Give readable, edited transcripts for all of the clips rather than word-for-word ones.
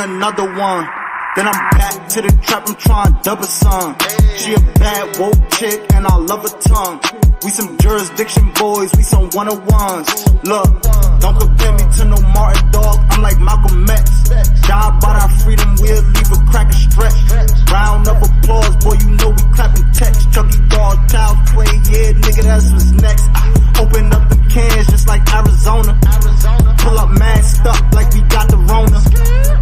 another one. Then I'm back to the trap, I'm trying double some. She a bad woke chick and I love her tongue. We some jurisdiction boys, we some 101s. Look, don't compare me to no Martin dog, I'm like Malcolm X. Die about our freedom, we'll leave a crack and stretch. Round of applause, boy, you know we clapping text. Chucky dog, child play, yeah, nigga, that's what's next. Open up the cans just like Arizona. Pull up masked up like we got the Rona.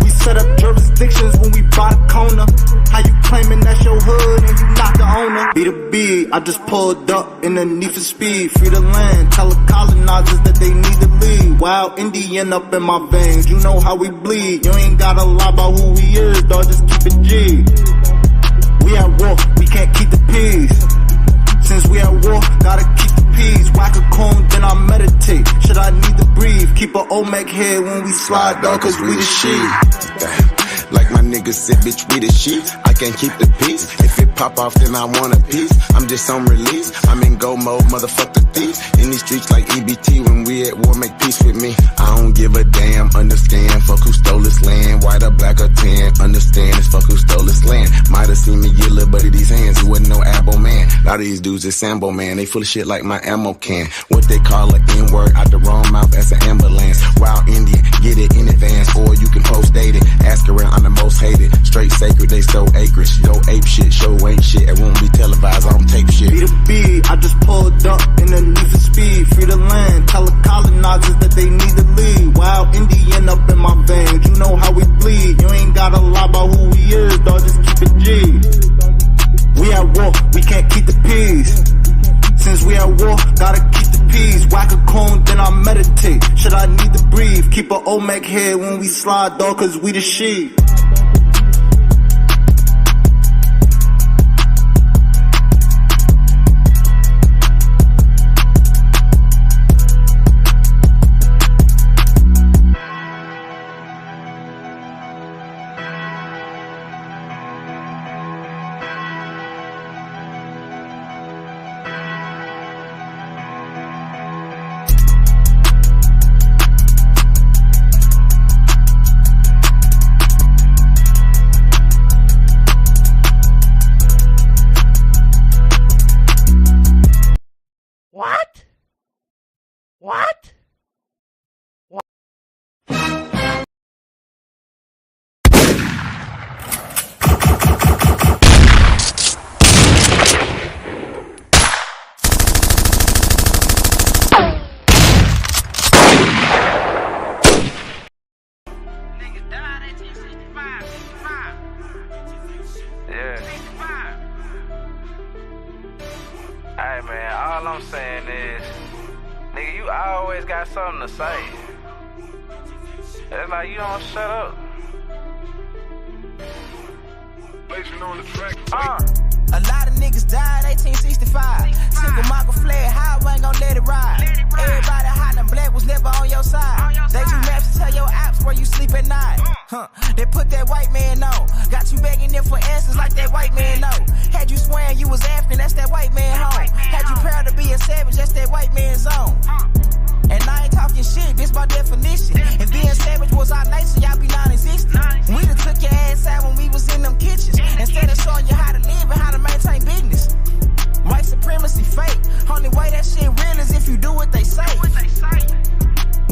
We set up jurisdictions when we buy the corner. How you claiming that's your hood and you not the owner? Be the B, I just pulled up in the need for speed. Free the land, tell the colonizers that they need to leave. Wild Indian up in my veins, you know how we bleed. You ain't gotta lie about who we is, dawg, just keep it G. We at war, we can't keep the peace. Since we at war, gotta keep the peace. Whack a cone, then I meditate. Should I need to breathe? Keep a Olmec head when we slide, dawg, cause we the shit. Like my niggas said, bitch, we the shit. I can't keep the peace. If it pop off, then I want a piece. I'm just on release. I'm in go mode, motherfucker thief. In these streets like EBT, when we at war, make peace with me. I don't give a damn, understand. Fuck who stole this land, white or black or tan. Understand, it's fuck who stole this land. Might have seen me get little buddy these hands. He wasn't no abo man. A lot of these dudes is Sambo man. They full of shit like my ammo can. What they call a N-word out the wrong mouth as an ambulance. Wild Indian, get it in advance, or you can post date it. Ask around, I'm the most hated. Straight sacred, they stole acreage. Yo, ape shit, show ain't shit. It won't be televised, I don't tape shit. Be the B, I just pulled up in the need for speed. Free the land, tell the colonizers that they need to leave. Wild Indian up in my veins, you know how we bleed. You ain't gotta lie about who we is, dawg, just keep it G. We at war, we can't keep the peace. Since we at war, gotta keep the peace. Whack a cone, then I meditate. Should I need to breathe? Keep a Olmec head when we slide, dawg, cause we the shit. Hey man, all I'm saying is, nigga, you always got something to say. It's like you don't shut up. On the track. A lot of niggas died 1865. Single Michael fled high, I ain't gon' let it ride. Everybody hot and black was never on your side. They do maps to tell your apps where you sleep at night. They put that white man on. Got you begging them for answers like that white man know. Had you swearing you was African, that's that white man home. Had you proud to be a savage, that's that white man zone. And I ain't talking shit, this by definition. If being savage was our nature, y'all be non-existent. We done took your ass out when we was in them kitchens. Instead of showing you how to live and how to maintain business. White supremacy fake. Only way that shit real is if you do what they say.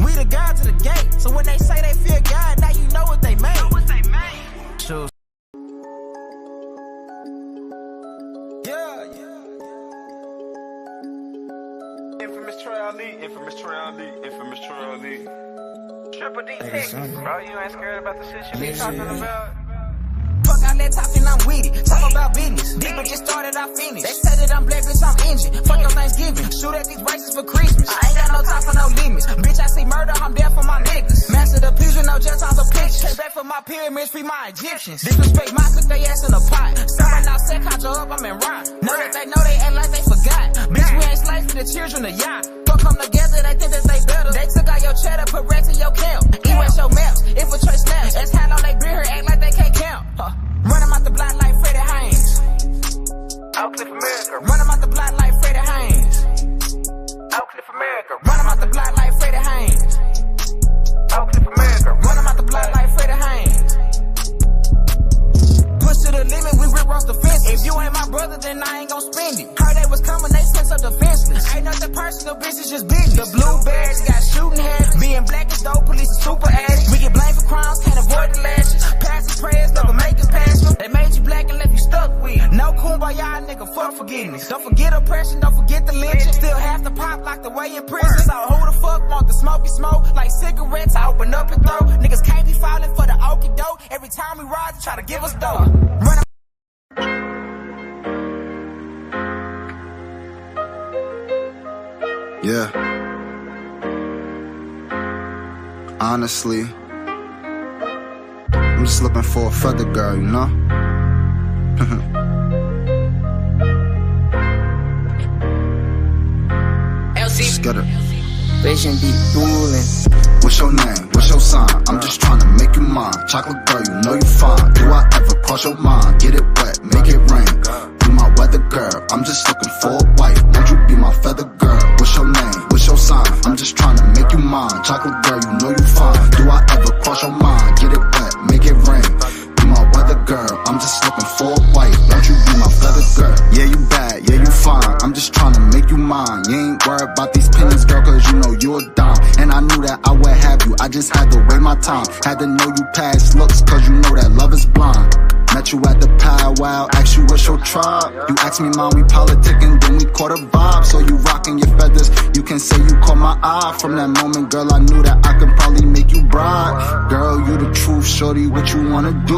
We the guard to the gate. So when they say they fear God, now you know what they made. Choose. Infamous Trail D. Triple D Texas, bro. You ain't scared about the shit you be talking about? Fuck all that talking, I'm with it. Talk about business. Deep but just started, I finished. They said that I'm black, bitch, I'm engine. Fuck your Thanksgiving. Shoot at these races for Christmas. I ain't got no time for no limits. Bitch, I see murder, I'm there for my niggas. Master the pews with no jail time for pictures. Pay back for my pyramids, free my Egyptians. Disrespect my cook, they ass in a pot. Somebody now set conjure up, I'm in rock. Know that they know they act like they forgot. Bitch, we ain't slaves for the children of yacht. Fuck come together, they think that they better. They took out your cheddar, put rats in your camp. Erase your maps, infiltrate snaps. That's how long they been here, act like they can't count. Run them out the block like Freddie Haynes. Outcliffe America. Run them out the block like Freddie Haynes. Outcliffe America. Run them out the block like Freddie Haynes. Outcliffe America. Run them out the block like Freddie Haynes. Locked away in prison, so who the fuck want the smoky smoke? Like cigarettes, I open up and throw. Niggas can't be falling for the okie doke. Every time we ride, they try to give us dope. Run Yeah. Honestly, I'm just looking for a feather girl, you know? Just get it. Vision be fooling. What's your name? What's your sign? I'm just trying to make you mine. Chocolate girl, you know you fine. Do I ever cross your mind? Get it wet, make it rain. You my weather girl. I'm just looking for a wife. Won't you be my feather girl? What's your name? What's your sign? I'm just trying to make you mine. Chocolate girl, you know you fine. Do I ever cross your mind? Get it wet, make it rain. You my weather girl. I'm just looking for a wife. Won't you be my feather girl? Yeah, you bad, yeah, you fine. I'm just trying to make you mine. You ain't worried about these pennies, girl, cause you know you a dime. And I knew that I would have you, I just had to wait my time. Had to know you past looks, cause you know that love is blind. Met you at the powwow, asked you what's your tribe. You asked me, mom, we politicking, then we caught a vibe. So you rocking your feathers, you can say you caught my eye. From that moment, girl, I knew that I could probably make you bride. Girl, you the truth, shorty, what you wanna do?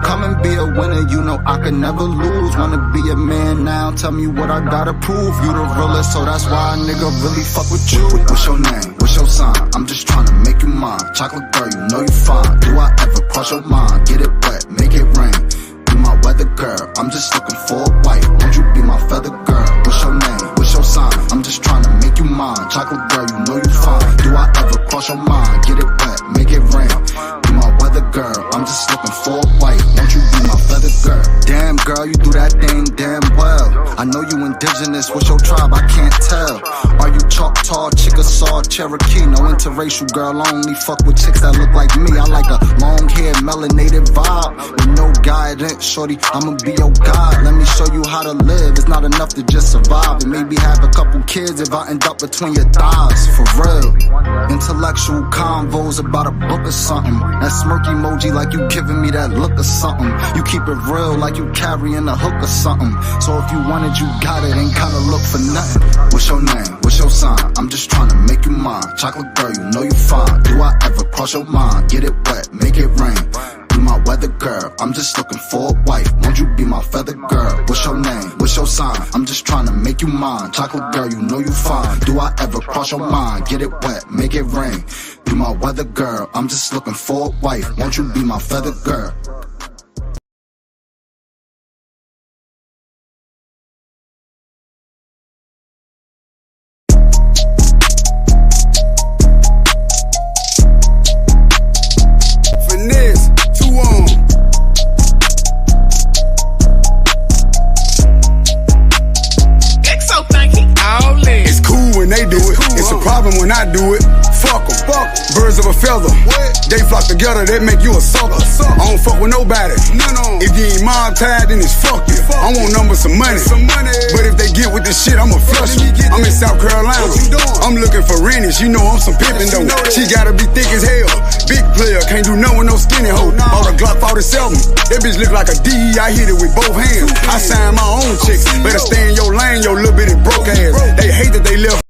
Come and be a winner, you know I could never lose. Wanna be a man now, tell me what I gotta prove. You the realest, so that's why a nigga really fuck with you. What's your name? What's your sign? I'm just trying to make you mine. Chocolate girl, you know you fine. Do I ever cross your mind? Get it wet, make it rain. You my weather girl, I'm just looking for a wife. Won't you be my feather girl? What's your name? What's your sign? I'm just trying to make you mine. Chocolate girl, you know you fine. Do I ever cross your mind? Get it wet, make it rain. You my weather girl, I'm just looking for a wife. Won't you be my feather girl? Damn girl, you do that thing damn well. I know you indigenous, what's your tribe? I can't tell. Are you Choctaw, Chickasaw, Cherokee? No interracial girl, I only fuck with chicks that look like me. I like a long hair, melanated vibe with no guidance. Shorty, I'ma be your guide. Let me show you how to live. It's not enough to just survive and maybe have a couple kids if I end up between your thighs. For real. Intellectual convos about a book or something. That smirk emoji like you giving me that look or something. You keep it real like you carrying a hook or something. So if you want it, you got it. Ain't gotta look for nothing. What's your name? What's your sign? I'm just trying to make you mine. Chocolate girl, you know you fine. Do I ever cross your mind? Get it wet, make it rain. You my weather girl, I'm just looking for a wife. Won't you be my feather girl? What's your name? What's your sign? I'm just trying to make you mine. Chocolate girl, you know you fine. Do I ever cross your mind? Get it wet, make it rain. You my weather girl, I'm just looking for a wife. Won't you be my feather girl? When I do it, fuck 'em. Birds of a feather, they flock together, they make you a sucker. I don't fuck with nobody. If you ain't mob tied, then it's fuck you. I want numbers, some money. But if they get with this shit, I'ma flush you. I'm in South Carolina. I'm looking for Rennie. She know I'm some pimpin' though. She gotta be thick as hell. Big player, can't do nothing with no skinny hoe. All the Glock 47. That bitch look like a D. I hit it with both hands. I sign my own chicks. Better stay in your lane, your little bitty broke ass. They hate that they left.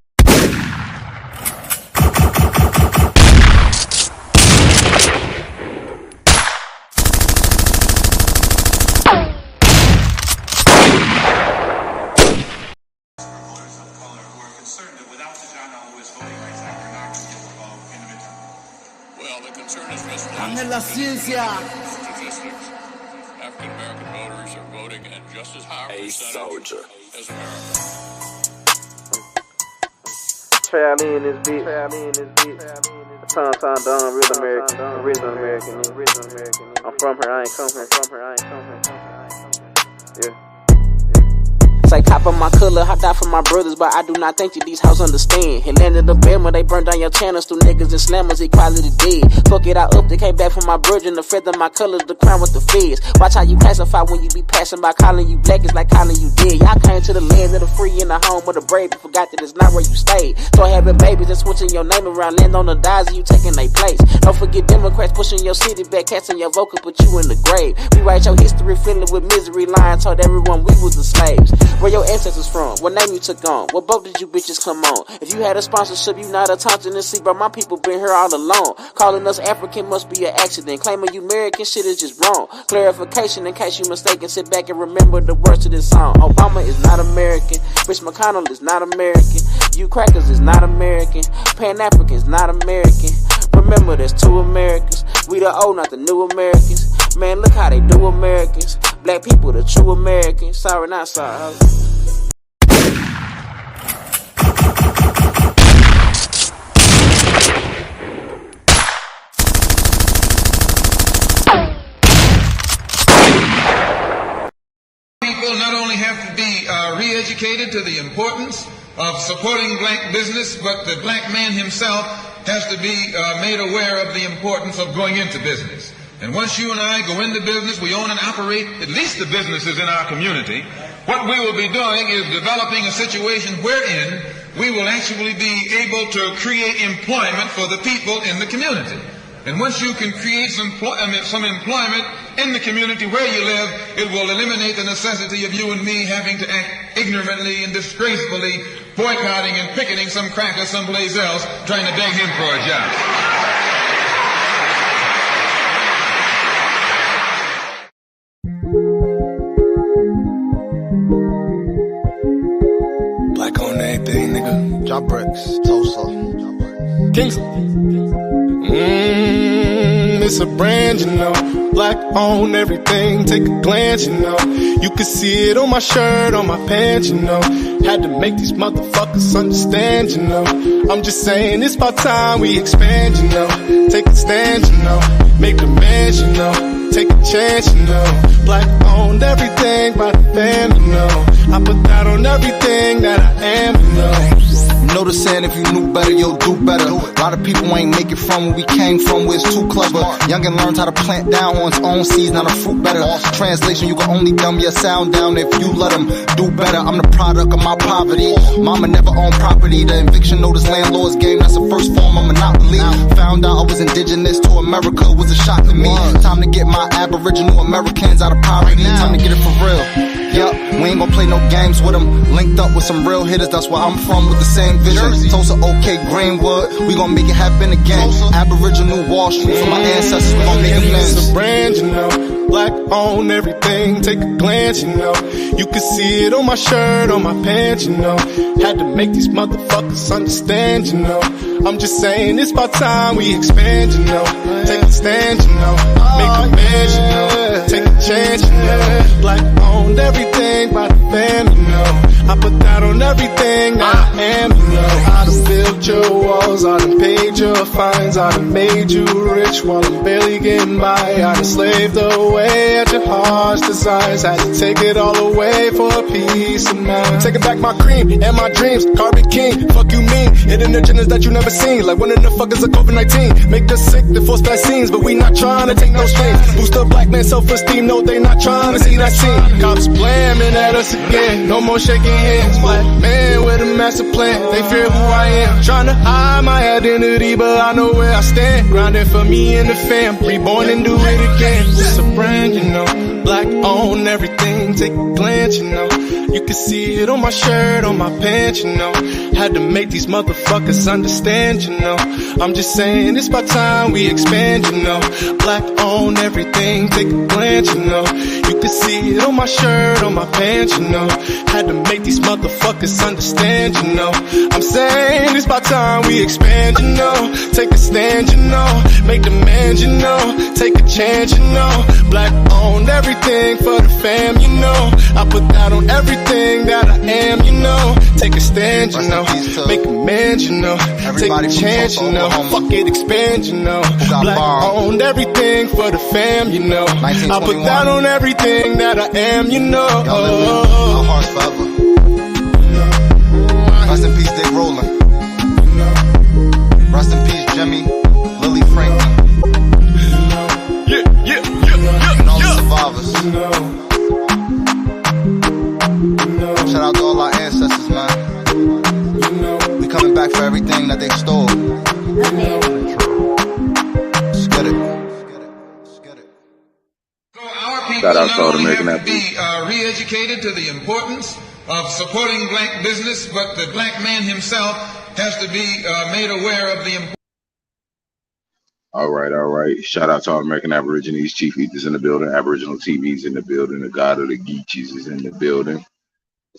En la ciencia. African American voters are voting at just as high a percentage as Americans. Trail in this bitch. Tom Don, real American. Original American. I'm from here, I ain't come here. Yeah. Say cop on my color, I die for my brothers, but I do not think that these hoes understand. Atlanta to Bama, they burn down your channels through niggas and slammers, equality dead. Fuck it, I up, they came back from my virgin, the feather my colors, the crown with the feds. Watch how you classify when you be passing by, calling you black, it's like calling you dead. Y'all came to the land of the free and the home of the brave, but forgot that it's not where you stayed. Start having babies and switching your name around, land on the dies and you taking their place. Don't forget Democrats pushing your city back, casting your vote, put you in the grave. We write your history, filling with misery, lying, told everyone we was the slaves. Where your ancestors from? What name you took on? What boat did you bitches come on? If you had a sponsorship, you not a Thompson and see, but my people been here all along. Calling us African must be an accident. Claiming you American shit is just wrong. Clarification in case you mistaken. Sit back and remember the words to this song. Obama is not American. Rich McConnell is not American. You crackers is not American. Pan-African is not American. Remember, there's two Americans. We the old, not the new Americans. Man, look how they do Americans. Black people, the true Americans. Sorry, not sorry. People not only have to be re-educated to the importance of supporting black business, but the black man himself has to be made aware of the importance of going into business. And once you and I go into business, we own and operate at least the businesses in our community. What we will be doing is developing a situation wherein we will actually be able to create employment for the people in the community. And once you can create some employment in the community where you live, it will eliminate the necessity of you and me having to act ignorantly and disgracefully, boycotting and picketing some cracker someplace else, trying to beg him for a job. Black on everything, nigga. Drop bricks, Tulsa. Kingsley. It's a brand, you know. Black on everything, take a glance, you know. You can see it on my shirt, on my pants, you know. Had to make these motherfuckers understand, you know. I'm just saying it's about time we expand, you know. Take a stand, you know. Make demands, you know. Take a chance, you know. Black owned everything by the fam, you know. I put that on everything that I am, you know. Know the saying, if you knew better, you'll do better. A lot of people ain't make it from where we came from, where it's too clever. Youngin' learned how to plant down on its own seeds, not a fruit better. Translation, you can only dumb your sound down if you let them do better. I'm the product of my poverty. Mama never owned property. The eviction notice landlord's game, that's the first form of monopoly. Found out I was indigenous to America, was a shock to me. Time to get my Aboriginal Americans out of poverty. Time to get it for real. Yup, we ain't gon' play no games with them. Linked up with some real hitters, that's where I'm from, with the same vision. Tulsa, OK, Greenwood, we gon' make it happen again. Aboriginal Wall Street for my ancestors, we gon' make amends. It's a brand, you know. Black on everything, take a glance, you know. You can see it on my shirt, on my pants, you know. Had to make these motherfuckers understand, you know. I'm just saying it's about time we expand, you know. Take a stand, you know. Make demands, you know. Take a chance, you know. Black owned everything by the fam, you know. I put that on everything that I am, you know. I done built your walls, I done paid your fines, I done made you rich while I'm barely getting by. I done slaved away at your harsh designs, had to take it all away for a piece of mind. Taking back my cream and my dreams, Carbon King, fuck you mean, hidden agendas that you never seen, like when the fuck is a COVID-19, make us sick, they force vaccines, but we not trying to take no strings, boost up black man self-esteem, no they not trying to see that scene, cops blaming at us again, no more shaking hands, black man with a master plan, they fear who I am, trying to hide my identity, but I know where I stand, grounded for me and the fam, reborn and do it again, it's a brand, you know, black on everything, take a glance, you know, you can see it on my shirt, on my pants, you know, had to make these motherfuckers understand, you know, I'm just saying it's about time we expand, you know, black on everything, take a glance, you know, you can see it on my shirt, on my pants, you know, had to make these motherfuckers understand, you know, I'm saying it's about time we expand, you know, take a stand, you know, make demands, you know, take a chance, you know, black owned everything for the fam, you know, I put that on everything that I am, you know, take a stand, you know, make amends, you know, take a chance, you know, fuck it, expand, you know, black owned everything for the fam, you know, I put that on everything that I am, you know. Our hearts forever. Rest in peace, Dick Rowland. Rest in peace, Jimmy, Lily Franklin. And all the survivors. Shout out to all our ancestors, man. We coming back for everything that they stole. Let's get it. So our people not only have to be re-educated to the importance of supporting black business, but the black man himself has to be made aware of the importance. All right, all right. Shout out to all American Aborigines, Chief Eaters in the building, Aboriginal TV's in the building, the God of the Geechees is in the building.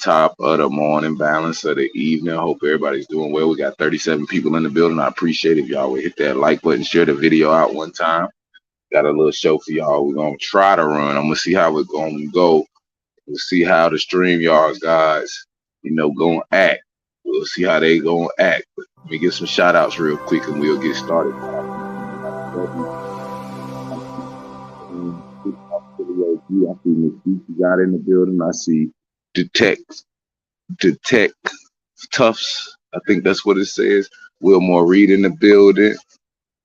Top of the morning, balance of the evening. Hope everybody's doing well. We got 37 people in the building. I appreciate it if y'all would hit that like button, share the video out one time. Got a little show for y'all. We're going to try to run. I'm going to see how it's going to go. We'll see how the StreamYard guys, going to act. We'll see how they going to act. But let me get some shout outs real quick and we'll get started. I see Miss Beachy got in the building. I see Detect Tufts. I think that's what it says. Wilmore Reed in the building.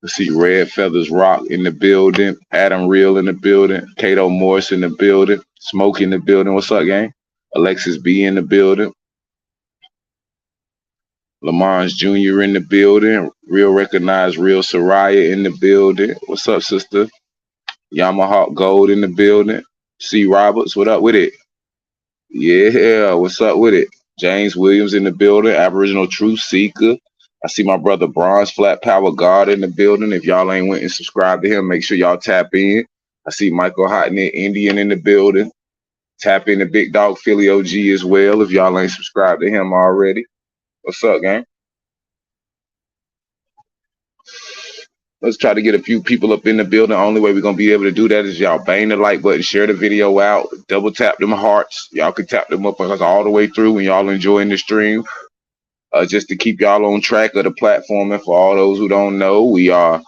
I see Red Feathers Rock in the building. Adam Real in the building. Kato Morris in the building. Smoke in the building. What's up, gang? Alexis B in the building. Lamont Jr. in the building. Real Recognized Real Soraya in the building. What's up, sister? Yamaha Gold in the building. C. Roberts, what up with it? Yeah, what's up with it? James Williams in the building. Aboriginal Truth Seeker. I see my brother Bronze Flat Power God in the building. If y'all ain't went and subscribed to him, make sure y'all tap in. I see Michael Hotnet Indian in the building. Tap in to Big Dog Philly OG as well if y'all ain't subscribed to him already. What's up, gang? Let's try to get a few people up in the building. The only way we're going to be able to do that is y'all bang the like button, share the video out, double tap them hearts. Y'all can tap them up all the way through when y'all enjoying the stream. Just to keep y'all on track of the platform. And for all those who don't know, we are,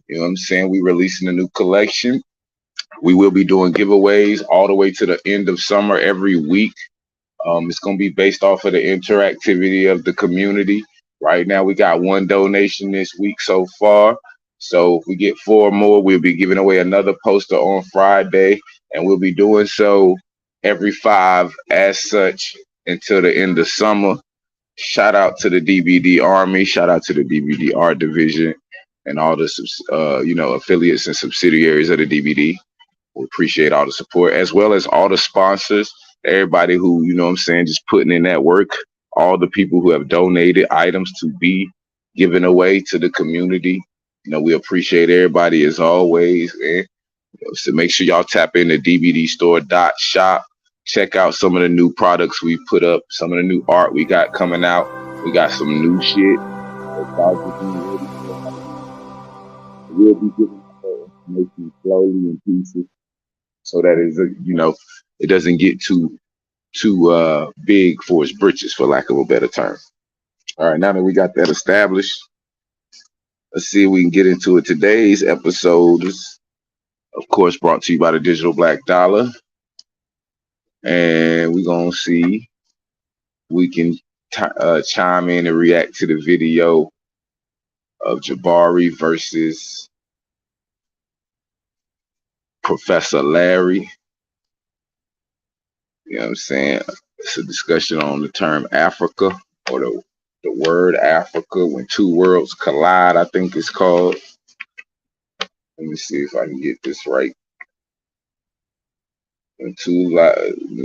we releasing a new collection. We will be doing giveaways all the way to the end of summer every week. It's going to be based off of the interactivity of the community. Right now, we got one donation this week so far. So if we get 4 more, we'll be giving away another poster on Friday. And we'll be doing so every 5 as such until the end of summer. Shout out to the DVD Army. Shout out to the DVD Art Division and all the, affiliates and subsidiaries of the DVD. We appreciate all the support, as well as all the sponsors, everybody who, just putting in that work, all the people who have donated items to be given away to the community. We appreciate everybody as always. Man. So make sure y'all tap into dvdstore.shop. Check out some of the new products we put up, some of the new art we got coming out. We got some new shit. We'll be giving information slowly in pieces so that it doesn't get too big for its britches, for lack of a better term. All right, now that we got that established, let's see if we can get into it. Today's episode is, of course, brought to you by the Digital Black Dollar. And we're going to see we can chime in and react to the video of Jabari versus Professor Larry. You know what I'm saying? It's a discussion on the term Africa, or the word Africa, when two worlds collide, I think it's called. Let me see if I can get this right. Let me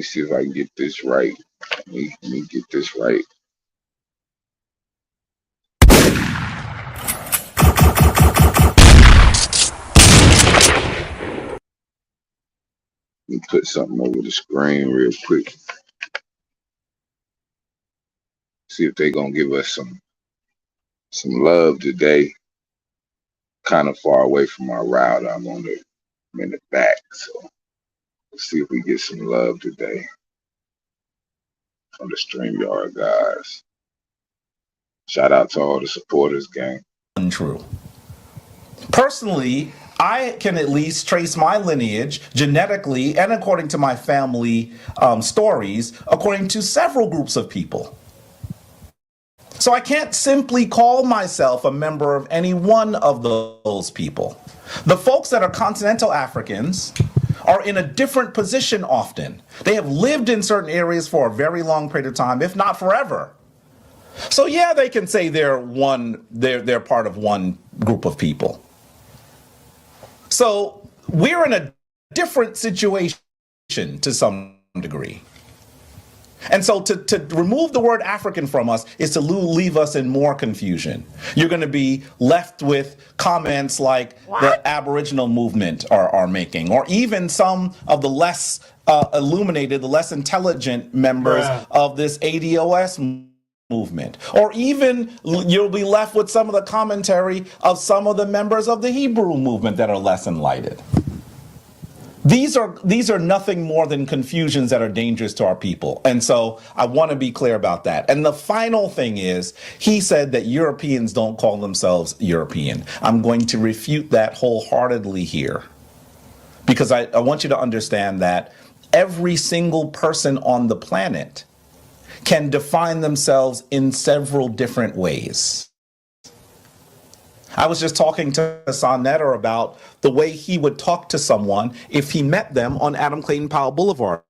see if I can get this right. Let me get this right. Let me put something over the screen real quick. See if they're gonna give us some love today. Kind of far away from our route. I'm in the back, so let's see if we get some love today from the StreamYard guys. Shout out to all the supporters, gang. Untrue. Personally, I can at least trace my lineage genetically and according to my family stories, according to several groups of people. So I can't simply call myself a member of any one of those people. The folks that are continental Africans are in a different position often. They have lived in certain areas for a very long period of time, if not forever. So yeah, they can say they're part of one group of people. So we're in a different situation to some degree. And so to remove the word African from us is to leave us in more confusion. You're going to be left with comments like the Aboriginal movement are making, or even some of the less illuminated, the less intelligent members of this ADOS movement. Or even you'll be left with some of the commentary of some of the members of the Hebrew movement that are less enlightened. These are nothing more than confusions that are dangerous to our people. And so I want to be clear about that. And the final thing is, he said that Europeans don't call themselves European. I'm going to refute that wholeheartedly here, because I want you to understand that every single person on the planet can define themselves in several different ways. I was just talking to Hassan Netter about the way he would talk to someone if he met them on Adam Clayton Powell Boulevard.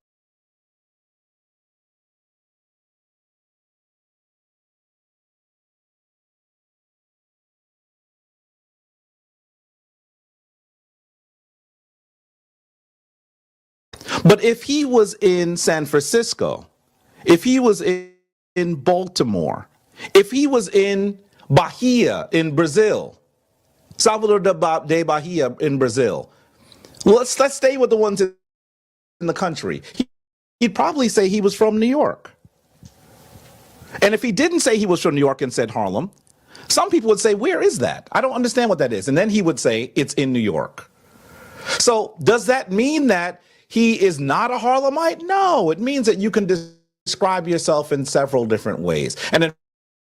But if he was in San Francisco, if he was in Baltimore, if he was in Bahia in Brazil, Salvador de Bahia in Brazil. Let's stay with the ones in the country. He'd probably say he was from New York. And if he didn't say he was from New York and said Harlem, some people would say, where is that? I don't understand what that is. And then he would say, it's in New York. So does that mean that he is not a Harlemite? No, it means that you can describe yourself in several different ways. And in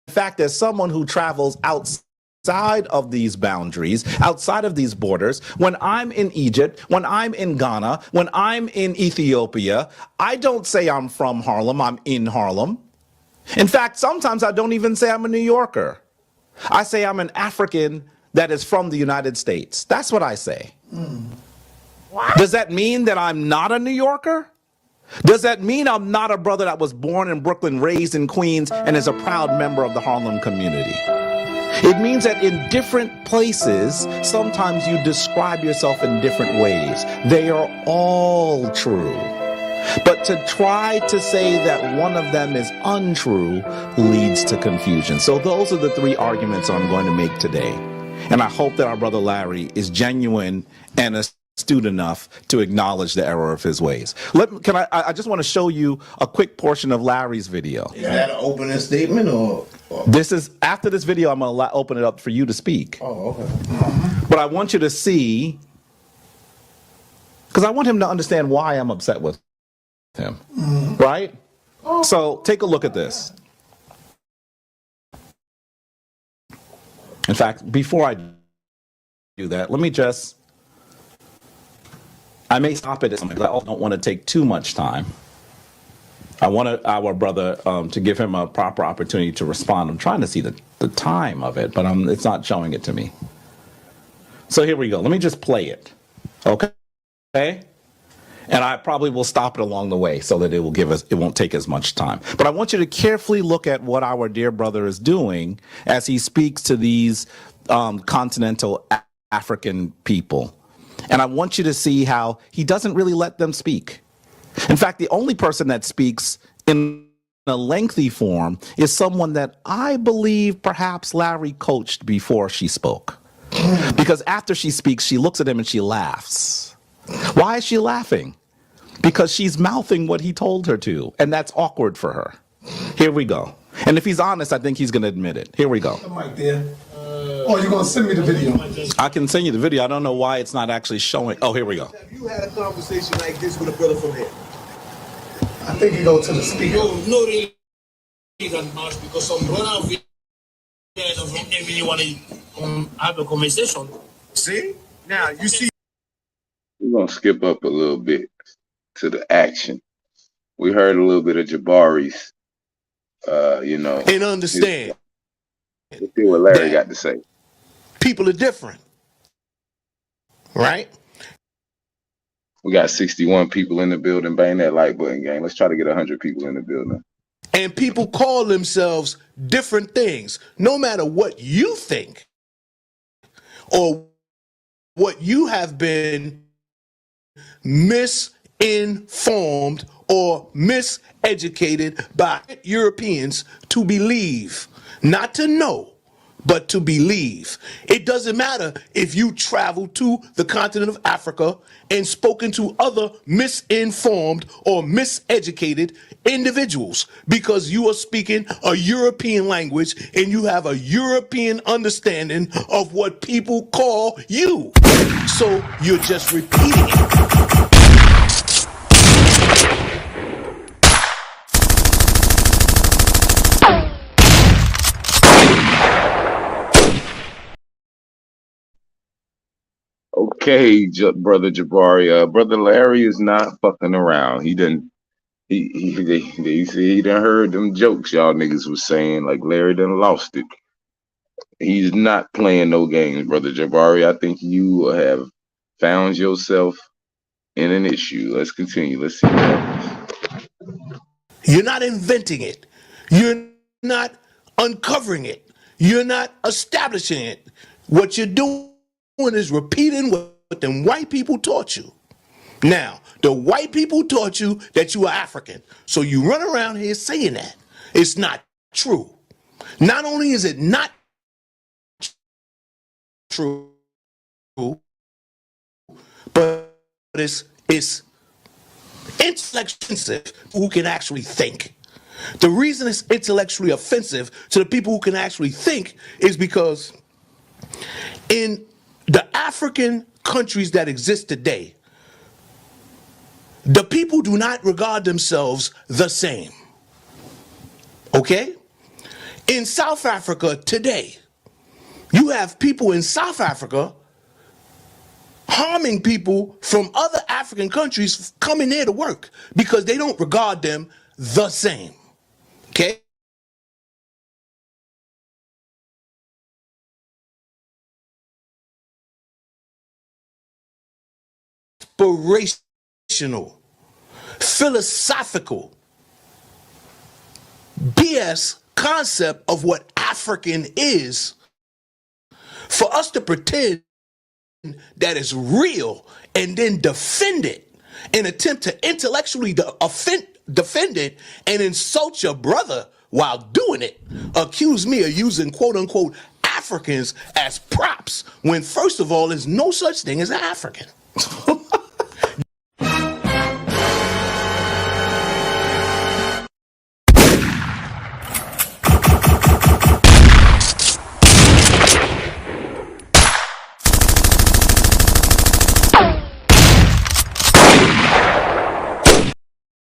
fact, as someone who travels outside of these boundaries, outside of these borders, when I'm in Egypt, when I'm in Ghana, when I'm in Ethiopia, I don't say I'm from Harlem, I'm in Harlem. In fact, sometimes I don't even say I'm a New Yorker. I say I'm an African that is from the United States. That's what I say. Does that mean that I'm not a New Yorker? Does that mean I'm not a brother that was born in Brooklyn, raised in Queens, and is a proud member of the Harlem community? It means that in different places, sometimes you describe yourself in different ways. They are all true. But to try to say that one of them is untrue leads to confusion. So those are the three arguments I'm going to make today. And I hope that our brother Larry is genuine and astute enough to acknowledge the error of his ways. I just want to show you a quick portion of Larry's video. Is that an opening statement or? This is, after this video, I'm going to open it up for you to speak. Oh, okay. But I want you to see, because I want him to understand why I'm upset with him. Right? So take a look at this. In fact, before I do that, let me just, I may stop it at something, because I don't want to take too much time. I want our brother to give him a proper opportunity to respond. I'm trying to see the time of it, but it's not showing it to me. So here we go. Let me just play it. Okay? And I probably will stop it along the way so that it won't take as much time. But I want you to carefully look at what our dear brother is doing as he speaks to these continental African people. And I want you to see how he doesn't really let them speak. In fact, the only person that speaks in a lengthy form is someone that I believe perhaps Larry coached before she spoke. Because after she speaks, she looks at him and she laughs. Why is she laughing? Because she's mouthing what he told her to, and that's awkward for her. Here we go. And if he's honest, I think he's going to admit it. Here we go. Mic there. Oh, you're going to send me the video? I can send you the video. I don't know why it's not actually showing. Oh, here we go. Have you had a conversation like this with a brother from here? I think you go to the speaker. No, not really that much, because some brother from there really want to have a conversation. See? Now, you see. We're going to skip up a little bit to the action. We heard a little bit of Jabari's, And understand. Let's see what Larry got to say. People are different. Right? We got 61 people in the building. Bang that like button, gang. Let's try to get 100 people in the building. And people call themselves different things, no matter what you think or what you have been misinformed or miseducated by Europeans to believe, not to know, but to believe. It doesn't matter if you travel to the continent of Africa and spoken to other misinformed or miseducated individuals, because you are speaking a European language and you have a European understanding of what people call you. So you're just repeating it. Okay, brother Jabari. Brother Larry is not fucking around. He done. They say he done heard them jokes y'all niggas was saying. Like Larry done lost it. He's not playing no games, brother Jabari. I think you have found yourself in an issue. Let's continue. Let's see what happens. You're not inventing it. You're not uncovering it. You're not establishing it. What you're doing is repeating what them white people taught you. Now, the white people taught you that you are African. So you run around here saying that. It's not true. Not only is it not true, but it's intellectually offensive who can actually think. The reason it's intellectually offensive to the people who can actually think is because in the African countries that exist today, the people do not regard themselves the same. Okay? In South Africa today, you have people in South Africa harming people from other African countries coming there to work because they don't regard them the same. Okay? Aspirational, philosophical, BS concept of what African is for us to pretend that is real and then defend it and attempt to intellectually defend it and insult your brother while doing it. Accuse me of using quote unquote Africans as props when first of all there's no such thing as an African.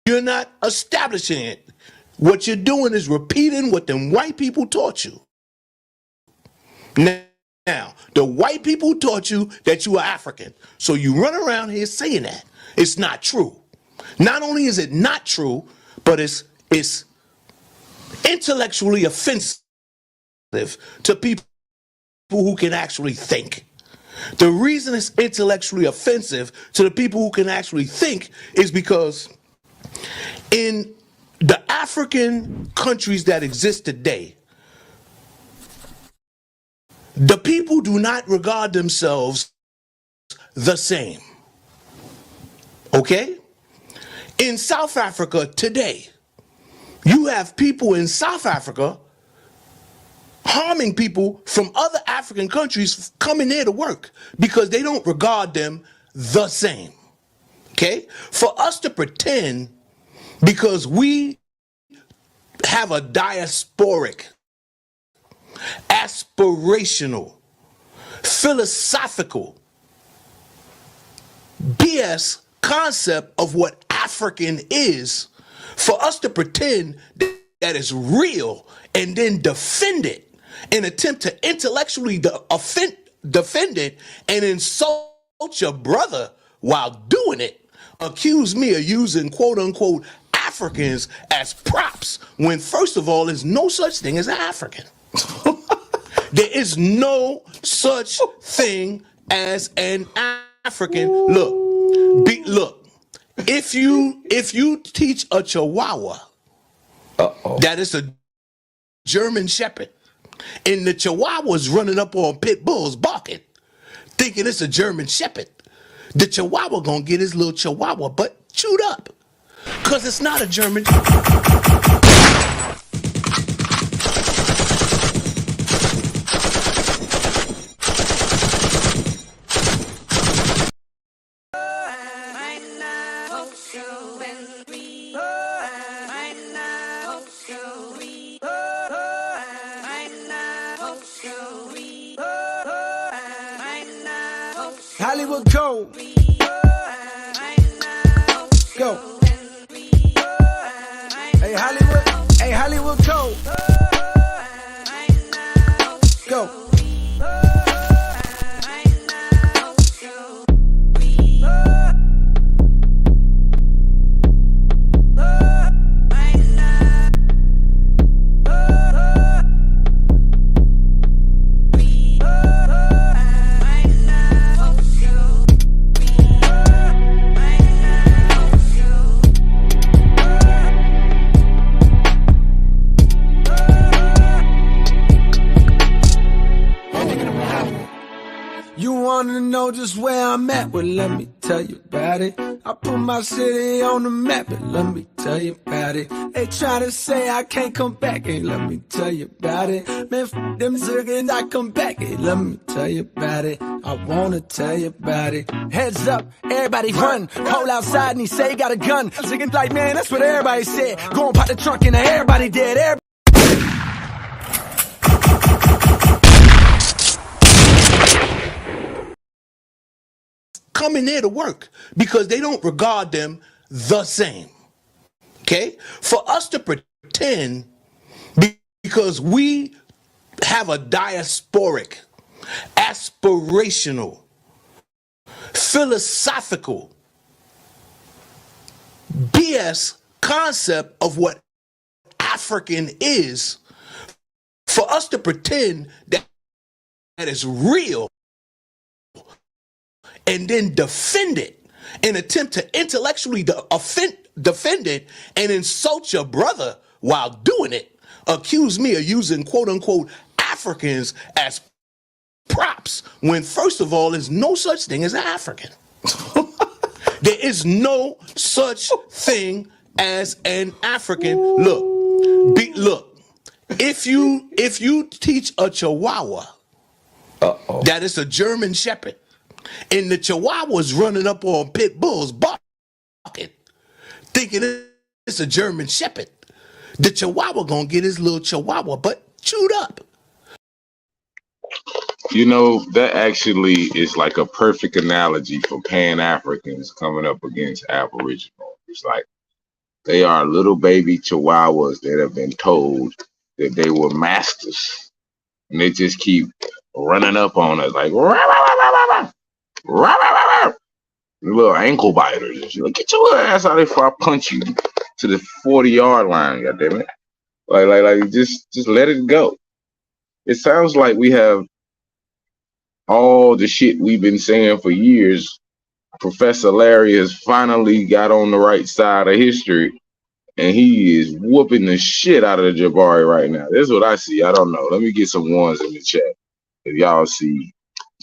You're not establishing it. What you're doing is repeating what them white people taught you. Now, the white people taught you that you are African. So you run around here saying that. It's not true. Not only is it not true, but it's intellectually offensive to people who can actually think. The reason it's intellectually offensive to the people who can actually think is because in the African countries that exist today, the people do not regard themselves the same. Okay? In South Africa today, you have people in South Africa harming people from other African countries coming there to work because they don't regard them the same. Okay? For us to pretend because we have a diasporic, aspirational, philosophical, BS concept of what African is, for us to pretend that it's real and then defend it and attempt to intellectually defend it and insult your brother while doing it. Accuse me of using quote unquote Africans as props when first of all there's no such thing as an African. There is no such thing as an African. Look, if you teach a Chihuahua that is a German Shepherd, and the Chihuahua's running up on pit bulls barking, thinking it's a German Shepherd, the Chihuahua gonna get his little Chihuahua butt chewed up. Because it's not a German. Hollywood go. Go. Hey Hollywood. Hey Hollywood go. Go. You wanna know just where I'm at? Well, let me tell you about it. I put my city on the map, but let me tell you about it. They try to say I can't come back, and let me tell you about it. Man, f them ziggins, I come back, and let me tell you about it. I wanna tell you about it. Heads up, everybody run. Call outside and he say he got a gun. Ziggins like, man, that's what everybody said. Go and pop the trunk and everybody dead. Everybody coming there to work because they don't regard them the same. Okay? For us to pretend because we have a diasporic, aspirational, philosophical BS concept of what African is, for us to pretend that is real and then defend it and attempt to intellectually defend it and insult your brother while doing it, accuse me of using quote unquote Africans as props when first of all there's no such thing as an African. There is no such thing as an African. Look, if you teach a Chihuahua that is a German Shepherd, and the Chihuahua's running up on pit bulls barking, thinking it's a German Shepherd, the Chihuahua gonna get his little Chihuahua butt chewed up. You know, that actually is like a perfect analogy for Pan-Africans coming up against Aboriginals. It's like they are little baby Chihuahuas that have been told that they were masters, and they just keep running up on us like rah, rah, rah, rah, rah, rah, rah. Little ankle biters. And she's like, get your ass out of here before I punch you to the 40-yard line, goddammit. Like, just let it go. It sounds like we have all the shit we've been saying for years. Professor Larry has finally got on the right side of history, and he is whooping the shit out of the Jabari right now. That's what I see. I don't know. Let me get some ones in the chat if y'all see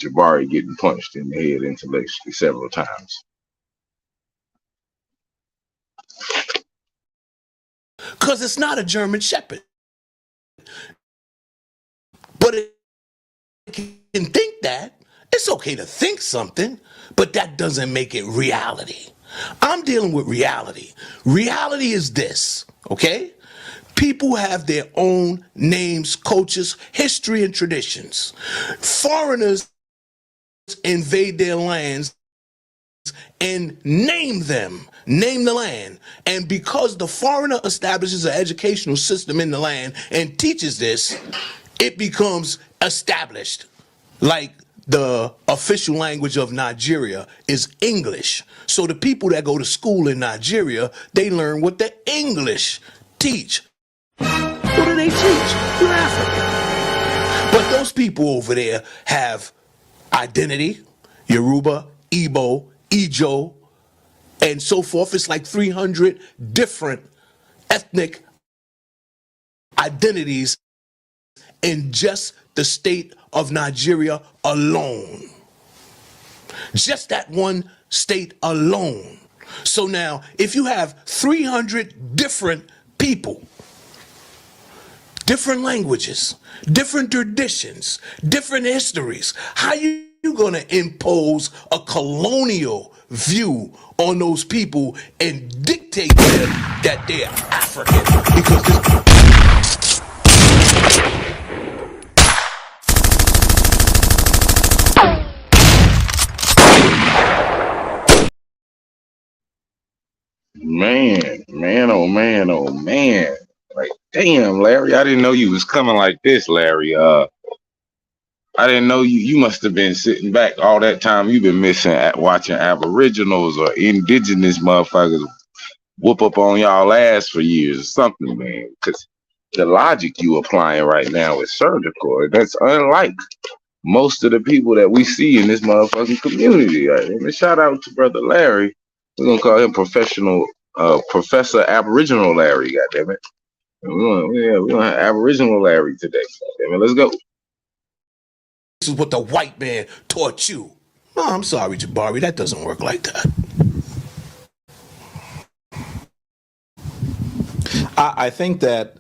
Jabari getting punched in the head intellectually several times. Because it's not a German Shepherd. But it can think that. It's okay to think something, but that doesn't make it reality. I'm dealing with reality. Reality is this, okay? People have their own names, cultures, history, and traditions. Foreigners invade their lands and name the land. And because the foreigner establishes an educational system in the land and teaches this, it becomes established. Like the official language of Nigeria is English. So the people that go to school in Nigeria, they learn what the English teach. What do they teach? You're African. But those people over there have identity, Yoruba, Igbo, Ijo, and so forth. It's like 300 different ethnic identities in just the state of Nigeria alone. Just that one state alone. So now, if you have 300 different people, different languages, different traditions, different histories, how you going to impose a colonial view on those people and dictate to them that they're African? Because Man, oh man, oh man. Like, damn, Larry, I didn't know you was coming like this, Larry. I didn't know you must have been sitting back all that time you've been missing at watching aboriginals or indigenous motherfuckers whoop up on y'all ass for years or something, man. Because the logic you applying right now is surgical. That's unlike most of the people that we see in this motherfucking community. Right? And shout out to brother Larry. We're gonna call him Professor Aboriginal Larry, goddammit. We're gonna have Aboriginal Larry today. Goddammit. Let's go. this is what the white man taught you. No, I'm sorry, Jabari, that doesn't work like that. I think that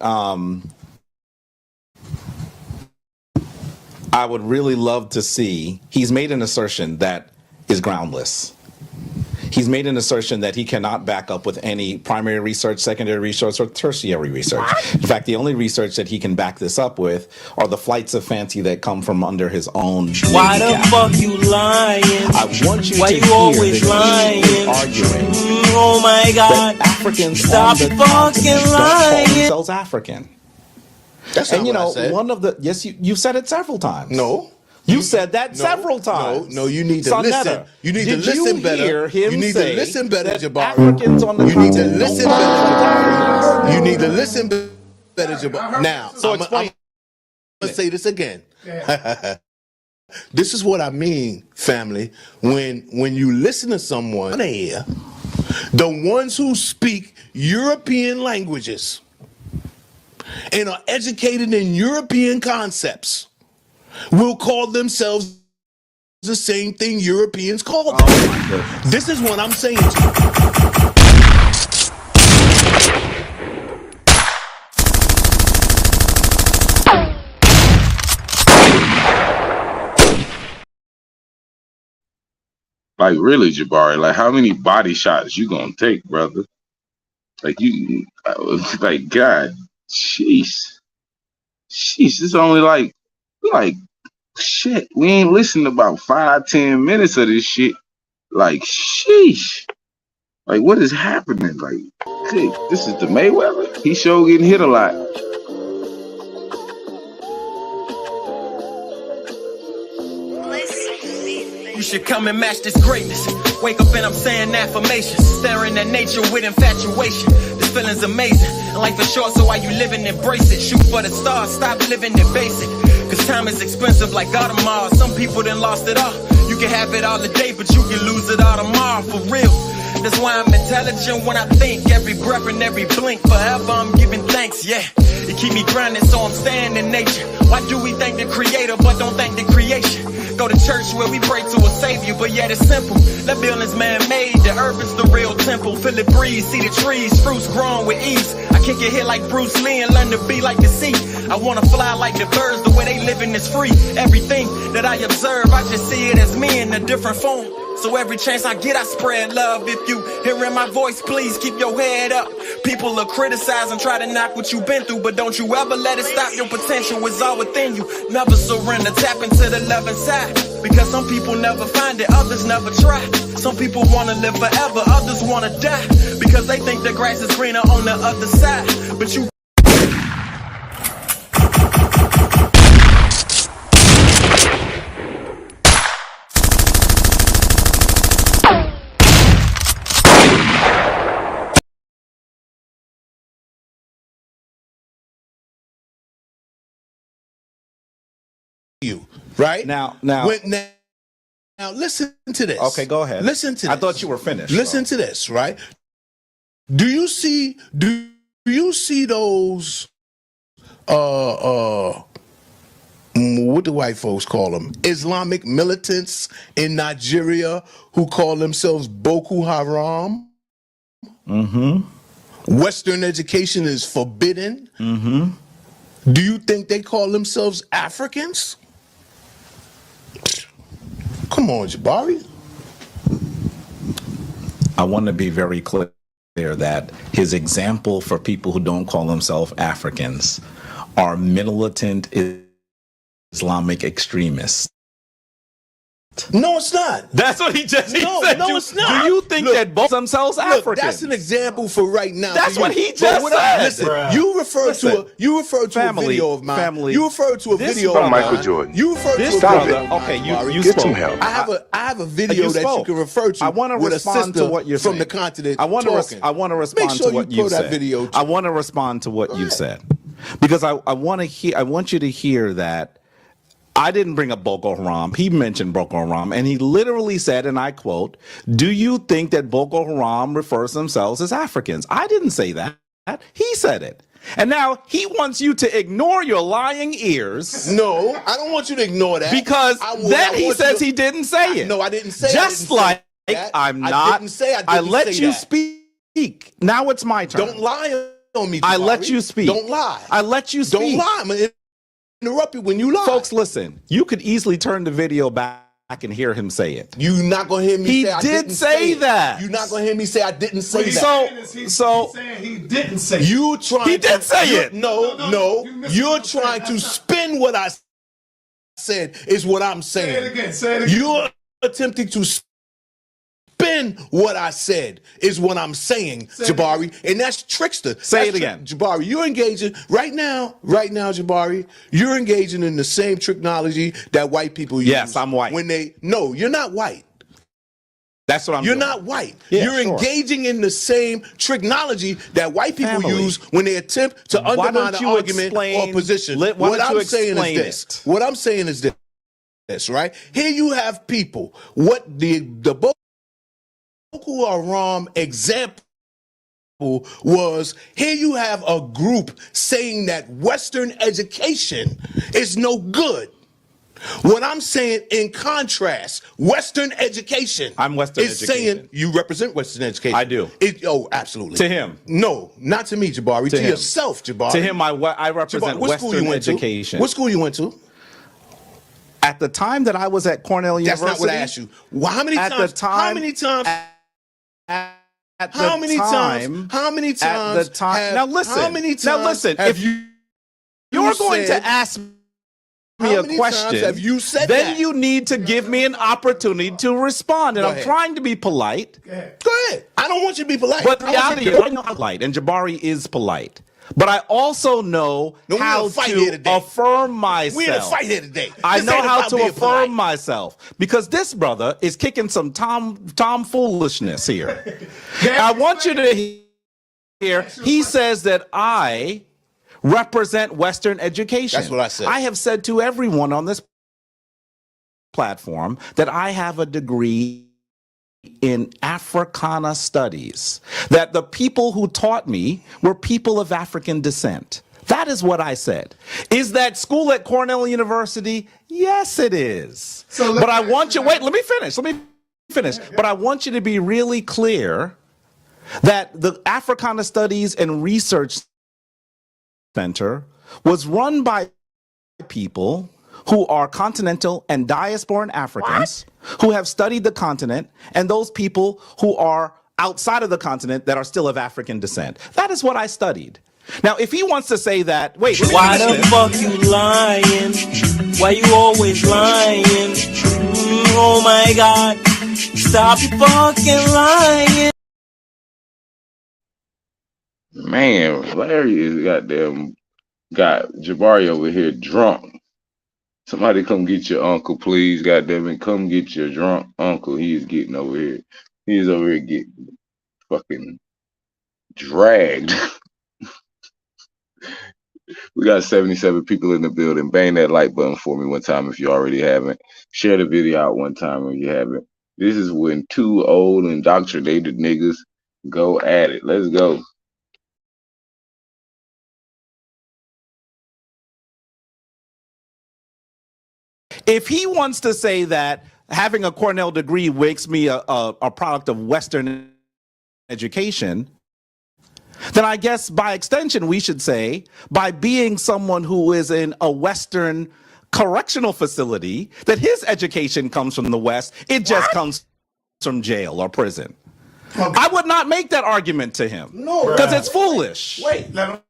I would really love to see, he's made an assertion that is groundless. He's made an assertion that he cannot back up with any primary research, secondary research, or tertiary research. In fact, the only research that he can back this up with are the flights of fancy that come from under his own. Why the fuck you lying? I want you Why to you hear always that lying? he is arguing Oh my God! that Africans Stop on the fucking continent don't lying. call themselves African. That's And not you what I know, said. one of the you said it several times. No. You said that several times. No, you need to Sonetta, listen. You need to did listen you better. hear him You need to say listen better, that Jabari. Africans on the You need to continent listen don't better, call Jabari. You need to listen better, Jabari. Now, So I'm explain. gonna say this again. This is what I mean, family. When you listen to someone here, the ones who speak European languages and are educated in European concepts will call themselves the same thing Europeans call them. This is what I'm saying to you. Like, really, Jabari, like, how many body shots you gonna take, brother? Like, like, God, jeez. It's only like, shit, we ain't listened to about 5-10 minutes of this shit. Like, sheesh. Like, what is happening? Like, hey, this is the Mayweather. He sure getting hit a lot. You should come and match this greatness. Wake up and I'm saying affirmations. Staring at nature with infatuation. This feeling's amazing. Life is short, so while you living, embrace it. Shoot for the stars, stop living in basic. Cause time is expensive like Audemars. Some people done lost it all. You can have it all today, but you can lose it all tomorrow, for real. That's why I'm intelligent when I think. Every breath and every blink, forever I'm giving thanks, yeah. It keep me grounded, so I'm staying in nature. Why do we thank the creator, but don't thank the creation? Go to church where we pray to a savior, but yet it's simple. That building's man-made, the earth is the real temple. Feel it breeze, see the trees, fruits growing with ease. I kick it here like Bruce Lee and learn to be like the sea. I wanna fly like the birds, the way they living is free. Everything that I observe, I just see it as me in a different form. So every chance I get, I spread love. If you hearing my voice, please keep your head up. People will criticize and try to knock what you've been through, but don't you ever let it stop. Your potential is all within you. Never surrender, tap into the love inside. Because some people never find it, others never try. Some people wanna live forever, others wanna die. Because they think the grass is greener on the other side. But you right? Now, listen to this. Okay, go ahead. Listen to this. I thought you were finished. Listen to this, right? Do you see those what do white folks call them? Islamic militants in Nigeria who call themselves Boko Haram? Western education is forbidden. Do you think they call themselves Africans? Come on, Jabari. I want to be very clear that his example for people who don't call themselves Africans are militant Islamic extremists. No, it's not. That's what he just said. No, it's not. Do you think that both themselves Africans? That's an example for right now. That's what he just said. Listen, you referred to a video of mine. You referred to a video of Michael Jordan. You referred to a brother. Okay, you get spoke. some help. I have a video that you can refer to. I want to respond to what you're saying from the continent. I want to respond to what you said. That video. I want to respond to what you said because I want to hear. I want you to hear that. I didn't bring up Boko Haram. He mentioned Boko Haram, and he literally said, and I quote, "Do you think that Boko Haram refers to themselves as Africans?" I didn't say that. He said it. And now he wants you to ignore your lying ears. No, I don't want you to ignore that. Because then he says he didn't say it. No, I didn't say Just like I'm not. I didn't say I let you speak. Now it's my turn. Don't lie on me, Jabari. I let you speak. Don't lie. I let you speak. Don't lie. I'm gonna interrupt you when you lie. Folks, listen. You could easily turn the video back and hear him say it. You're not gonna hear me say I didn't say that. You're not gonna hear me say I didn't say that. He's saying he didn't say you trying. He did say it. No. You're trying to spin what I said is what I'm saying. Say it again. Say it again. You're attempting to spin what I said is what I'm saying, Jabari, and that's trickster. Say it again. Jabari, you're engaging right now, Jabari, you're engaging in the same technology that white people use. Yes, I'm white. No, you're not white. That's what I'm You're doing. not white. Yeah, you're engaging in the same technology that white people use when they attempt to undermine an argument or position. What I'm saying is this. What I'm saying is this, right? Here you have people. What the Boko Haram example was, here you have a group saying that Western education is no good. What I'm saying in contrast, Western education is saying you represent Western education. I do. Absolutely. To him. No, not to me, Jabari. To yourself, Jabari. To him, I represent Western education. What school you went to? At the time that I was at Cornell University. That's not what I asked you. Well, how many times? How many times? How many times? Now listen. If you're going to ask me a question, have you said then that? you need to give me an opportunity to respond. And I'm trying to be polite. Go ahead. I don't want you to be polite. But the reality is, I know how polite, and Jabari is polite. But I also know how to affirm myself. We're in a fight here today. I know how to affirm myself because this brother is kicking some tomfoolishness here. I want you to hear. He says that I represent Western education. That's what I said. I have said to everyone on this platform that I have a degree in Africana studies, that the people who taught me were people of African descent. That is what I said. Is that school at Cornell University? Yes, it is. But I want you, let me finish. But I want you to be really clear that the Africana Studies and Research Center was run by people who are continental and diasporan Africans who have studied the continent, and those people who are outside of the continent that are still of African descent. That is what I studied. Now, if he wants to say that, why the fuck you lying? Why you always lying? Oh my God, stop fucking lying. Man, Larry is got Jabari over here drunk. Somebody come get your uncle, please. Goddamn it, come get your drunk uncle. He is getting over here. He is over here getting fucking dragged. We got 77 people in the building. Bang that like button for me one time if you already haven't. Share the video out one time if you haven't. This is when two old indoctrinated niggas go at it. Let's go. If he wants to say that having a Cornell degree makes me a product of Western education, then I guess by extension we should say, by being someone who is in a Western correctional facility, that his education comes from the West, it just comes from jail or prison. Okay. I would not make that argument to him. No, because it's foolish. Wait, let him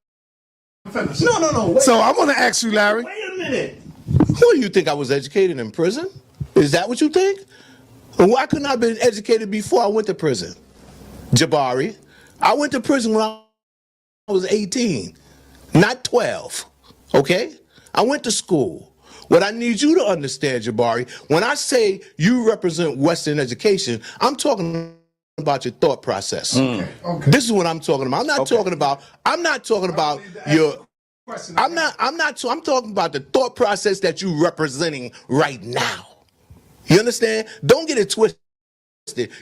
finish. No. Wait. So I want to ask you, Larry. Wait a minute. Who do you think I was educated in prison? Is that what you think? Why couldn't I have been educated before I went to prison? Jabari, I went to prison when I was 18, not 12. Okay? I went to school. What I need you to understand, Jabari, when I say you represent Western education, I'm talking about your thought process. Okay. This is what I'm talking about. I'm not talking about your I'm talking about the thought process that you're representing right now. You understand? Don't get it twisted.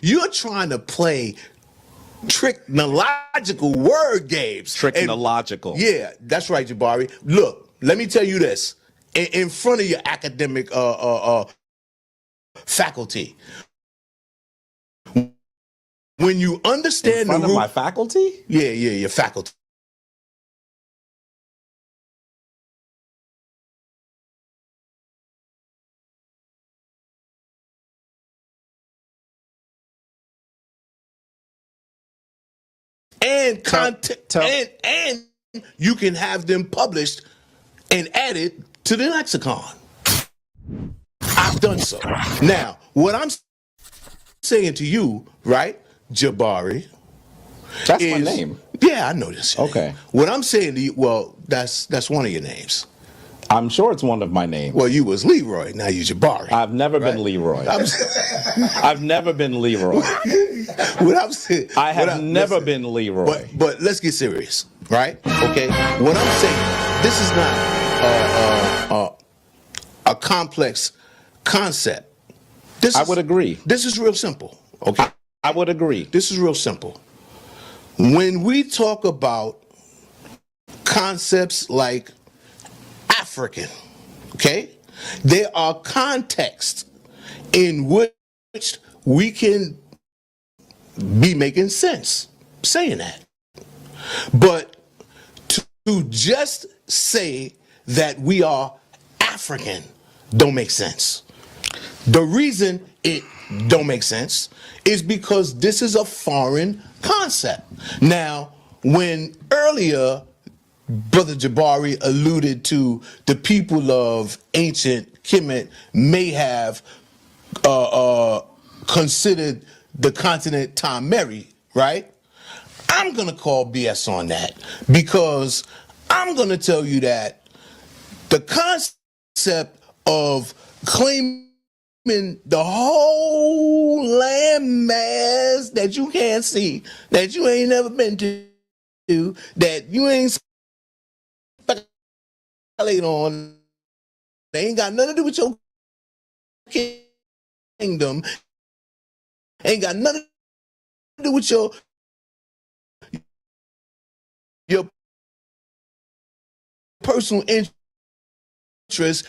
You're trying to play tricknological word games. Tricknological. Yeah, that's right, Jabari. Look, let me tell you this. In front of your academic faculty, when you understand in front of my faculty? Yeah, your faculty. And content, and you can have them published and added to the lexicon. I've done so. Now, what I'm saying to you, right, Jabari? That's my name. Yeah, I know this. Okay. What I'm saying to you, well, that's one of your names. I'm sure it's one of my names. Well, you was Leroy, now you Jabari. I've never been Leroy. I've never been Leroy. What I'm saying, I have never been Leroy. But let's get serious, right? Okay. What I'm saying, this is not a complex concept. I would agree. This is real simple. Okay. I would agree. This is real simple. When we talk about concepts like African, okay, there are contexts in which we can be making sense saying that. But to just say that we are African don't make sense. The reason it don't make sense is because this is a foreign concept. Now, when earlier Brother Jabari alluded to the people of ancient Kemet may have considered the continent Tameri, right? I'm going to call BS on that because I'm going to tell you that the concept of claiming the whole land mass that you can't see, that you ain't never been to, that you ain't speculate on, they ain't got nothing to do with your kingdom, ain't got nothing to do with your personal interest,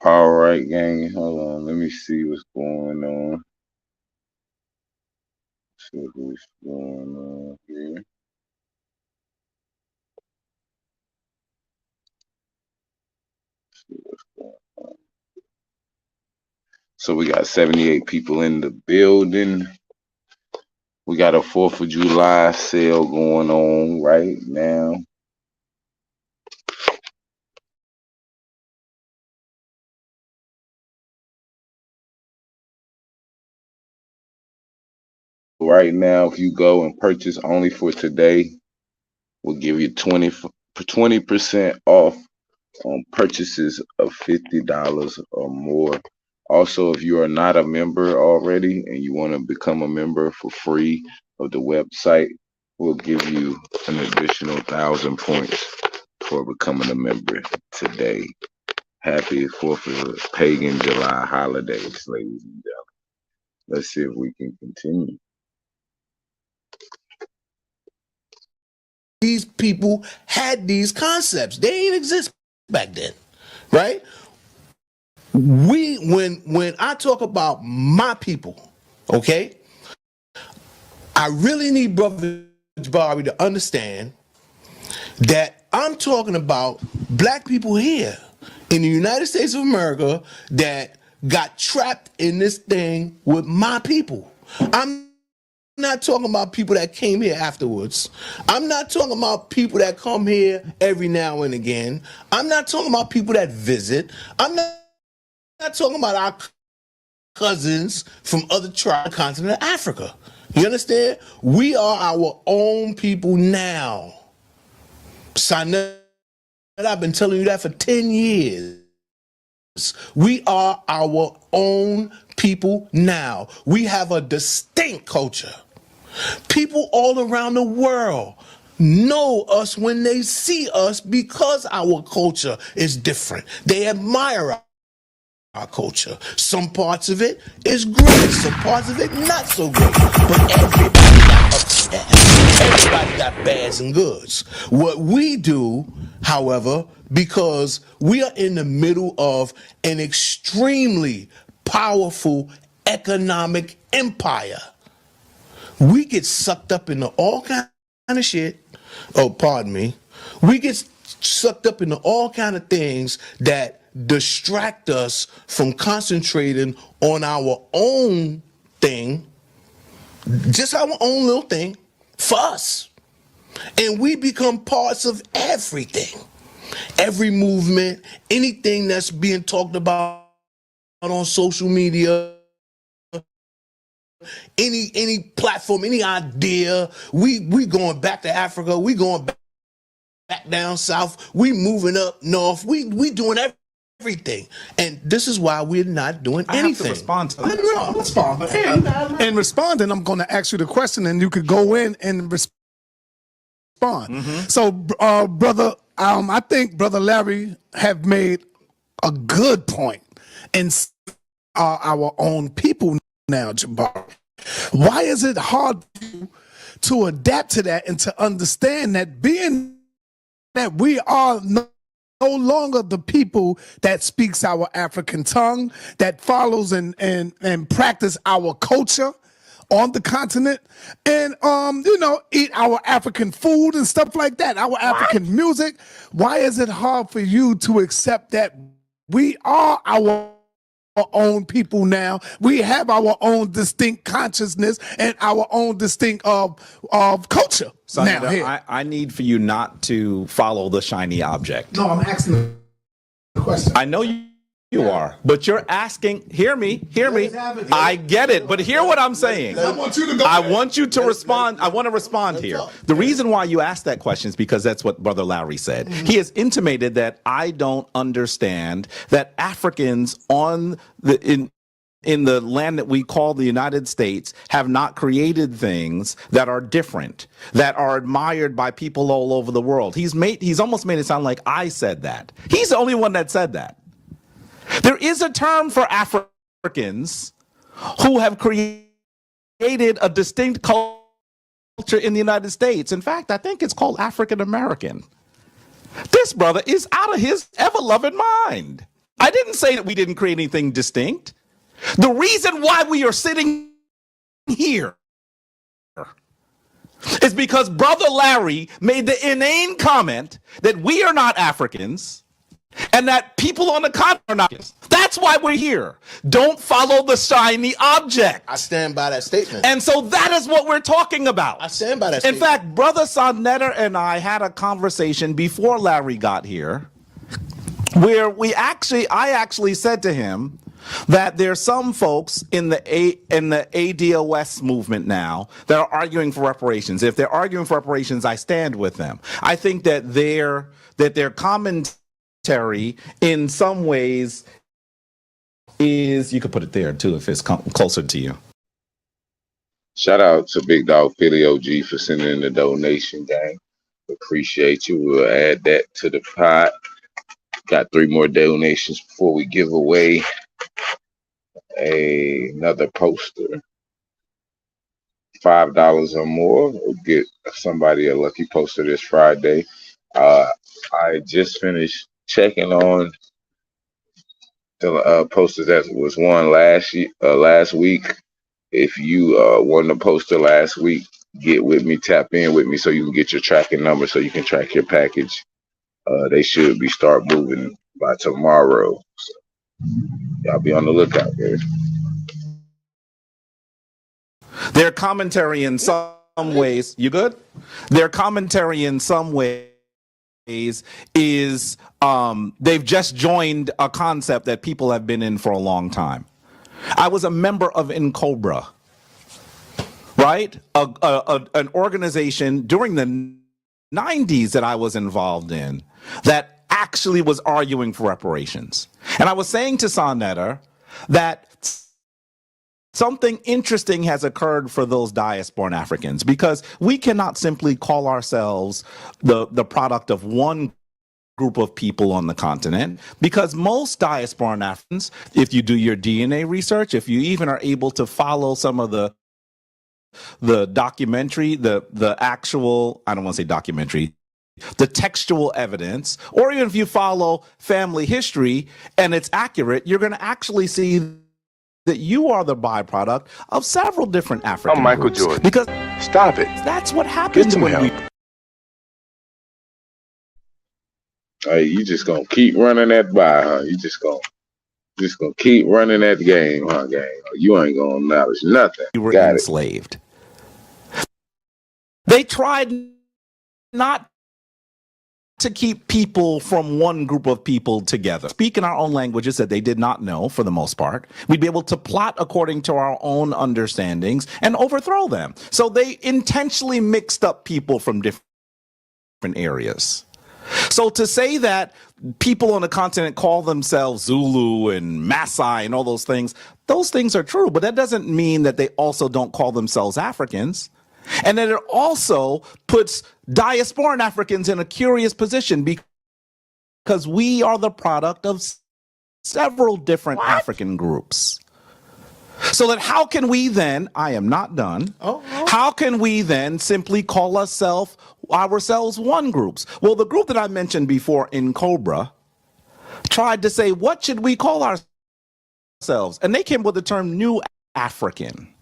All right, gang. Hold on. Let me see what's going on. See what's going on here. See what's going on. So we got 78 people in the building. We got a 4th of July sale going on right now. Right now, if you go and purchase only for today, we'll give you 20% off on purchases of $50 or more. Also, if you are not a member already and you want to become a member for free of the website, we'll give you an additional 1,000 points for becoming a member today. Happy 4th of Pagan July holidays, ladies and gentlemen. Let's see if we can continue. these people had these concepts. They didn't exist back then, right? When I talk about my people, okay, I really need Brother Jabari to understand that I'm talking about black people here in the United States of America that got trapped in this thing with my people. I'm not talking about people that came here afterwards. I'm not talking about people that come here every now and again. I'm not talking about people that visit. I'm not talking about our cousins from other tribes on the continent of Africa. You understand? We are our own people now. Son, I've been telling you that for 10 years. We are our own people now. We have a distinct culture. People all around the world know us when they see us because our culture is different. They admire our culture. Some parts of it is great, some parts of it not so great. But everybody got upset. Everybody got bads and goods. What we do, however, because we are in the middle of an extremely powerful economic empire, we get sucked up into all kind of shit. Oh, pardon me. We get sucked up into all kind of things that distract us from concentrating on our own thing, just our own little thing for us. And we become parts of everything. Every movement, anything that's being talked about on social media, any platform, any idea, we going back to Africa, we going back down south, we moving up north, we doing everything. And this is why we're not doing anything. I have to respond to that. No, respond. But in responding, I'm going to ask you the question, and you could go in and respond. So, brother, I think Brother Larry have made a good point in our own people now, Jabari. Why is it hard to adapt to that and to understand that being that we are no longer the people that speaks our African tongue, that follows and practice our culture on the continent, and eat our African food and stuff like that, our African music? Why is it hard for you to accept that we are our own people now? We have our own distinct consciousness and our own distinct of culture. Senator, now here. I need for you not to follow the shiny object. No, I'm asking the question. I know you are, but you're asking, hear me. I get it, but hear what I'm saying. I want you to go. I want you to respond. I want to respond here. The reason why you asked that question is because that's what Brother Larry said. He has intimated that I don't understand that Africans in the land that we call the United States have not created things that are different, that are admired by people all over the world. He's almost made it sound like I said that. He's the only one that said that. There is a term for Africans who have created a distinct culture in the United States. In fact, I think it's called African American. This brother is out of his ever-loving mind. I didn't say that we didn't create anything distinct. The reason why we are sitting here is because Brother Larry made the inane comment that we are not Africans and that people on the continent are not. That's why we're here. Don't follow the shiny object. I stand by that statement. And so that is what we're talking about. I stand by that In statement. fact, Brother Sonnetter and I had a conversation before Larry got here where I actually said to him that there's some folks in the ADOS movement now that are arguing for reparations. If they're arguing for reparations, I stand with them. I think that their commentary in some ways is, you could put it there too if it's closer to you. Shout out to Big Dog Philly OG for sending in the donation, gang. Appreciate you. We'll add that to the pot. Got 3 more donations before we give away another poster. $5 or more will get somebody a lucky poster this Friday. I just finished checking on the posters that was won last week. If you won the poster last week, get with me, tap in with me so you can get your tracking number so you can track your package. They should be start moving by tomorrow. So y'all be on the lookout, man. Their commentary in some ways, you good? Their commentary in some ways is they've just joined a concept that people have been in for a long time. I was a member of Incobra, right? An organization during the 90s that I was involved in that actually was arguing for reparations. And I was saying to Sonnetter that something interesting has occurred for those diasporan Africans, because we cannot simply call ourselves the product of one group of people on the continent, because most diasporan Africans, if you do your DNA research, if you even are able to follow some of the documentary, the actual, I don't want to say documentary, the textual evidence, or even if you follow family history and it's accurate, you're going to actually see that you are the byproduct of several different African I'm Michael groups. Jordan. Because stop it. That's what happens when we. Hey, you just gonna keep running that by, huh? You just gonna keep running that game, huh, gang? You ain't gonna acknowledge nothing. You were Got enslaved. They tried not to keep people from one group of people together, speak in our own languages that they did not know for the most part. We'd be able to plot according to our own understandings and overthrow them. So they intentionally mixed up people from different areas. So to say that people on the continent call themselves Zulu and Maasai and all those things are true, but that doesn't mean that they also don't call themselves Africans. And then it also puts diasporan Africans in a curious position because we are the product of several different African groups. So that how can we then, I am not done, how can we then simply call ourselves one groups? Well, the group that I mentioned before in Cobra tried to say, what should we call ourselves? And they came with the term New African.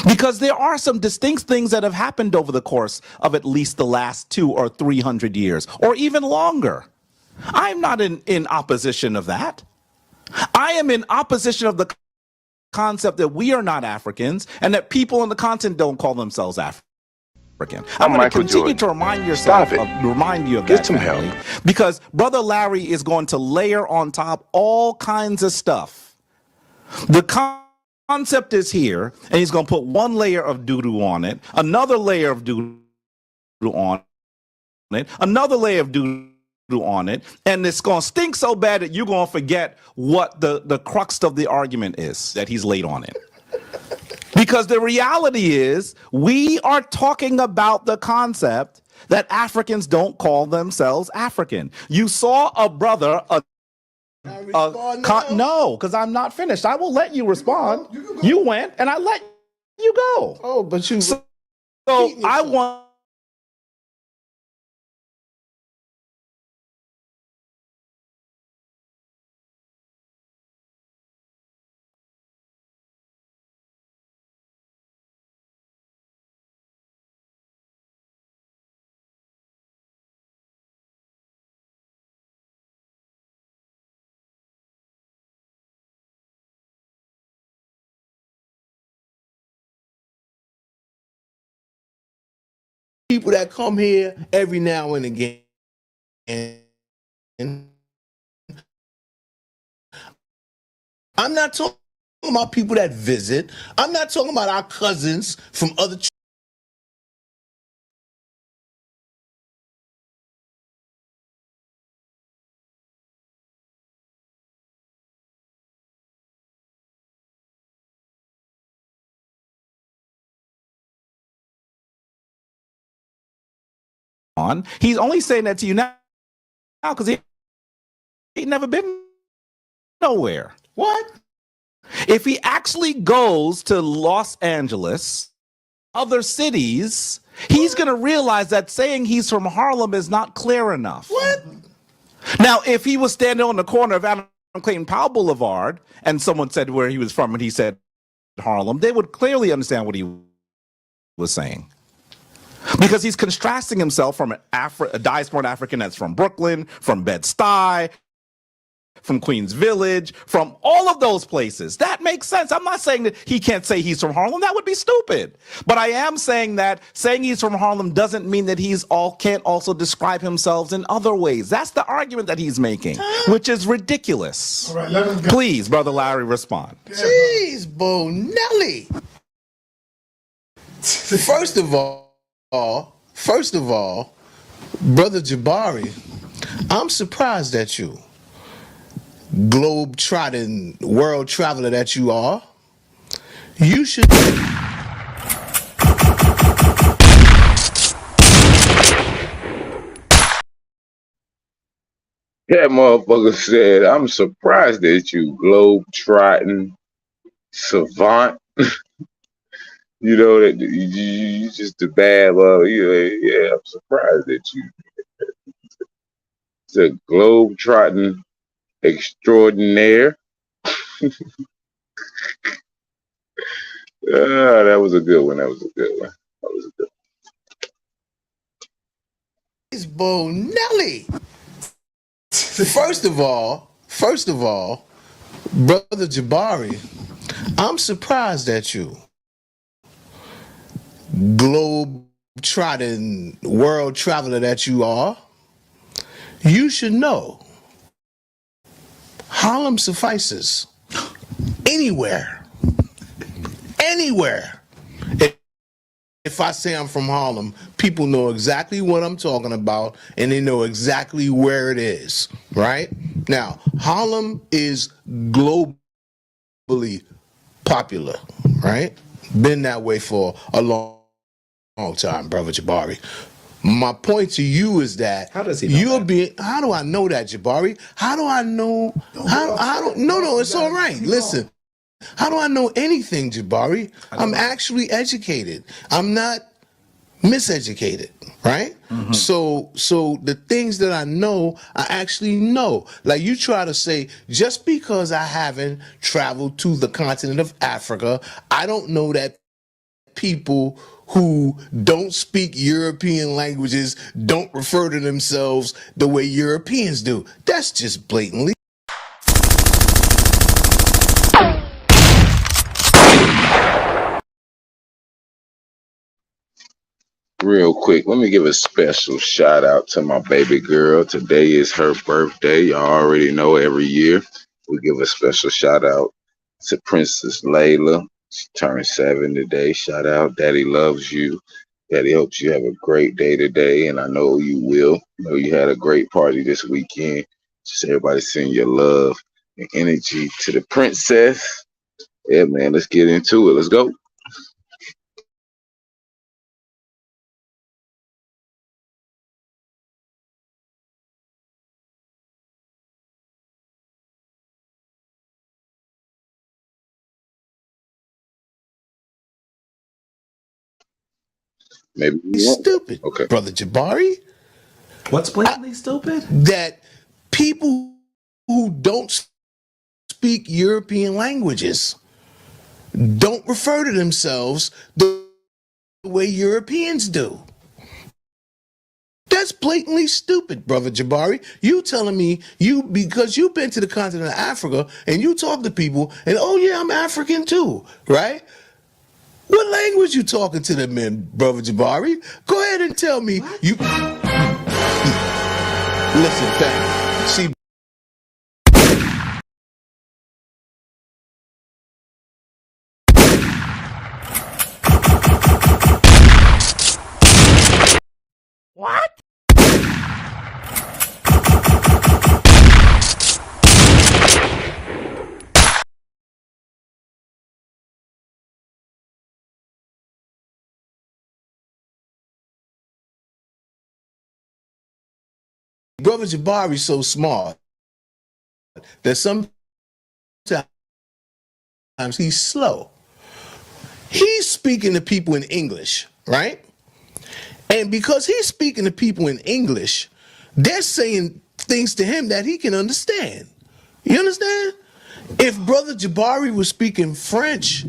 Because there are some distinct things that have happened over the course of at least the last 200 or 300 years, or even longer. I'm not in opposition of that. I am in opposition of the concept that we are not Africans and that people on the continent don't call themselves African. I'm going to continue to remind you of that. Get some help. Because Brother Larry is going to layer on top all kinds of stuff. The concept is here, and he's going to put one layer of doo-doo on it, another layer of doo-doo on it, another layer of doo-doo on it, and it's going to stink so bad that you're going to forget what the crux of the argument is that he's laid on it. Because the reality is, we are talking about the concept that Africans don't call themselves African. You saw a brother, no, because I'm not finished. I will let you respond. You went, and I let you go. Oh, but you. So I want. People that come here every now and again. I'm not talking about people that visit. I'm not talking about our cousins from other. He's only saying that to you now because he ain't never been nowhere. What? If he actually goes to Los Angeles other cities, he's going to realize that saying he's from Harlem is not clear enough. What? Now, if he was standing on the corner of Adam Clayton Powell Boulevard and someone said where he was from and he said Harlem, they would clearly understand what he was saying. Because he's contrasting himself from a diaspora African that's from Brooklyn, from Bed-Stuy, from Queens Village, from all of those places. That makes sense. I'm not saying that he can't say he's from Harlem. That would be stupid. But I am saying that saying he's from Harlem doesn't mean that can't also describe himself in other ways. That's the argument that he's making, which is ridiculous. All right, let him go. Please, Brother Larry, respond. Jeez, Bonelli. First of all, Brother Jabari, I'm surprised at you. Globe-trotting world traveler that you are. You should... That motherfucker said, I'm surprised at you, globe-trotting savant. You know, that you just a bad mother. Yeah, I'm surprised at you. It's a globe-trotting extraordinaire. That was a good one. It's Bonelli. First of all, Brother Jabari, I'm surprised at you. Globe-trotting world traveler that you are. You should know Harlem suffices. Anywhere. If I say I'm from Harlem, people know exactly what I'm talking about and they know exactly where it is, right? Now, Harlem is globally popular, right? Been that way for a long time, Brother Jabari. My point to you is that how does he know that? How do I know that, Jabari? How do I know? No, it's all right. Listen, how do I know anything, Jabari? I'm actually educated. I'm not miseducated, right? Mm-hmm. So the things that I know, I actually know. Like you try to say, just because I haven't traveled to the continent of Africa, I don't know that people who don't speak European languages don't refer to themselves the way Europeans do. That's just blatantly. Real quick, let me give a special shout out to my baby girl. Today is her birthday. Y'all already know every year we give a special shout out to Princess Layla. She turned 7 today. Shout out. Daddy loves you. Daddy hopes you have a great day today, and I know you will. I know you had a great party this weekend. Just everybody send your love and energy to the princess. Yeah, man, let's get into it. Let's go. Maybe stupid. Okay, Brother Jabari. What's blatantly stupid? That people who don't speak European languages don't refer to themselves the way Europeans do. That's blatantly stupid, Brother Jabari. You telling me because you've been to the continent of Africa and you talk to people and, oh yeah, I'm African too, right? What language you talking to them in, Brother Jabari? Go ahead and tell me. What? You listen, fam. See. What? Brother Jabari's so smart that sometimes he's slow. He's speaking to people in English, right? And because he's speaking to people in English, they're saying things to him that he can understand. You understand? If Brother Jabari was speaking French,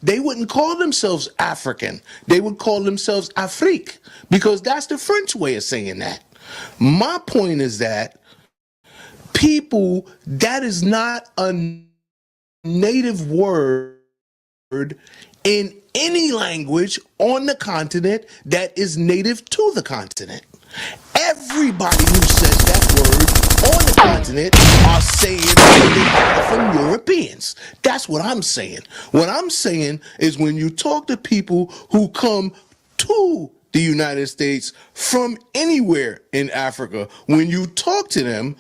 they wouldn't call themselves African. They would call themselves Afrique, because that's the French way of saying that. My point is that people, that is not a native word in any language on the continent that is native to the continent. Everybody who says that word on the continent are saying that they are from Europeans. That's what I'm saying. What I'm saying is when you talk to people who come to the United States from anywhere in Africa, when you talk to them,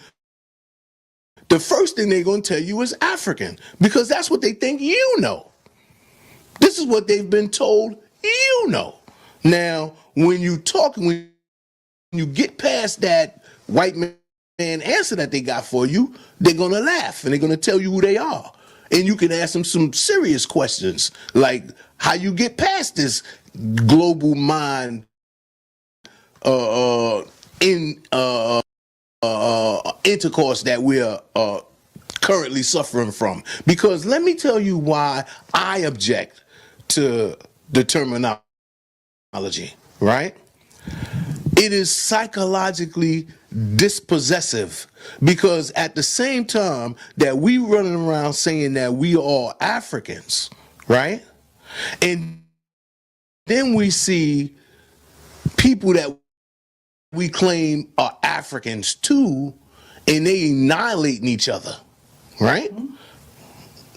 the first thing they're going to tell you is African, because that's what they think you know. This is what they've been told you know. Now, when you talk, when you get past that white man answer that they got for you, they're going to laugh and they're going to tell you who they are. And you can ask them some serious questions, like how you get past this global mind intercourse that we're currently suffering from. Because let me tell you why I object to the terminology, right? It is psychologically dispossessive, because at the same time that we running around saying that we are Africans, right? And then we see people that we claim are Africans too, and they annihilating each other, right?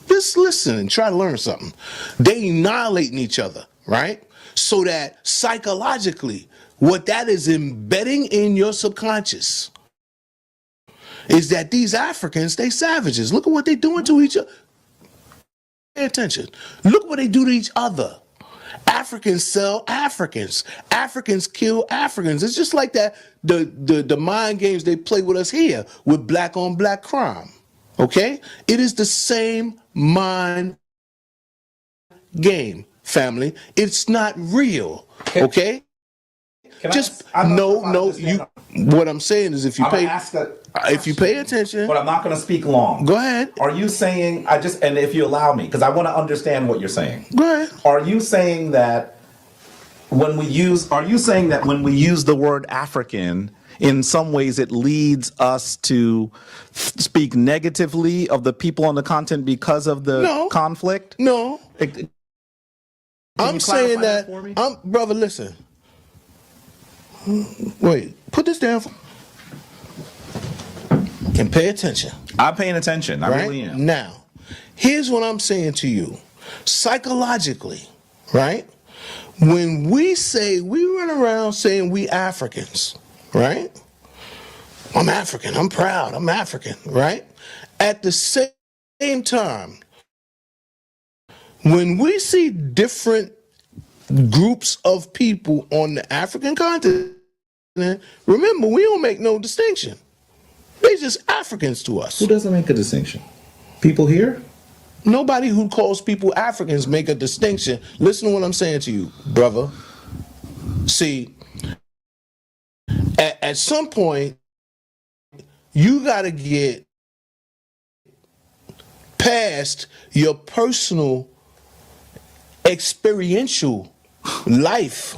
Just listen and try to learn something. They annihilating each other, right? So that psychologically, what that is embedding in your subconscious is that these Africans, they savages. Look at what they doing to each other. Pay attention. Look what they do to each other. Africans sell Africans. Africans kill Africans. It's just like that, the mind games they play with us here with black on black crime. Okay? It is the same mind game, family. It's not real. Okay? Just what I'm saying is if you pay attention. But I'm not going to speak long. Go ahead. Are you saying, and if you allow me, because I want to understand what you're saying. Go ahead. Are you saying that when we use the word African, in some ways it leads us to speak negatively of the people on the continent because of the conflict? No. I'm saying that, brother, listen. Wait, put this down and pay attention. I'm paying attention. I really am. Now, here's what I'm saying to you. Psychologically, right? When we run around saying we Africans, right? I'm African. I'm proud. I'm African, right? At the same time, when we see different groups of people on the African continent, remember, we don't make no distinction. They just Africans to us. Who doesn't make a distinction? People here? Nobody who calls people Africans make a distinction. Listen to what I'm saying to you, brother. See, at some point, you got to get past your personal experiential life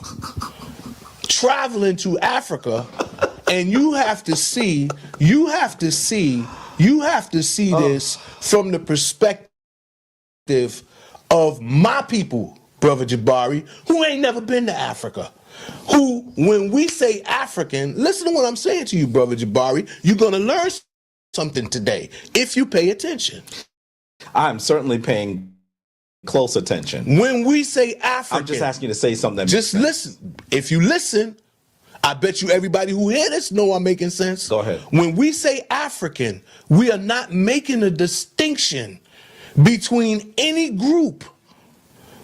traveling to Africa, and you have to see this from the perspective of my people, brother Jabari, who ain't never been to Africa. Who, when we say African, listen to what I'm saying to you, brother Jabari, you're gonna learn something today if you pay attention. I'm certainly paying close attention. When we say African, I'm just asking you to say something. Just listen. If you listen, I bet you everybody who hear this know I'm making sense. Go ahead. When we say African, we are not making a distinction between any group.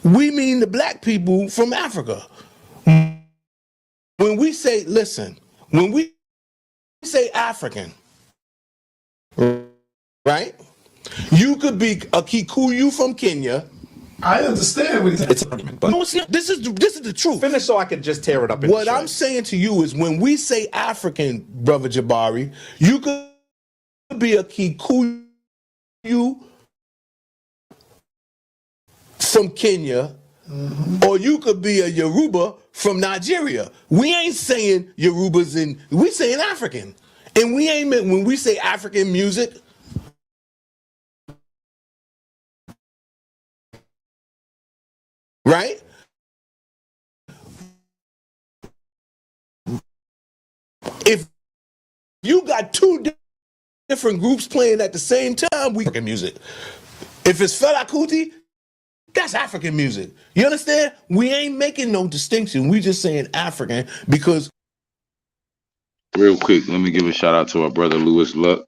We mean the black people from Africa. When we say, listen, when we say African, right? You could be a Kikuyu from Kenya, I understand what he's saying. It's an argument, but no, it's not. This is the truth. Finish so I can just tear it up. What I'm saying to you is, when we say African, brother Jabari, you could be a Kikuyu from Kenya, or you could be a Yoruba from Nigeria. We ain't saying Yorubas we saying African. And we ain't meant, when we say African music, right? If you got two different groups playing at the same time, we African music. If it's Fela Kuti, that's African music. You understand? We ain't making no distinction. We just saying African because. Real quick, let me give a shout out to our brother Lewis Luck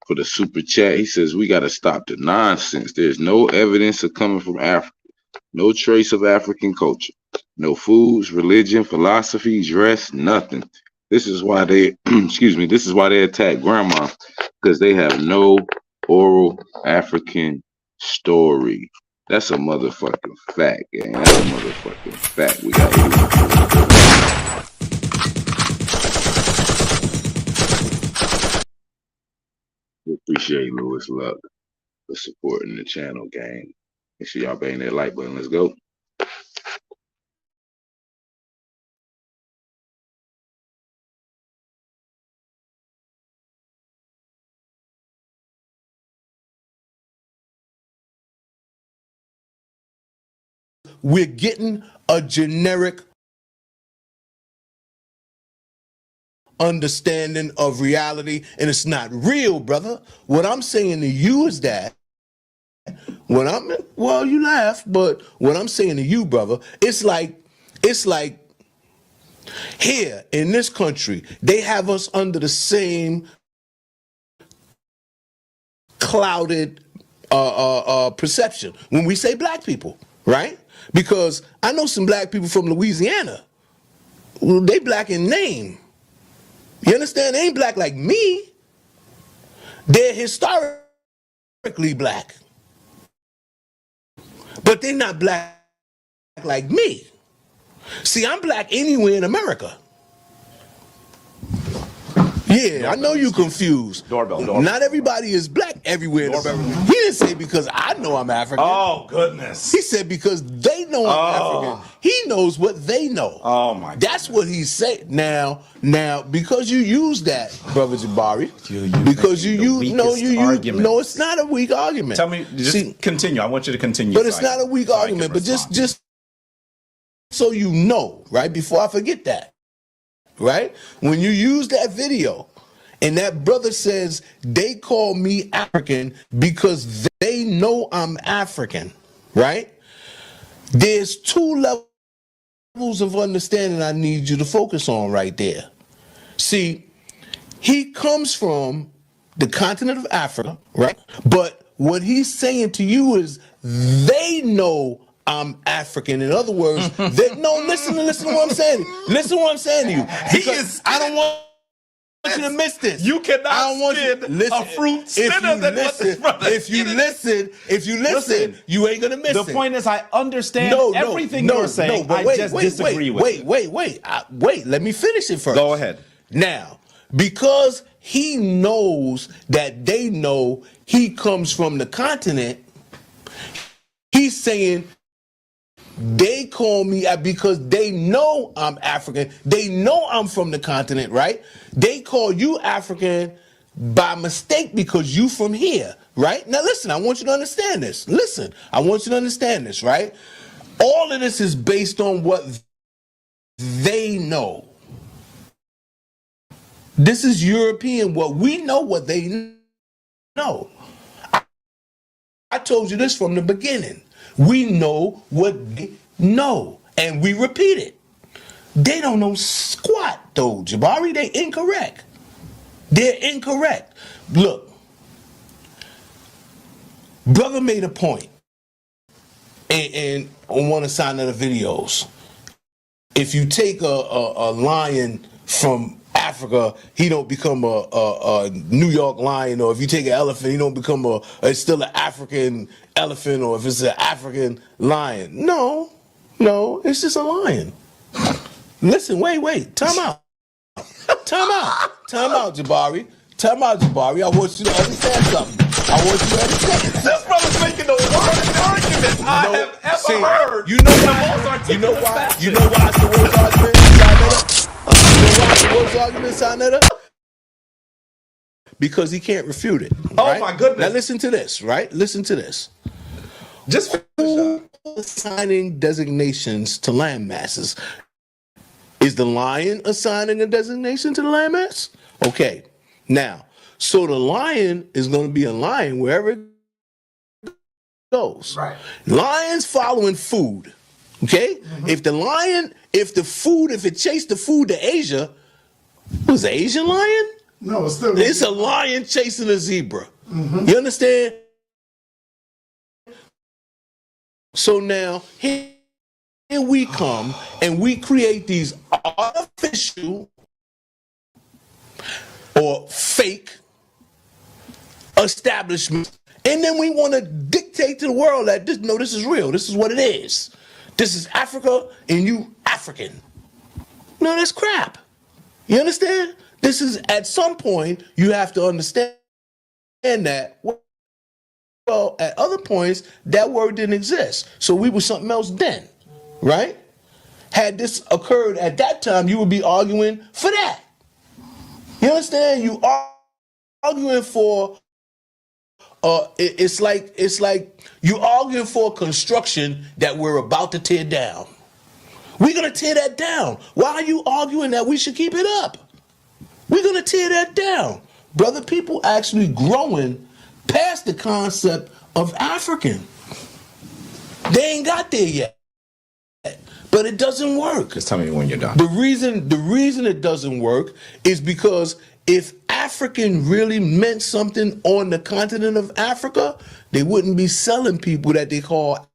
for the super chat. He says, we got to stop the nonsense. There's no evidence of coming from Africa. No trace of African culture. No foods, religion, philosophy, dress, nothing. This is why they, this is why they attack grandma, because they have no oral African story. That's a motherfucking fact, gang. That's a motherfucking fact. We got We appreciate Lewis Luck for supporting the channel, gang. Make sure y'all bang that like button. Let's go. We're getting a generic understanding of reality, and it's not real, brother. What I'm saying to you is that you laugh, but what I'm saying to you, brother, it's like here in this country, they have us under the same clouded perception when we say black people, right? Because I know some black people from Louisiana. They black in name. You understand? They ain't black like me. They're historically black. But they're not black like me. See, I'm black anywhere in America. Yeah, I know you confused. Doorbell. Not everybody is black everywhere in America. He didn't say because I know I'm African. Oh, goodness. He said because they know I'm African. He knows what they know. Oh, my God. That's what he said. Now, because you use that, brother Jabari, because you it's not a weak argument. Tell me, continue. I want you to continue. But it's not a weak argument. But just so you know, right, before I forget that. Right? When you use that video and that brother says they call me African because they know I'm African, right? There's two levels of understanding I need you to focus on right there. See, he comes from the continent of Africa, right? But what he's saying to you is they know I'm African. In other words, listen to what I'm saying. Listen to what I'm saying to you. Because I don't want you to miss this. You cannot spin a fruit spinner than what this brother. If you listen, you ain't gonna miss it. The point is, I understand everything you're saying. I just disagree with it. Wait. Let me finish it first. Go ahead. Now, because he knows that they know he comes from the continent, he's saying they call me because they know I'm African. They know I'm from the continent, right? They call you African by mistake because you from here, right? Now listen, I want you to understand this. Listen, I want you to understand this, right? All of this is based on what they know. This is European. What we know, what they know. I told you this from the beginning. We know what they know, and we repeat it. They don't know squat, though, Jabari. They incorrect. They're incorrect. Look, brother made a point, and on one of the videos, if you take a lion from Africa Africa, he don't become a New York lion, or if you take an elephant, he don't become it's still an African elephant, or if it's an African lion. No, it's just a lion. Listen, wait, time out, Jabari. Time out, Jabari. I want you to understand something. This brother's making the worst argument I have ever heard. You know why? You know why it's the worst argument, Sinetta? You know why it's the worst argument, Sinetta? Because he can't refute it. Oh my goodness! Now listen to this, right? Listen to this. Just assigning designations to land masses. Is the lion assigning a designation to the land mass? Okay. Now, so the lion is going to be a lion wherever it goes. Right. Lions following food. Okay? Mm-hmm. If it chased the food to Asia, was it Asian lion? No, it's a lion chasing a zebra. Mm-hmm. You understand? So now here we come and we create these artificial or fake establishments, and then we want to dictate to the world that this is real. This is what it is. This is Africa, and you African. No, that's crap. You understand? This is, at some point, you have to understand that, well, at other points, that word didn't exist. So we were something else then, right? Had this occurred at that time, you would be arguing for that. You understand? You are arguing for, it's like you arguing for construction that we're about to tear down. We're going to tear that down. Why are you arguing that we should keep it up? We're going to tear that down. Brother, people actually growing past the concept of African. They ain't got there yet. But it doesn't work. Just tell me when you're done. The reason it doesn't work is because if African really meant something on the continent of Africa, they wouldn't be selling people that they call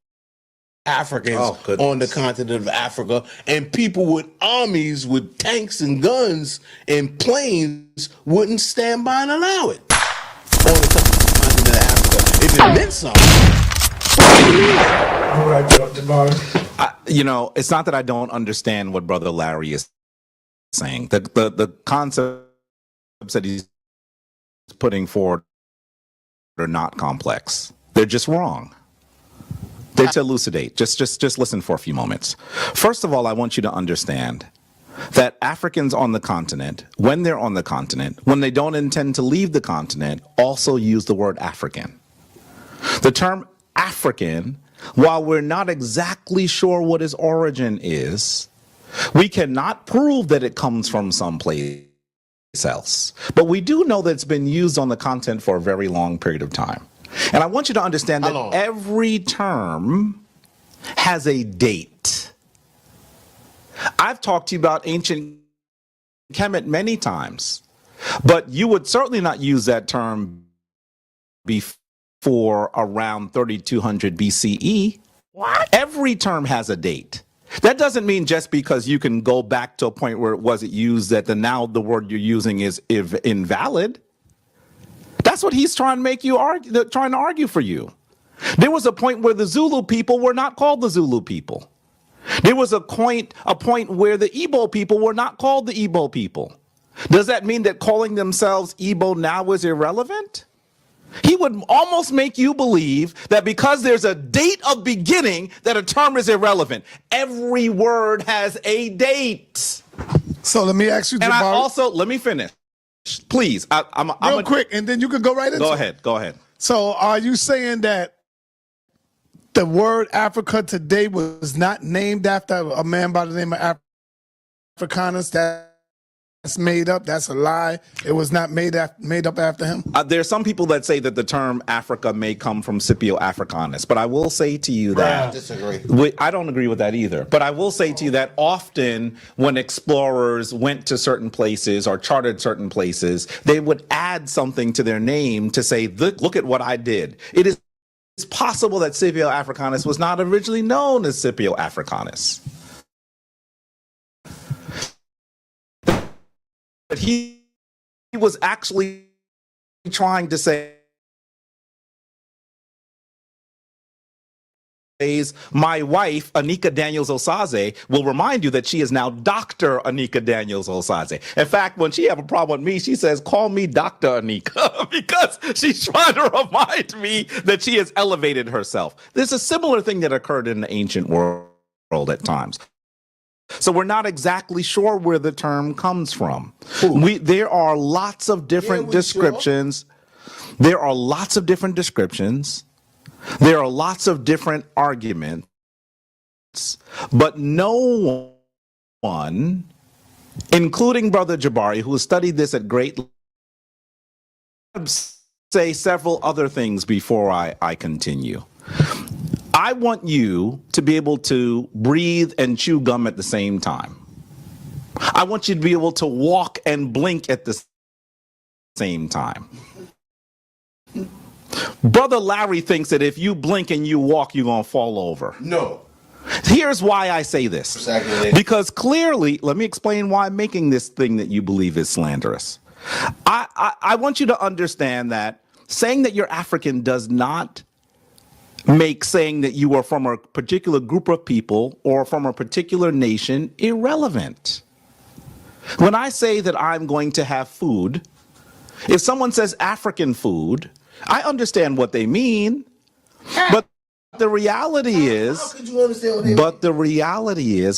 Africans on the continent of Africa, and people with armies with tanks and guns and planes wouldn't stand by and allow it on the continent of Africa. If it meant something. All right, Jabari. It's not that I don't understand what Brother Larry is saying. The concepts that he's putting forward are not complex. They're just wrong. They're to elucidate. Just listen for a few moments. First of all, I want you to understand that Africans on the continent, when they're on the continent, when they don't intend to leave the continent, also use the word African. The term African, while we're not exactly sure what its origin is, we cannot prove that it comes from someplace else. But we do know that it's been used on the continent for a very long period of time. And I want you to understand that every term has a date. I've talked to you about ancient Kemet many times, but you would certainly not use that term before around 3200 BCE. What? Every term has a date. That doesn't mean just because you can go back to a point where it wasn't used that now the word you're using is invalid. That's what he's trying to make you argue, trying to argue for you. There was a point where the Zulu people were not called the Zulu people. There was a point where the Igbo people were not called the Igbo people. Does that mean that calling themselves Igbo now is irrelevant? He would almost make you believe that because there's a date of beginning that a term is irrelevant. Every word has a date. So let me ask you, Jabari. And I also, let me finish. Please, I'm real quick, and then you can go right into it. Go ahead. So are you saying that the word Africa today was not named after a man by the name of Africanus? That's made up. That's a lie. It was not made up after him. There are some people that say that the term Africa may come from Scipio Africanus, but I will say to you that I disagree. I don't agree with that either. But I will say to you that often when explorers went to certain places or charted certain places, they would add something to their name to say, look at what I did. It is possible that Scipio Africanus was not originally known as Scipio Africanus. he was actually trying to say, my wife, Anika Daniels Osaze, will remind you that she is now Dr. Anika Daniels Osaze. In fact, when she have a problem with me, she says, call me Dr. Anika, because she's trying to remind me that she has elevated herself. There's a similar thing that occurred in the ancient world at times. So we're not exactly sure where the term comes from. There are lots of different descriptions. Sure. There are lots of different descriptions. There are lots of different arguments, but no one, including Brother Jabari, who has studied this at great length, say several other things before I continue. I want you to be able to breathe and chew gum at the same time. I want you to be able to walk and blink at the same time. Brother Larry thinks that if you blink and you walk, you're going to fall over. No. Here's why I say this. Exactly. Because clearly, let me explain why I'm making this thing that you believe is slanderous. I want you to understand that saying that you're African does not make saying that you are from a particular group of people or from a particular nation irrelevant. When I say that I'm going to have food, if someone says African food, I understand what they mean, but the reality is,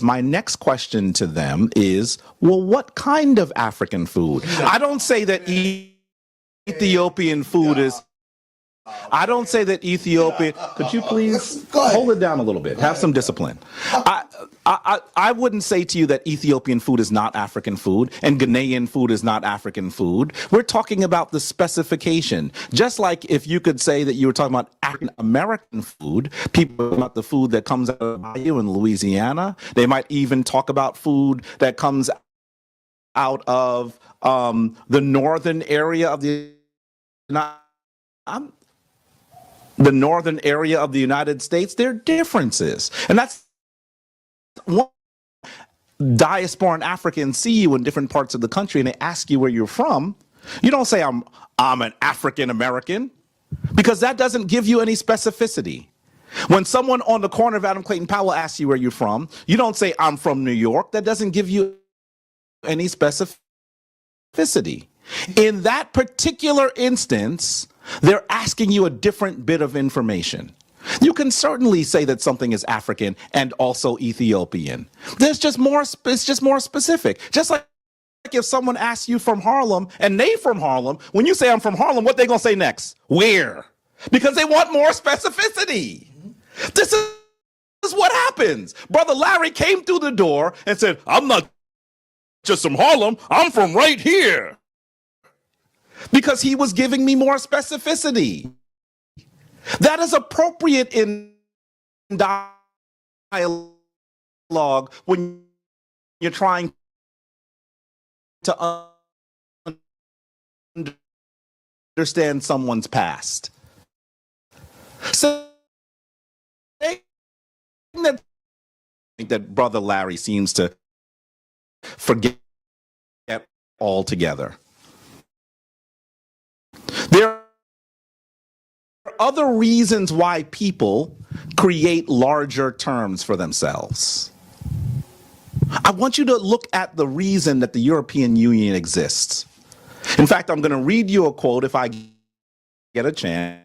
my next question to them is, well, what kind of African food? I don't say that Ethiopian food is, I don't say that Ethiopia, could you please hold it down a little bit, have some discipline. I wouldn't say to you that Ethiopian food is not African food and Ghanaian food is not African food. We're talking about the specification. Just like if you could say that you were talking about African American food, people about the food that comes out of Bayou in Louisiana. They might even talk about food that comes out of the northern area of the northern area of the United States. There are differences. And that's one. Diasporan Africans see you in different parts of the country and they ask you where you're from. You don't say I'm an African American, because that doesn't give you any specificity. When someone on the corner of Adam Clayton Powell asks you where you're from, you don't say I'm from New York. That doesn't give you any specificity. In that particular instance, they're asking you a different bit of information. You can certainly say that something is African and also Ethiopian. It's just more specific. Just like if someone asks you from Harlem and they from Harlem, when you say I'm from Harlem, what they gonna say next? Where? Because they want more specificity. This is what happens. Brother Larry came through the door and said, I'm not just from Harlem, I'm from right here. Because he was giving me more specificity. That is appropriate in dialogue when you're trying to understand someone's past. So that Brother Larry seems to forget altogether. There are other reasons why people create larger terms for themselves. I want you to look at the reason that the European Union exists. In fact, I'm going to read you a quote if I get a chance.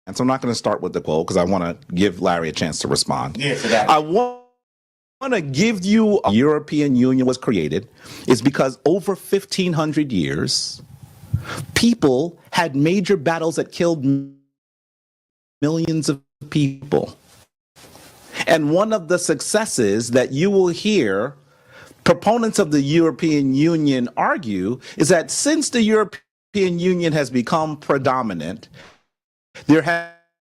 And so I'm not going to start with the quote because I want to give Larry a chance to respond. Yes, I want to give you a European Union was created is because over 1,500 years, people had major battles that killed millions of people. And one of the successes that you will hear proponents of the European Union argue is that since the European Union has become predominant, there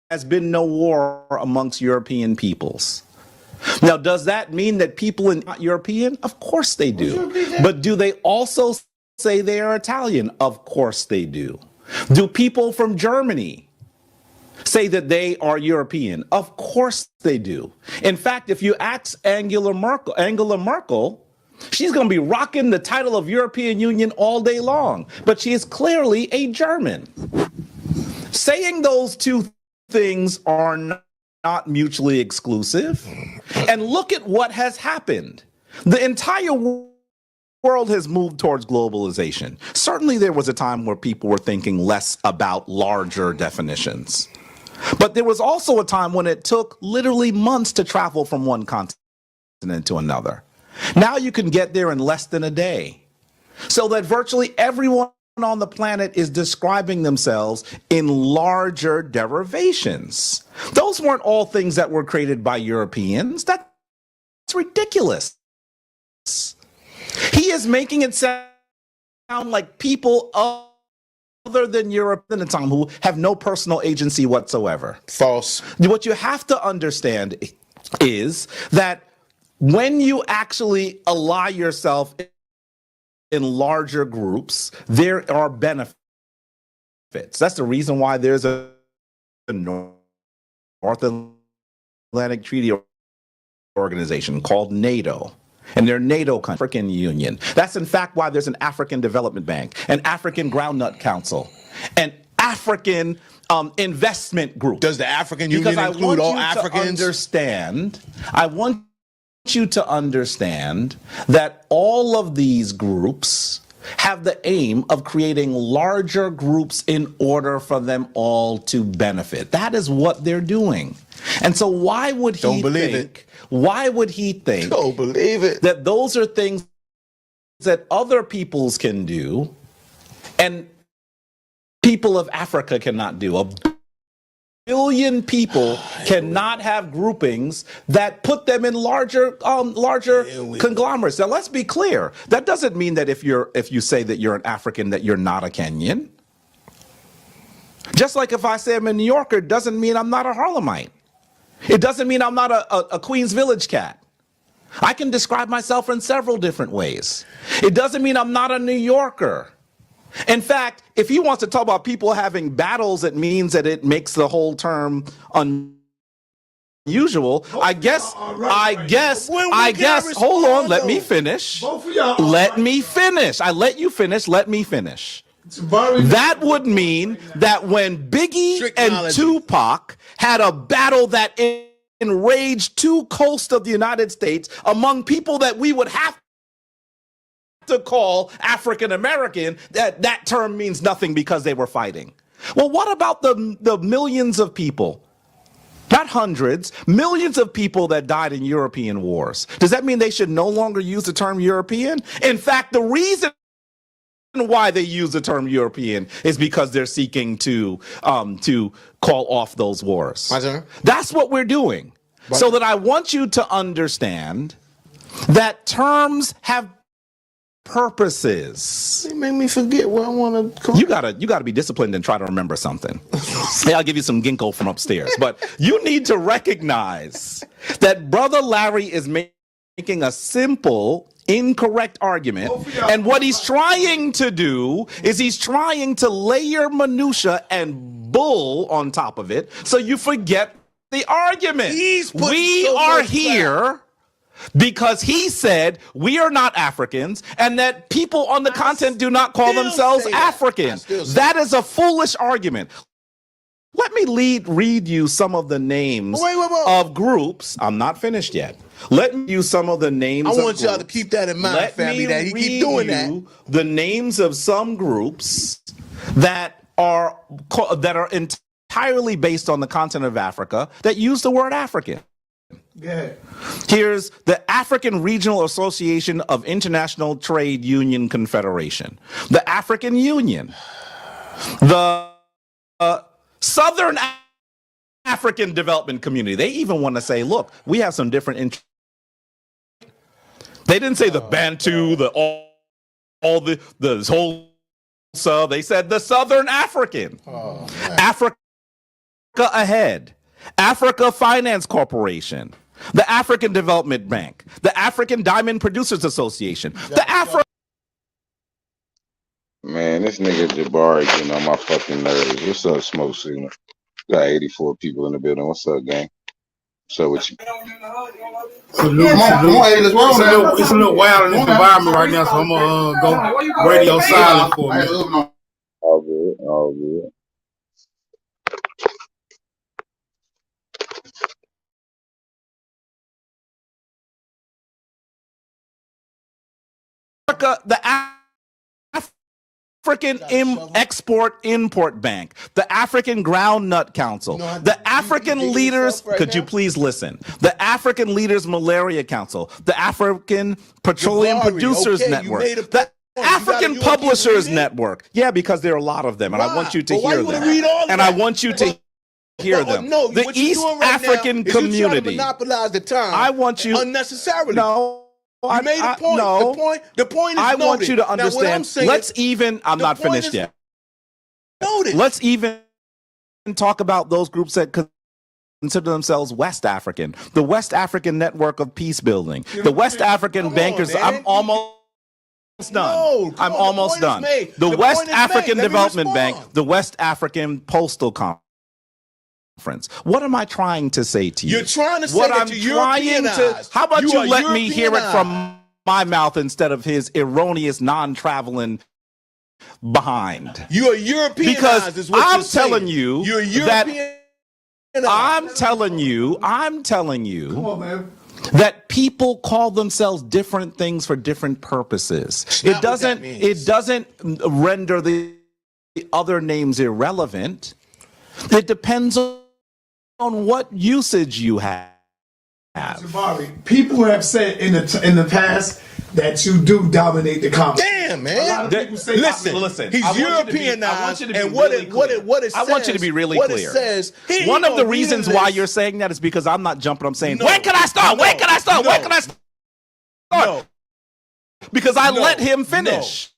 has been no war amongst European peoples. Now, does that mean that people are not European? Of course they do. But do they also say they are Italian? Of course they do. Do people from Germany say that they are European? Of course they do. In fact, if you ask Angela Merkel, She's going to be rocking the title of European Union all day long, but she is clearly a German. Saying those two things are not mutually exclusive. And look at what has happened. The entire world has moved towards globalization. Certainly there was a time where people were thinking less about larger definitions. But there was also a time when it took literally months to travel from one continent to another. Now you can get there in less than a day. So that virtually everyone on the planet is describing themselves in larger derivations. Those weren't all things that were created by Europeans. That's ridiculous. He is making it sound like people other than Europe and the time who have no personal agency whatsoever. False. What you have to understand is that when you actually ally yourself in larger groups, there are benefits. That's the reason why there's a North Atlantic Treaty Organization called NATO. And their NATO country, African Union. That's in fact why there's an African Development Bank, an African Groundnut Council, an African investment group. Does the African Union include all Africans? I want you to understand that all of these groups have the aim of creating larger groups in order for them all to benefit. That is what they're doing. And so why would he think that those are things that other peoples can do and people of Africa cannot do? A billion people cannot have groupings that put them in larger conglomerates. Now let's be clear. That doesn't mean that if you say that you're an African that you're not a Kenyan. Just like if I say I'm a New Yorker, it doesn't mean I'm not a Harlemite. It doesn't mean I'm not a Queens Village cat. I can describe myself in several different ways. It doesn't mean I'm not a New Yorker. In fact, if he wants to talk about people having battles, it means that it makes the whole term unusual. I guess, hold on, let me finish. Let me finish. I let you finish, let me finish. That would mean that when Biggie and Tupac had a battle that enraged two coasts of the United States among people that we would have to call African American, that term means nothing because they were fighting. Well, what about the millions of people, not hundreds, millions of people that died in European wars? Does that mean they should no longer use the term European? In fact, the reason why they use the term European is because they're seeking to call off those wars. That's what we're doing. So that I want you to understand that terms have purposes. They make me forget what I want to. You gotta be disciplined and try to remember something. Hey, I'll give you some ginkgo from upstairs, but you need to recognize that Brother Larry is making a simple, incorrect argument, and what he's trying to do is he's trying to layer minutia and bull on top of it, so you forget the argument. We are here because he said we are not Africans and that people on the continent do not call themselves African. That is a foolish argument. Let me read you some of the names of groups. I'm not finished yet. Let me use some of the names. I want y'all to keep that in mind, family, that he keep doing that. The names of some groups that are entirely based on the continent of Africa that use the word African. Yeah. Here's the African Regional Association of International Trade Union Confederation, the African Union, the Southern African Development Community. They even want to say, look, we have some different They didn't say the Bantu, the whole sub. They said the Southern African. Africa Ahead, Africa Finance Corporation, the African Development Bank, the African Diamond Producers Association, Man, this nigga Jabari getting on my fucking nerves. What's up, Smoke Signal? Got 84 people in the building. What's up, gang? So with you. It's a little wild in this environment right now, so I'm gonna go radio silent for a minute. All good. All good. The African Export-Import Bank, the African Groundnut Council, the African Leaders, could you please listen? The African Leaders Malaria Council, the African Petroleum Producers Network, the African Publishers Network. Yeah, because there are a lot of them, and I want you to hear them. And I want you to hear them. No, the East African community. Monopolize the time. I want you unnecessarily. No. You made a point. No. The point is I noted. want you to understand. Now, what I'm saying, let's even. I'm not finished yet. Noted. Let's even talk about those groups that consider themselves West African. The West African Network of Peace Building. The West African Bankers. I'm almost done. I'm almost done. The West African Development Bank. The West African Postal Conference. What am I trying to say to you? You're trying to say what that I'm you're trying to. Europeanized. How about you let me hear it Europeanized. from my mouth instead of his erroneous non-traveling behind? You are Europeanized, because is what I'm you're saying. telling you You're that Europeanized. I'm telling you. Come on, man. That people call themselves different things for different purposes. It doesn't render the other names irrelevant. It depends on what usage you have. Jabari, people have said in the past that you do dominate the conversation. Damn, man. Listen, he's Europeanized, and what it says, I want you to be really what clear. It says, one of the reasons why you're saying that is because I'm not jumping. I'm saying, when can I start? When can I start? When can I start? No. Because I let him finish.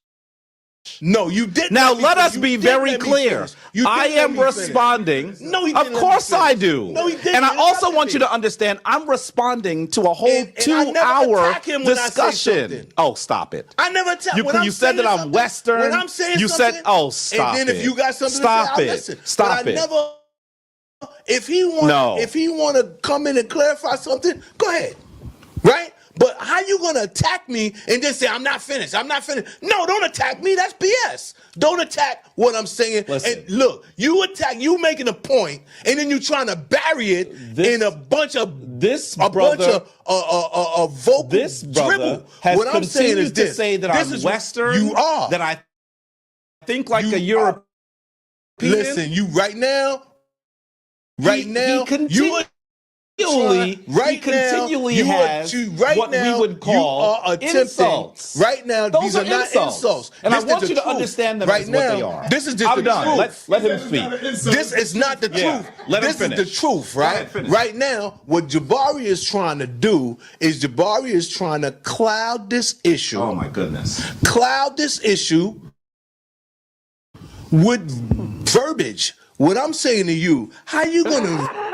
No, you didn't. Now let us be very clear. I am responding. No, he of didn't. course I do. No, he didn't. And I also want you to understand I'm responding to a whole 2-hour discussion. Oh, stop it. I never attack you. You said that I'm Western. When I'm saying you said, oh, stop it. And then if you got something stop to say, it. I'll listen. Stop but it. I never. If he want to come in and clarify something, go ahead. Right? But how you gonna attack me and then say I'm not finished? I'm not finished. No, don't attack me. That's BS. Don't attack what I'm saying. Listen. And look, you making a point, and then you trying to bury it in a bunch of vocal dribble. Has what I'm saying is to say that I'm Western. You are. That I think like a European. Listen, you right now. He continually has what we would call insults. Right now, those these are not insults. And I want you to understand them as what they are. This is just I'm done. Let him speak. This is not the truth. This is the truth, right? Right now, what Jabari is trying to do is Jabari is trying to cloud this issue. Oh my goodness. Cloud this issue with verbiage. What I'm saying to you, how you gonna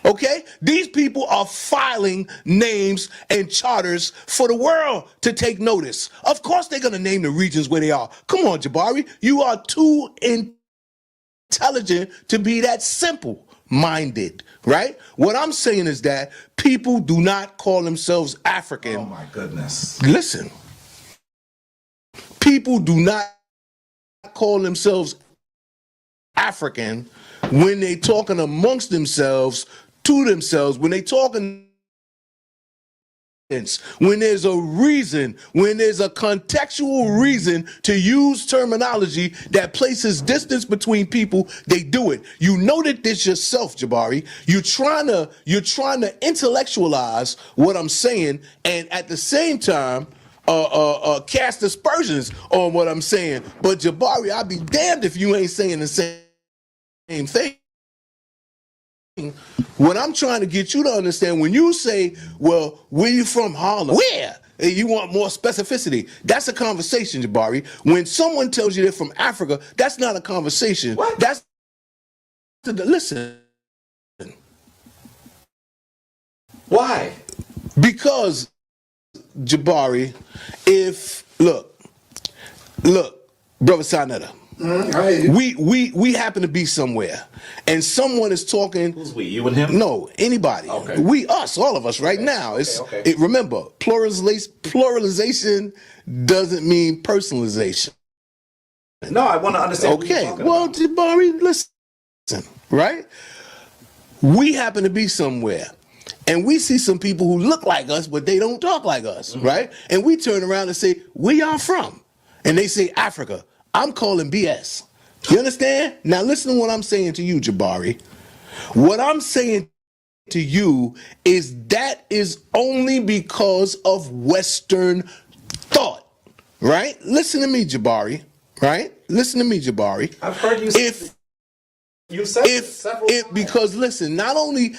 okay? These people are filing names and charters for the world to take notice. Of course they're going to name the regions where they are. Come on, Jabari. You are too intelligent to be that simple-minded, right? What I'm saying is that people do not call themselves African. Oh, my goodness. Listen. People do not call themselves African when they talking amongst themselves, to themselves, when they talking, when there's a reason, when there's a contextual reason to use terminology that places distance between people, they do it. You noted this yourself, Jabari. You're trying to intellectualize what I'm saying, and at the same time, cast aspersions on what I'm saying. But Jabari, I'll be damned if you ain't saying the same thing. what I'm trying to get you to understand, when you say, well, where you from, Harlem? Where? And you want more specificity. That's a conversation, Jabari. When someone tells you they're from Africa, that's not a conversation. What? That's listen. Why? Because, Jabari, look, Brother Sinetta, we happen to be somewhere, and someone is talking. Who's we? You and him? No, anybody. Okay. We, us, all of us, right now. Remember, pluralization doesn't mean personalization. No, I want to understand. Okay. Well, Jabari, listen. Right? We happen to be somewhere. And we see some people who look like us, but they don't talk like us, right? And we turn around and say, where y'all from? And they say, Africa. I'm calling BS. You understand? Now listen to what I'm saying to you, Jabari. What I'm saying to you is that is only because of Western thought, right? Listen to me, Jabari, right? Listen to me, Jabari. I've heard you say because listen, not only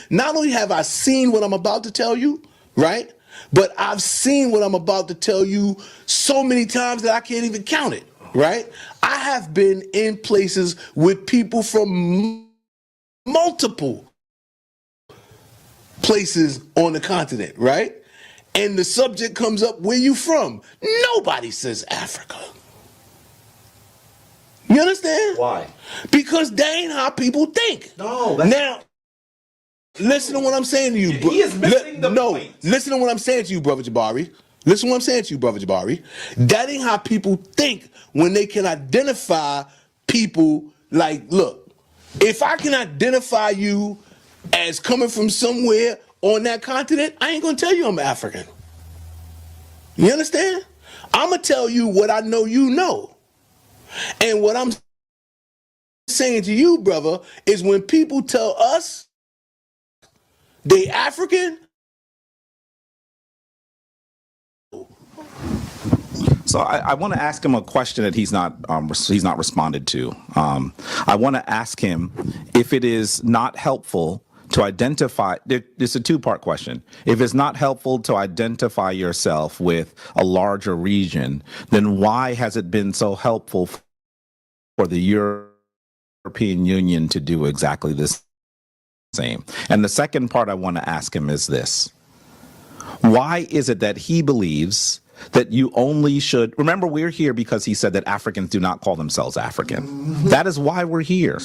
have I seen what I'm about to tell you, right? But I've seen what I'm about to tell you so many times that I can't even count it, right? I have been in places with people from multiple places on the continent, right? And the subject comes up, where you from? Nobody says Africa. You understand? Why? Because that ain't how people think. No. Now, listen to what I'm saying to you, bro. He is missing the point. Listen to what I'm saying to you, Brother Jabari. Listen to what I'm saying to you, Brother Jabari. That ain't how people think when they can identify people like, look, if I can identify you as coming from somewhere on that continent, I ain't going to tell you I'm African. You understand? I'm going to tell you what I know you know. And what I'm saying to you, brother, is when people tell us they African. So I want to ask him a question that he's not responded to. I want to ask him if it is not helpful to identify. It's a two-part question. If it's not helpful to identify yourself with a larger region, then why has it been so helpful for the European Union to do exactly the same? And the second part I want to ask him is this. Why is it that he believes that you only should, remember, we're here because he said that Africans do not call themselves African. Mm-hmm. That is why we're here.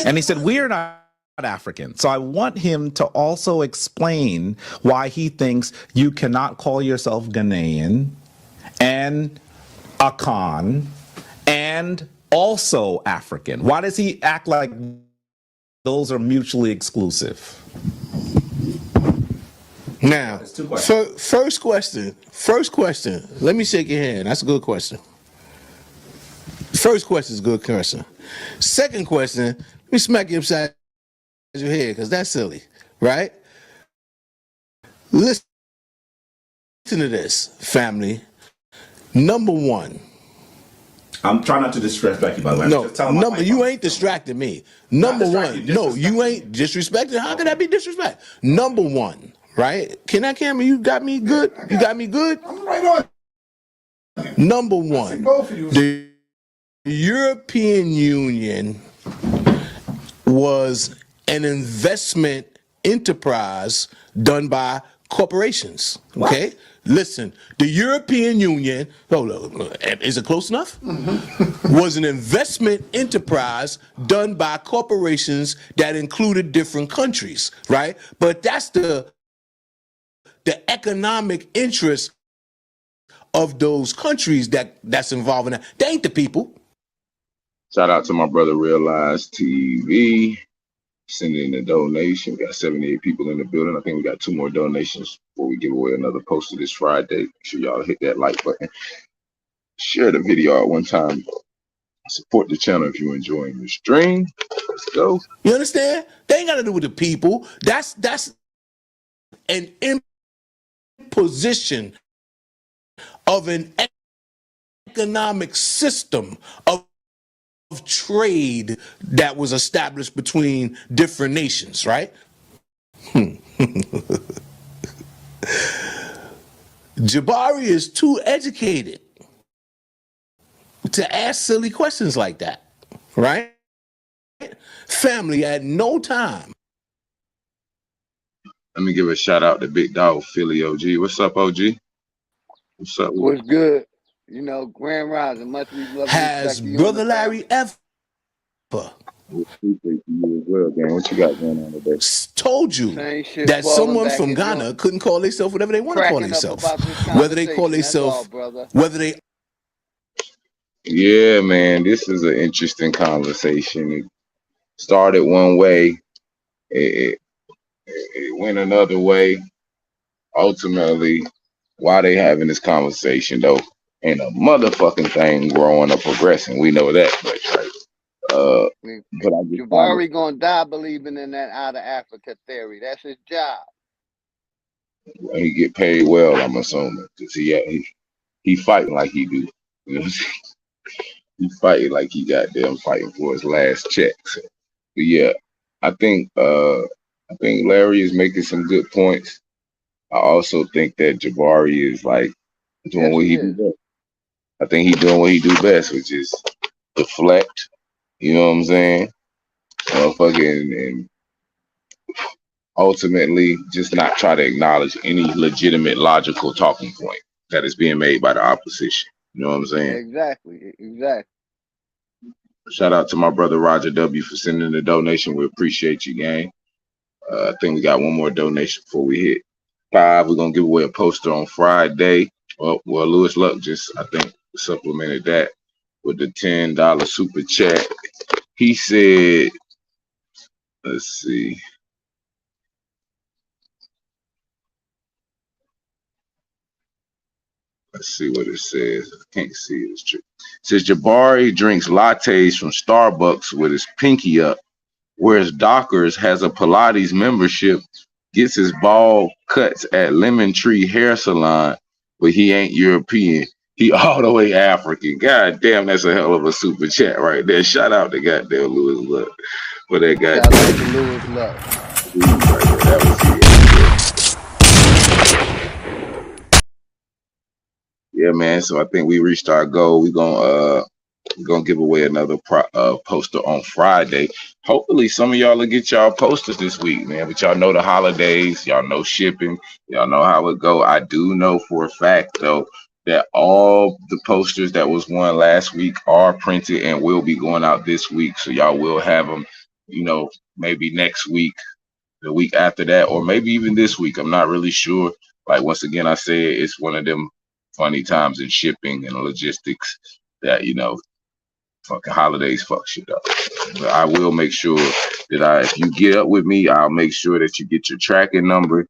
And he said, we're not African. So I want him to also explain why he thinks you cannot call yourself Ghanaian and Akan and also African. Why does he act like those are mutually exclusive? Now, first question. Let me shake your hand. That's a good question. First question is a good question. Second question, let me smack you upside your head because that's silly, right? Listen to this, family. Number one. I'm trying not to disrespect you, by the way. No, you ain't distracting me. Number one. No, you ain't disrespecting. How could that be disrespect? Number one. Right? Can I, Cameron? You got me good? You got me good? I'm right on. Number one, the European Union was an investment enterprise done by corporations. Okay? What? Listen, the European Union, is it close enough? Mm-hmm. Was an investment enterprise done by corporations that included different countries, right? But that's the economic interest of those countries that's involved in that. They ain't the people. Shout out to my brother Realize TV. Sending in a donation. We got 78 people in the building. I think we got 2 more donations before we give away another poster this Friday. Make sure y'all hit that like button. Share the video at one time. Support the channel if you're enjoying the stream. Let's go. You understand? They ain't got to do with the people. That's an imposition of an economic system of trade that was established between different nations, right? Jabari is too educated to ask silly questions like that, right? Family at no time. Let me give a shout out to Big Dog Philly OG. What's up, OG? What's up? What's good? You know, Grand Rising, much we love and Has respect to you Brother and the Larry ever Appreciate you as well, gang. What you got going on today? told you same shit that falling someone back from and Ghana joint, couldn't call themselves whatever they want to call cracking up themselves? about this Whether they call conversation. That's all, themselves, brother. whether they Yeah, man, this is an interesting conversation. It started one way, it went another way. Ultimately, why they having this conversation though? Ain't a motherfucking thing growing or progressing. We know that much, right? But I just find Jabari gonna die believing in that out of Africa theory. That's his job. he get paid well, I'm assuming, because he fighting like he do. You know what I'm saying? He fighting like he got them fighting for his last check. So, but yeah, I think Larry is making some good points. I also think that Jabari is like doing Yes, what he he do is. best. I think he's doing what he do best, which is deflect. You know what I'm saying? Motherfucking and ultimately just not try to acknowledge any legitimate logical talking point that is being made by the opposition. You know what I'm saying? Exactly. Shout out to my brother Roger W for sending the donation. We appreciate you, gang. I think we got one more donation before we hit 5. We're gonna give away a poster on Friday. Well, Lewis Luck just I think supplemented that with the $10 super chat. He said, let's see. Let's see what it says. I can't see it. It's true. It says Jabari drinks lattes from Starbucks with his pinky up, whereas Dockers has a Pilates membership, gets his ball cuts at Lemon Tree Hair Salon, but he ain't European. He all the way African. God damn, that's a hell of a super chat right there. Shout out to goddamn Lewis Luck for that goddamn. Shout out to Lewis Luck. That was it. Yeah, man. So I think we reached our goal. We're gonna give away another poster on Friday. Hopefully, some of y'all will get y'all posters this week, man. But y'all know the holidays, y'all know shipping, y'all know how it go. I do know for a fact though that all the posters that was won last week are printed and will be going out this week. So y'all will have them, you know, maybe next week, the week after that, or maybe even this week. I'm not really sure. Like once again, I say it's one of them funny times in shipping and logistics that fucking holidays fuck shit up. But I will make sure that if you get up with me, I'll make sure that you get your tracking number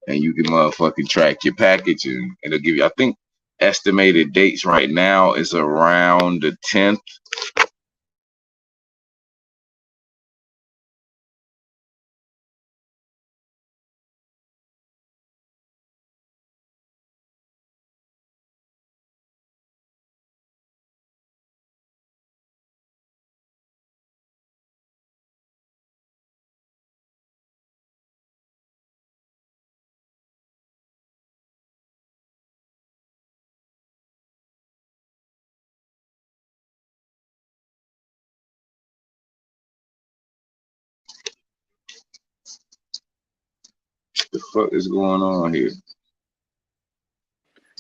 and you can motherfucking track your package and it'll give you, I think estimated dates right now is around the 10th. The fuck is going on here?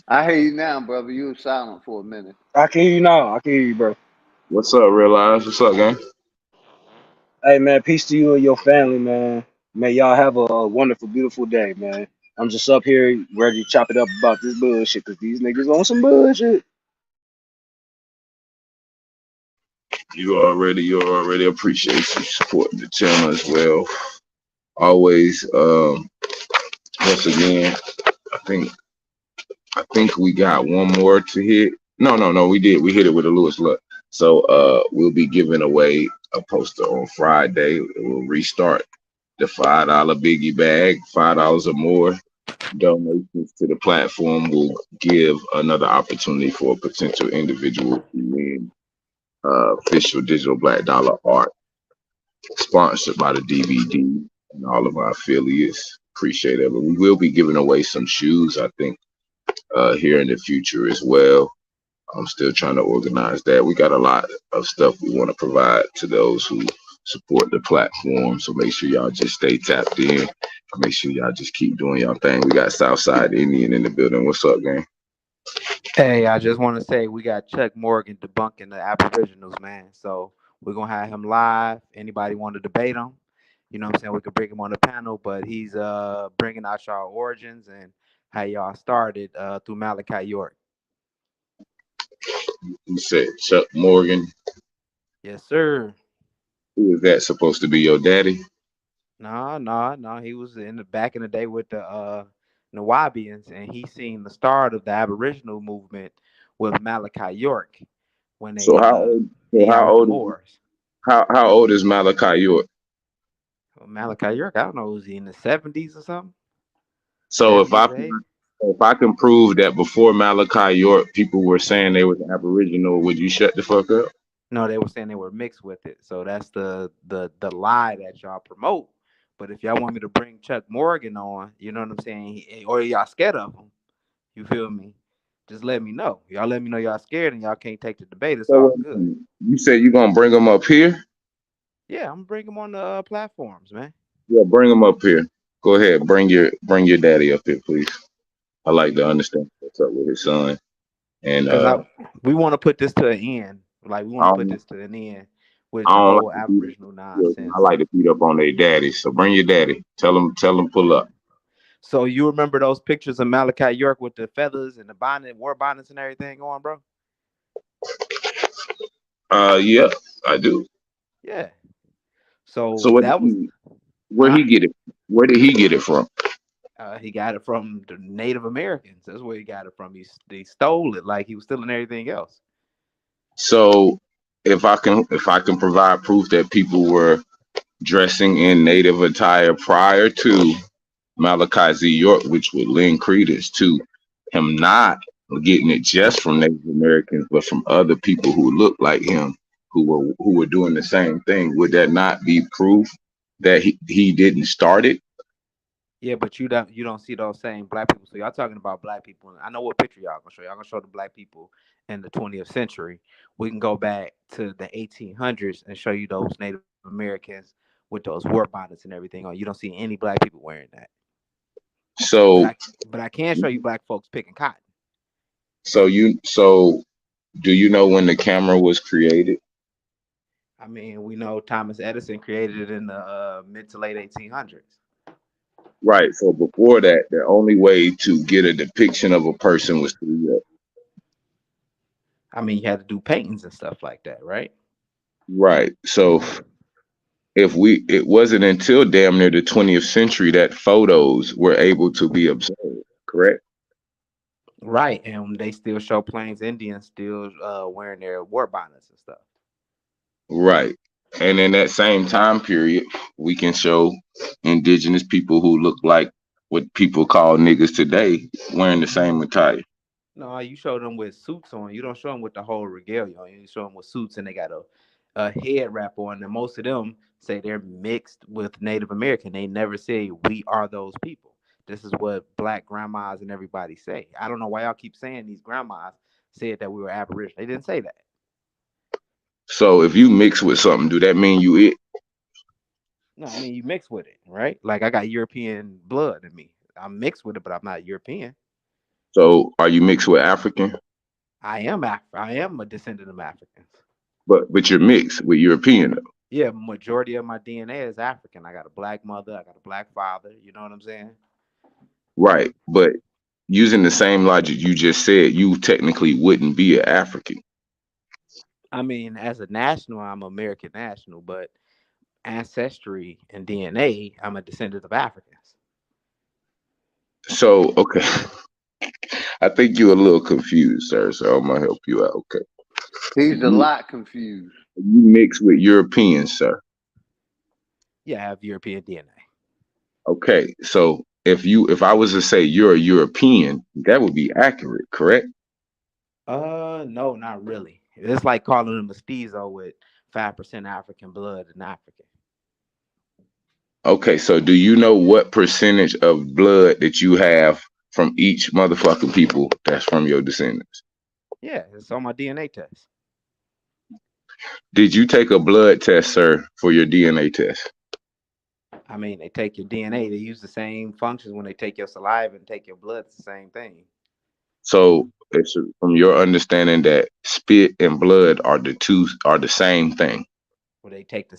I hear you now, brother. You were silent for a minute. I can hear you now. I can hear you, bro. What's up, Realize? What's up, gang? Hey, man, peace to you and your family, man. May y'all have a wonderful, beautiful day, man. I'm just up here ready to chop it up about this bullshit because these niggas on some bullshit. You already appreciate you supporting the channel as well. Always, once again, I think we got one more to hit. No, we did. We hit it with a Lewis Luck. So we'll be giving away a poster on Friday. We'll restart the $5 biggie bag, $5 or more. Donations to the platform will give another opportunity for a potential individual to win official digital black dollar art sponsored by the DVD. and all of our affiliates. Appreciate it. But we will be giving away some shoes, I think, here in the future as well. I'm still trying to organize that. We got a lot of stuff we want to provide to those who support the platform. So make sure y'all just stay tapped in. Make sure y'all just keep doing y'all thing. We got Southside Indian in the building. What's up, gang? Hey, I just want to say we got Chuck Morgan debunking the Aboriginals, man. So we're gonna have him live. Anybody want to debate him? You know what I'm saying? We could bring him on the panel, but he's bringing out y'all origins and how y'all started through Malachi York. You said Chuck Morgan. Yes, sir. Who is that supposed to be your daddy? No. He was in the back in the day with the Nawabians, and he seen the start of the Aboriginal movement with Malachi York when they So how old? So he out how with the old? Moors. How old is Malachi York? Well, Malachi York, I don't know, was he in the 70s or something? So 70s or 80s? if I can prove that before Malachi York, people were saying they was Aboriginal, would you shut the fuck up? No, they were saying they were mixed with it. So that's the lie that y'all promote. But if y'all want me to bring Chuck Morgan on, you know what I'm saying, or y'all scared of him, you feel me? Just let me know. Y'all let me know y'all scared and y'all can't take the debate. It's all So good. you said you gonna bring them up here? Yeah, I'm gonna bring him on the platforms, man. Yeah, bring them up here. Go ahead, bring your daddy up here, please. I like to understand what's up with his son. And Because we want to put this to an end. Like we want I to put don't, this to an end with I the don't whole like to beat Aboriginal I nonsense. like to beat up on their daddy. So bring your daddy. Tell him pull up. So you remember those pictures of Malachi York with the feathers and the bonnet, war bonnets and everything on, bro? Yeah, I do. Yeah. So So that was, where he get it? Where did he get it from? he got it from the Native Americans. That's where he got it from. He stole it like he was stealing everything else. So if I can provide proof that people were dressing in native attire prior to Malachi Z. York, which would lend credence to him not getting it just from Native Americans, but from other people who look like him, who were doing the same thing. Would that not be proof that he didn't start it? Yeah, but you don't see those same black people. So y'all talking about black people. I know what picture y'all gonna show. Y'all gonna show the black people in the 20th century. We can go back to the 1800s and show you those Native Americans with those war bonnets and everything on. You don't see any black people wearing that. But So I can show you black folks picking cotton. so do you know when the camera was created? I mean, we know Thomas Edison created it in the mid to late 1800s. Right. So before that, the only way to get a depiction of a person was through. I mean, you had to do paintings and stuff like that, right? Right. So it wasn't until damn near the 20th century that photos were able to be observed, correct? Right, and they still show Plains Indians still wearing their war bonnets and stuff. Right. And in that same time period, we can show indigenous people who look like what people call niggas today wearing the same attire. No, you show them with suits on. You don't show them with the whole regalia on. You show them with suits and they got a head wrap on. And most of them say they're mixed with Native American. They never say we are those people. This is what black grandmas and everybody say. I don't know why y'all keep saying these grandmas said that we were Aboriginal. They didn't say that. So if you mix with something, do that mean you it? No, I mean you mix with it, right? Like I got European blood in me. I'm mixed with it, but I'm not European. So are you mixed with African? I am a descendant of Africans. But you're mixed with European though. Yeah, majority of my DNA is African. I got a black mother, I got a black father. You know what I'm saying? Right. But using the same logic you just said, you technically wouldn't be an African. I mean, as a national, I'm American national, but ancestry and DNA, I'm a descendant of Africans. So okay. I think you're a little confused, sir. So I'm gonna help you out. Okay. He's a lot confused. You mix with Europeans, sir. Yeah, I have European DNA. Okay. So if I was to say you're a European, that would be accurate, correct? No, not really. It's like calling a mestizo with 5% African blood and African. Okay, so do you know what percentage of blood that you have from each motherfucking people that's from your descendants? Yeah, it's on my DNA test. Did you take a blood test, sir, for your DNA test? I mean, they take your DNA. They use the same functions when they take your saliva and take your blood. It's the same thing. So it's from your understanding that spit and blood are the same thing. Where they take the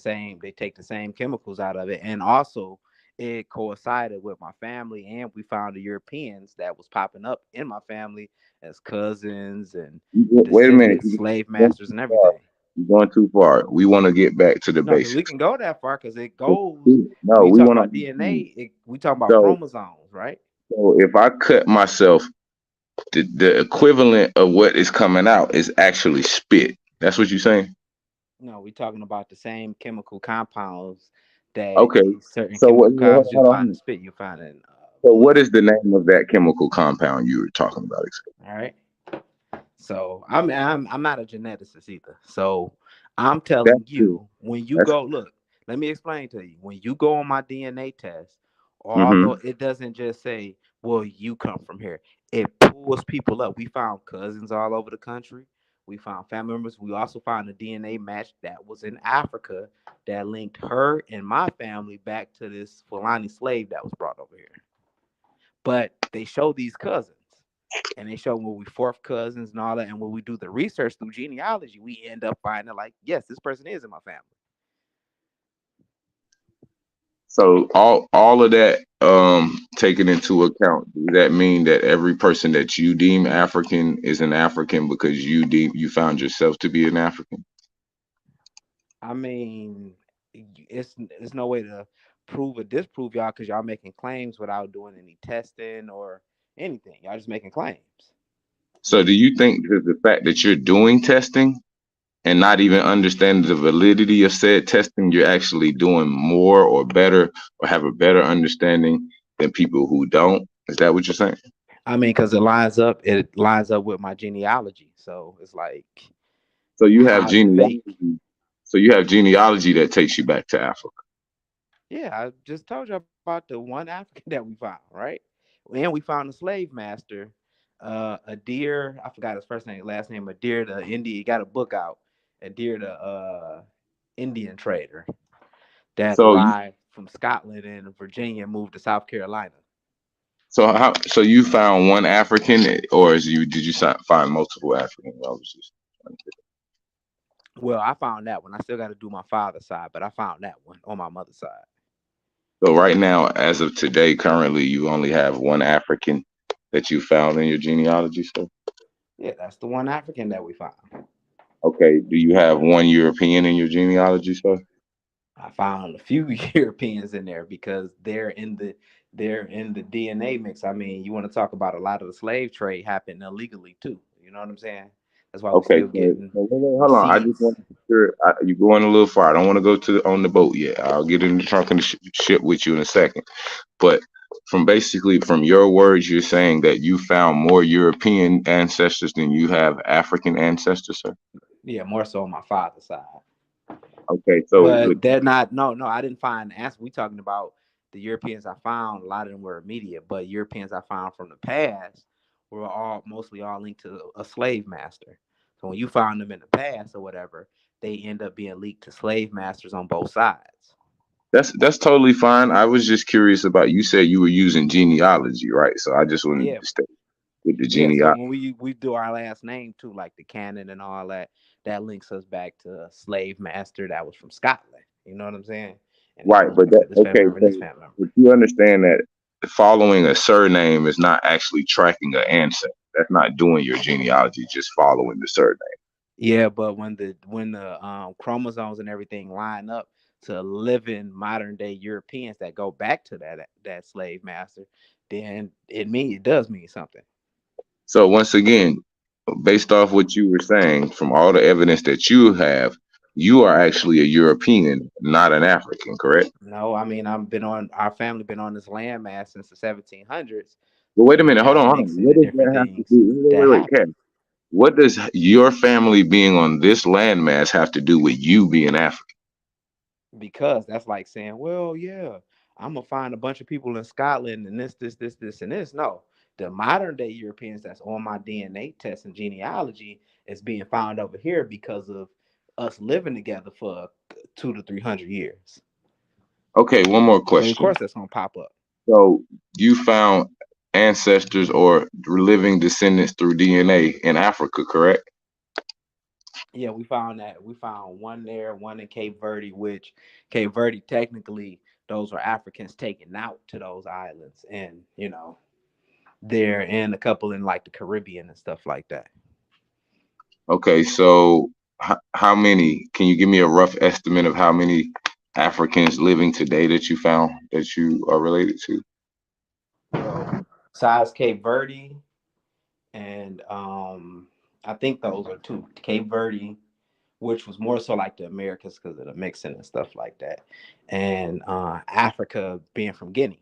same chemicals out of it, and also it coincided with my family, and we found the Europeans that was popping up in my family as cousins and Wait a minute. descendants, slave masters, and everything. You're going too far. We want to get back to the No, because we basics. can go that far because it goes when No, you we talk want about to. DNA, we talk about So, chromosomes, right? so if I cut myself, the equivalent of what is coming out is actually spit. That's what you're saying? No, we're talking about the same chemical compounds that Okay. these certain So what? chemical compounds you'll Hold find in on. spit, you find in So what blood. is the name of that chemical compound you were talking about? All right. So I'm not a geneticist either. So I'm That's telling true. you, when you That's go look, let me explain to you. When you go on my DNA test, although mm-hmm. it doesn't just say, well, you come from here, it pulls people up. We found cousins all over the country. We found family members. We also found a DNA match that was in Africa that linked her and my family back to this Fulani slave that was brought over here. But they show these cousins and they show when we fourth cousins and all that. And when we do the research through genealogy, we end up finding like, yes, this person is in my family. So all of that taken into account, does that mean that every person that you deem African is an African because you found yourself to be an African? I mean, it's no way to prove or disprove y'all because y'all making claims without doing any testing or anything. Y'all just making claims. So do you think that the fact that you're doing testing and not even understanding the validity of said testing, you're actually doing more or better or have a better understanding than people who don't? Is that what you're saying? I mean, because it lines up. It lines up with my genealogy. So it's like, So you have how's it genealogy. fake? So you have genealogy that takes you back to Africa. Yeah, I just told you about the one African that we found, right? And we found a slave master, a deer. I forgot his first name, last name. A deer the Indian. He got a book out. A deer the Indian trader that So you arrived from Scotland and Virginia, moved to South Carolina. so you found one African, or did you find multiple Africans? I was just trying to Well, I found that one. I still got to do my father's side, but I found that one on my mother's side. So right now, as of today, currently, you only have one African that you found in your genealogy. So Yeah, that's the one African that we found. okay, do you have one European in your genealogy, sir? I found a few Europeans in there because they're in the DNA mix. I mean, you want to talk about a lot of the slave trade happened illegally too. You know what I'm saying? That's why we Okay, still so getting hold on. I just receipts. want to make sure you're going a little far. I don't want to go on the boat yet. I'll get in the trunk of the ship with you in a second. But from your words, you're saying that you found more European ancestors than you have African ancestors, sir. Yeah, more so on my father's side. Okay, so But they're not. No, I didn't find answer. We talking about the Europeans I found. A lot of them were immediate, but Europeans I found from the past were all mostly all linked to a slave master. So when you found them in the past or whatever, they end up being linked to slave masters on both sides. that's totally fine. I was just curious about. You said you were using genealogy, right? So I just wanted Yeah, to stay with the yeah. So genealogy. when we do our last name too, like the canon and all that, that links us back to a slave master that was from Scotland. You know what I'm saying? And then Right, link but us to this family okay, member and so this family member. but you understand that following a surname is not actually tracking an ancestor. That's not doing your genealogy, just following the surname. Yeah, but when the chromosomes and everything line up to living modern day Europeans that go back to that slave master, then it does mean something. So once again, based off what you were saying, from all the evidence that you have, you are actually a European, not an African, correct? No, I mean I've been on our family been on this landmass since the 1700s, Well, wait a and we minute, have hold on. mixing What and does different that have to things do? that Wait, happen. Kev. What does your family being on this landmass have to do with you being African? Because that's like saying, well, yeah. I'm gonna find a bunch of people in Scotland and this, and this. No, the modern day Europeans that's on my DNA test and genealogy is being found over here because of us living together for 200 to 300 years. Okay, one more So of question. course that's gonna pop up. So you found ancestors or living descendants through DNA in Africa, correct? Yeah, we found that. We found one there, one in Cape Verde, which Cape Verde technically those were Africans taken out to those islands, and there and a couple in like the Caribbean and stuff like that. Okay, so how many? Can you give me a rough estimate of how many Africans living today that you found that you are related to? Well, besides Cape Verde, and I think those are two. Cape Verde, which was more so like the Americas because of the mixing and stuff like that, and Africa being from Guinea,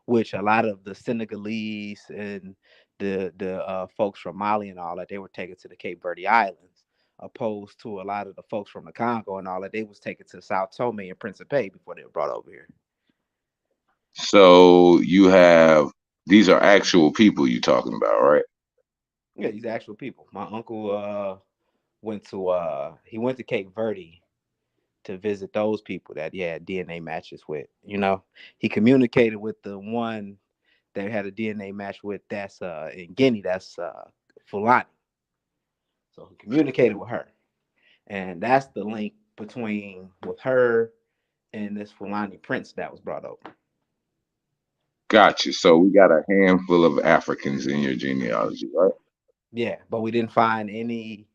which a lot of the Senegalese and the folks from Mali and all that, they were taken to the Cape Verde Islands, opposed to a lot of the folks from the Congo and all that, they was taken to Sao Tome and Principe before they were brought over here. So you have these are actual people you talking about, right? Yeah, these actual people. My uncle went to Cape Verde to visit those people that he had DNA matches with. He communicated with the one that had a DNA match with that's in Guinea, that's Fulani. So he communicated with her. And that's the link between with her and this Fulani prince that was brought over. Gotcha. So we got a handful of Africans in your genealogy, right? Yeah, but we didn't find any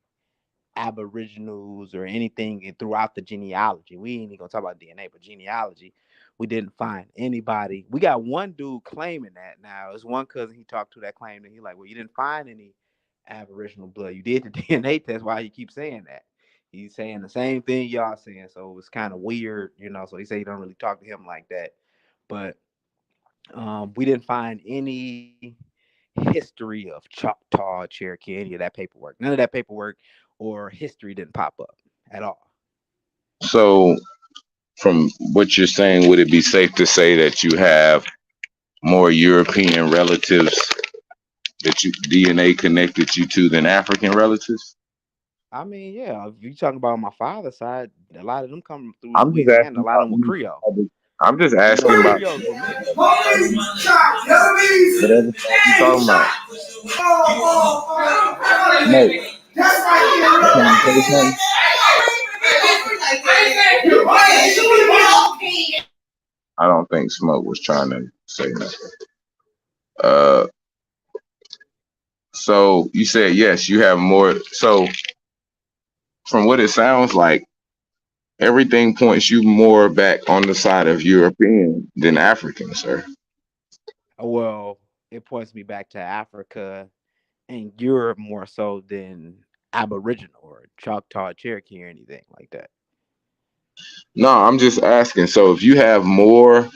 aboriginals or anything throughout the genealogy. We ain't even gonna talk about DNA, but genealogy, we didn't find anybody. We got one dude claiming that now. It's one cousin he talked to that claimed that he like, well, you didn't find any aboriginal blood. You did the DNA test. Why you keep saying that? He's saying the same thing y'all saying, so it's kind of weird. So he said you don't really talk to him like that. But we didn't find any history of Choctaw, Cherokee, any of that paperwork. None of that paperwork or history didn't pop up at all. So from what you're saying, would it be safe to say that you have more European relatives that you DNA connected you to than African relatives? I mean, yeah, if you talking about my father's side, a lot of them come through I'm just Louisiana. A asking lot of about them were you. Creole. I'm just asking about Creoles were mixed. whatever you talking about. Smoke. You trying to say something? I don't think Smoke was trying to say nothing. Uh, so you said yes, you have more. So from what it sounds like, everything points you more back on the side of European than African, sir. Well, it points me back to Africa and Europe more so than Aboriginal or Choctaw, Cherokee, or anything like that. No, I'm just asking. So if you have more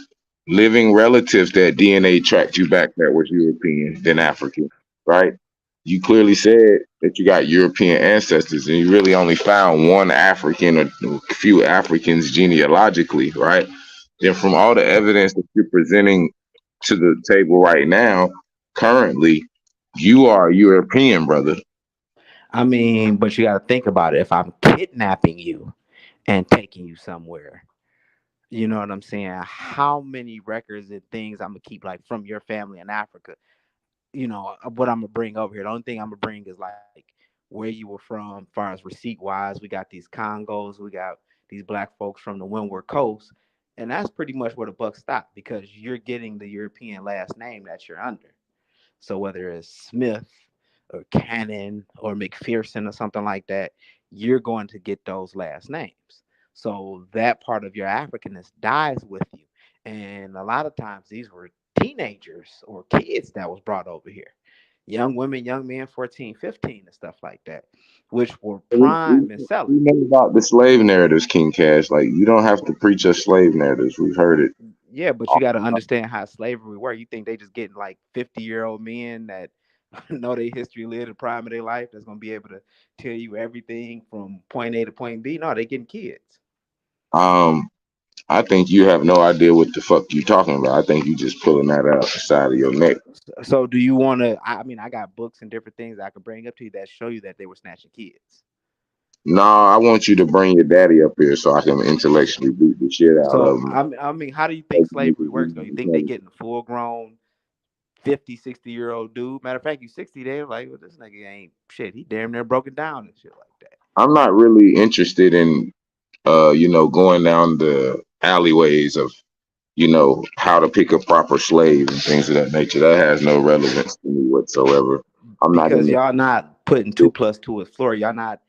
living relatives that DNA tracked you back that was European than African, right? You clearly said that you got European ancestors and you really only found one African or a few Africans genealogically, right? Then from all the evidence that you're presenting to the table right now, currently, you are European, brother. I mean, but you got to think about it. If I'm kidnapping you and taking you somewhere, you know what I'm saying? How many records and things I'm gonna keep like from your family in Africa? What I'm gonna bring over here. The only thing I'm gonna bring is like where you were from, as far as receipt wise. We got these Congos, we got these black folks from the Windward Coast, and that's pretty much where the buck stopped because you're getting the European last name that you're under. So whether it's Smith or Cannon or McPherson or something like that, you're going to get those last names. So that part of your Africanness dies with you. And a lot of times these were teenagers or kids that was brought over here. Young women, young men, 14, 15, and stuff like that, which were We, we, prime and selling. we know about the slave narratives, King Cash. Like, you don't have to preach us slave narratives. We've heard it. Yeah, but you got to understand how slavery worked. You think they just getting like 50-year-old men that know their history, live the prime of their life, that's gonna be able to tell you everything from point A to point B? No, they getting kids. Um, I think you have no idea what the fuck you talking about. I think you just pulling that out the side of your neck. So do you want to? I mean, I got books and different things I could bring up to you that show you that they were snatching kids. Nah, I want you to bring your daddy up here so I can intellectually beat the shit out of So him. I mean, how do you think slavery works though? You think they getting full grown 50, 60-year-old dude? Matter of fact, you 60, they like, well, this nigga ain't shit. He damn near broken down and shit like that. I'm not really interested in going down the alleyways of, how to pick a proper slave and things of that nature. That has no relevance to me whatsoever. I'm not in Because the y'all not putting 2 plus 2 is floor. Y'all not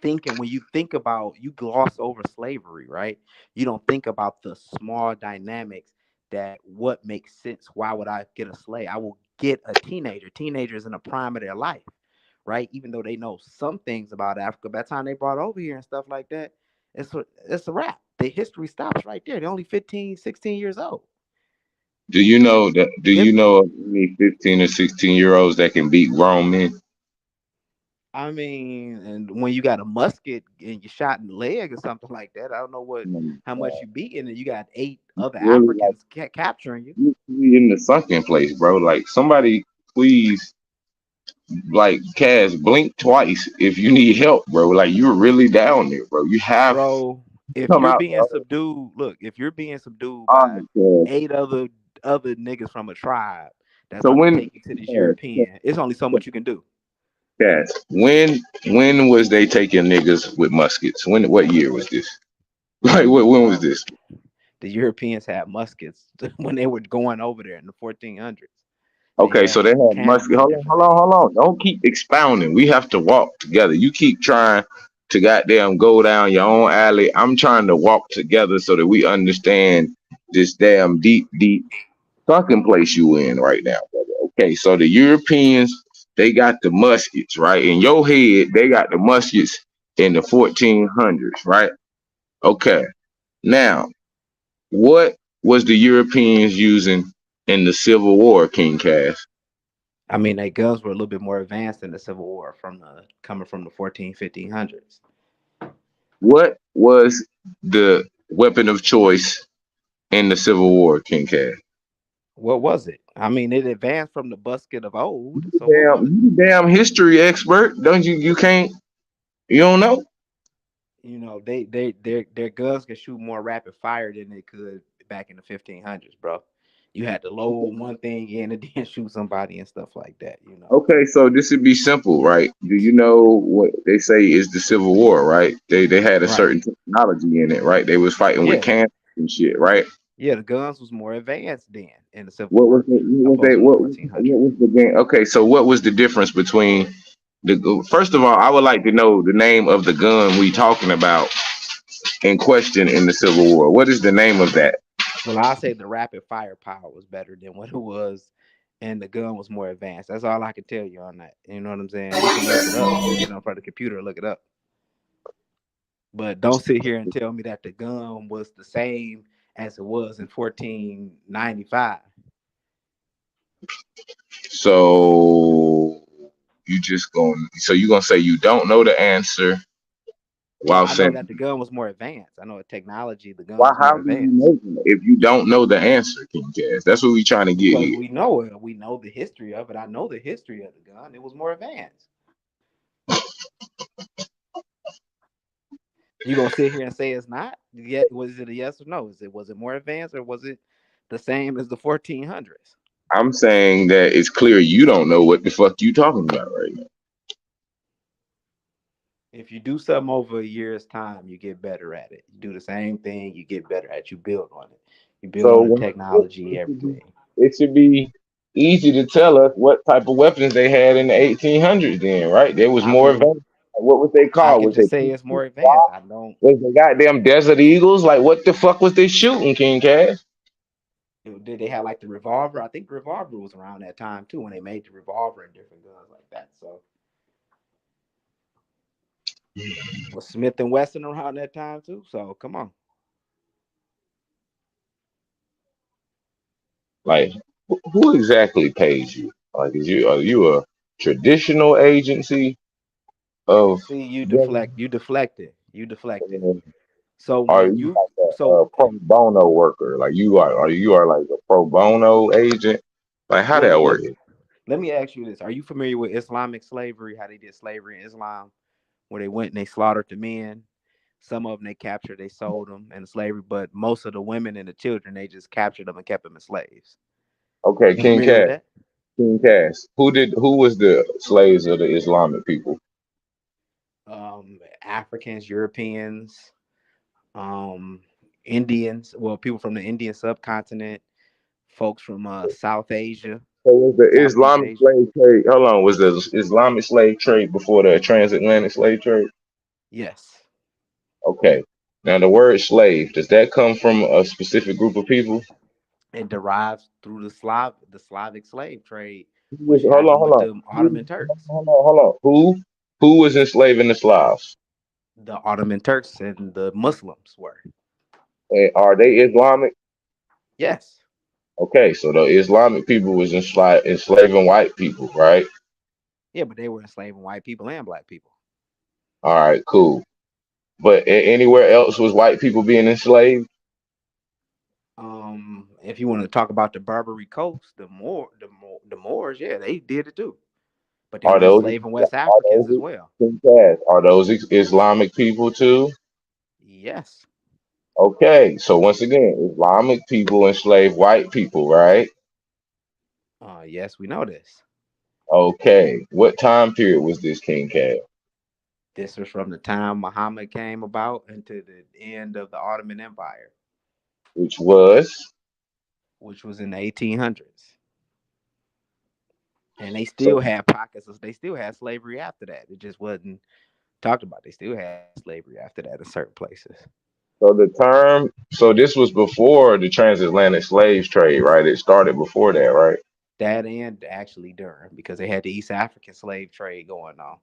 thinking when you think about you gloss over slavery, right? You don't think about the small dynamics that what makes sense. Why would I get a slave? I will get a teenager. Teenagers in the prime of their life, right? Even though they know some things about Africa, by the time they brought over here and stuff like that, it's a wrap. The history stops right there. They're only 15, 16 years old. Do you know that? Do you know of any 15 or 16-year-olds that can beat grown men? I mean, and when you got a musket and you shot in the leg or something like that, I don't know how much you beating, and you got 8 other Really, like, Africans capturing you. you in the sunken place, bro. Like, somebody please, like, Cass, blink twice if you need help, bro. Like, you're really down there, bro. You have to Bro, if come you're out, being bro. subdued, look, if you're being subdued by Honest, Cass. 8 other niggas from a tribe that's So about to when, take you to this Cass, European, it's only so much you can do. Cass, when was they taking niggas with muskets? What year was this? Like, when was this? The Europeans had muskets when they were going over there in the 1400s. Okay, so they had Cannons musket. and Hold on, different hold on, things. hold on. Don't keep expounding. We have to walk together. You keep trying to goddamn go down your own alley. I'm trying to walk together so that we understand this damn deep fucking place you in right now, brother. Okay, so the Europeans, they got the muskets, right? In your head, they got the muskets in the 1400s, right? Okay. Now, what was the Europeans using in the Civil War, King Cass? I mean, their guns were a little bit more advanced in the Civil War coming from the 1500s. What was the weapon of choice in the Civil War, King Cass? What was it? I mean, it advanced from the musket of old. So what was it? You damn history expert, don't you? You don't know. You know, their guns can shoot more rapid fire than they could back in the 1500s, bro. You had to load one thing in and then shoot somebody and stuff like that. You know. Okay, so this would be simple, right? Do you know what they say is the Civil War, right? They had a Right. certain technology in it, right? They was fighting with Yeah. cannons and shit, right? Yeah, the guns was more advanced then in the Civil What was War opposed to the 1400s. what was the game? Okay, so what was the difference between first of all, I would like to know the name of the gun we talking about in question in the Civil War. What is the name of that? Well, I say the rapid firepower was better than what it was, and the gun was more advanced. That's all I can tell you on that. You know what I'm saying? You can look it up. You can get on front of the computer and look it up. But don't sit here and tell me that the gun was the same as it was in 1495. So you're gonna say you don't know the answer Well, while I know saying that the gun was more advanced. I know the technology, the gun why was more how do you advanced. know that if you don't know the answer, King Jazz? That's what we trying to get Because here. we know it. We know the history of it. I know the history of the gun. It was more advanced. You gonna sit here and say it's not? Yet was it a yes or no? Was it more advanced or was it the same as the 1400s? I'm saying that it's clear you don't know what the fuck you talking about right now. If you do something over a year's time, you get better at it. You do the same thing, you get better at it. You build on it. You build So on the technology, everything. it should be easy to tell us what type of weapons they had in the 1800s. Then, right? There was I more mean, advanced. What was they I called? can Was they just say it's more advanced. I don't. was they goddamn Desert Eagles? Like what the fuck was they shooting, King Cash? Did they have like the revolver? I think the revolver was around that time too when they made the revolver and different guns like that. So was Smith and Wesson around that time too? So come on. Like who exactly pays you? Like are you a traditional agency of See, you government? deflect. You deflected. You deflected. So Are when you you a pro bono worker? Like you are like a pro bono agent? Like how Well, that work? let me ask you this: are you familiar with Islamic slavery? How they did slavery in Islam, where they went and they slaughtered the men. Some of them they captured, they sold them in slavery, but most of the women and the children they just captured them and kept them as slaves. Okay, You familiar with that? King Cass. Who was the slaves of the Islamic people? Africans, Europeans, um, Indians. Well, people from the Indian subcontinent, folks from South Asia, So was the Southeast Islamic Asia. slave trade? Hold on, was the Islamic slave trade before the transatlantic slave trade? Yes, Okay. Now the word slave, does that come from a specific group of people? it derives through the Slavic slave trade, which Hold on, happened hold with on. the Ottoman Turks. Hold on. Who was enslaving the Slavs? The Ottoman Turks and the Muslims were. Are they Islamic? Yes. Okay, so the Islamic people was enslaving white people, right? Yeah, but they were enslaving white people and black people. All right, cool. But anywhere else was white people being enslaved? If you want to talk about the Barbary Coast, the Moors, yeah, they did it too. But they Are were those enslaving West Africans as well. Are those Islamic people too? Yes. Okay, so once again, Islamic people enslave white people, right? Yes, we know this. Okay, what time period was this, King Cat? This was from the time Muhammad came about until the end of the Ottoman Empire, Which was which was in the 1800s. And they so still had pockets of, they still had slavery after that. It just wasn't talked about. They still had slavery after that in certain places. the term. So this was before the transatlantic slave trade, right? It started before that, right? That and actually during, because they had the East African slave trade going on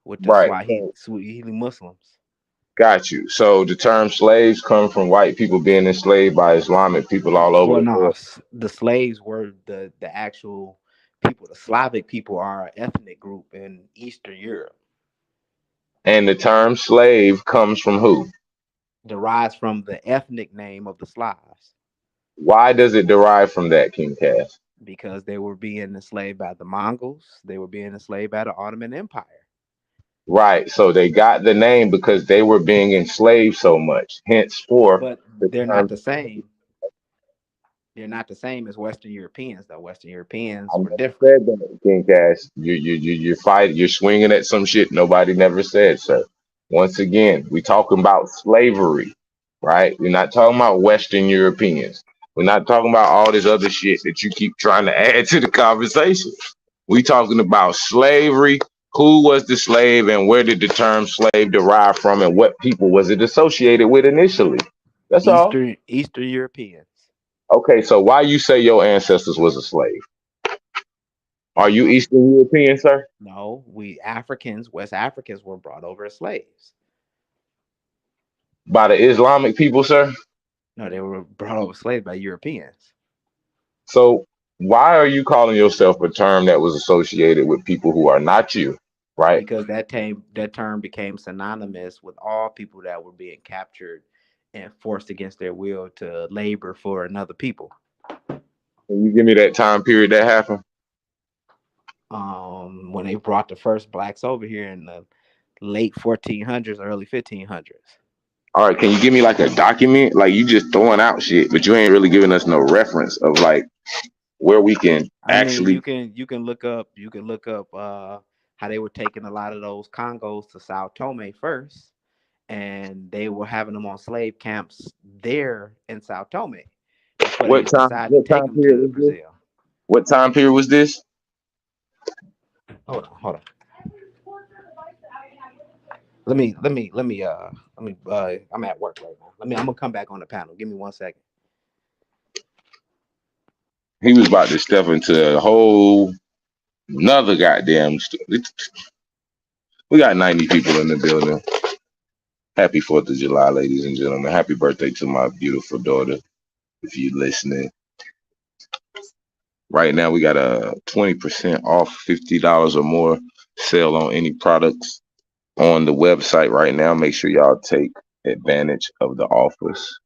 with the Right. Swahili Muslims. Got you. So the term slaves come from white people being enslaved by Islamic people all over Well, the no, world. the slaves were the actual people. The Slavic people are an ethnic group in Eastern Europe. And the term slave comes from who? Derives from the ethnic name of the Slavs Why does it derive from that, King Cass? because they were being enslaved by the Mongols. They were being enslaved by the Ottoman Empire. Right. So they got the name because they were being enslaved so much. Henceforth, But the they're not term. the same. They're not the same as Western Europeans, though. Western I Europeans were never different. said that, King Cass. You're fighting. You're swinging at some shit nobody never said, sir. Once again, we talking about slavery, right? We're not talking about Western Europeans. We're not talking about all this other shit that you keep trying to add to the conversation. We talking about slavery. Who was the slave and where did the term slave derive from and what people was it associated with initially? That's all. Eastern Europeans. Okay, so why you say your ancestors was a slave? Are you Eastern European, sir? No, we Africans, West Africans were brought over as slaves. By the Islamic people, sir? No, they were brought over slaves by Europeans. So why are you calling yourself a term that was associated with people who are not you, right? Because that term became synonymous with all people that were being captured and forced against their will to labor for another people. Can you give me that time period that happened? When they brought the first blacks over here in the late 1400s, early 1500s. All right, can you give me like a document? Like you just throwing out shit, but you ain't really giving us no reference of like where we can I mean, actually. you can look up how they were taking a lot of those Congos to Sao Tome first, and they were having them on slave camps there in Sao Tome before they What time? decided to What take time them period to was this? Brazil. What time period was this? Hold on. Let me I'm at work right now. I'm gonna come back on the panel. Give me 1 second. He was about to step into a whole another goddamn. We got 90 people in the building. Happy 4th of July, ladies and gentlemen. Happy birthday to my beautiful daughter. If you're listening, right now we got a 20% off, $50 or more sale on any products on the website right now. Make sure y'all take advantage of the offers.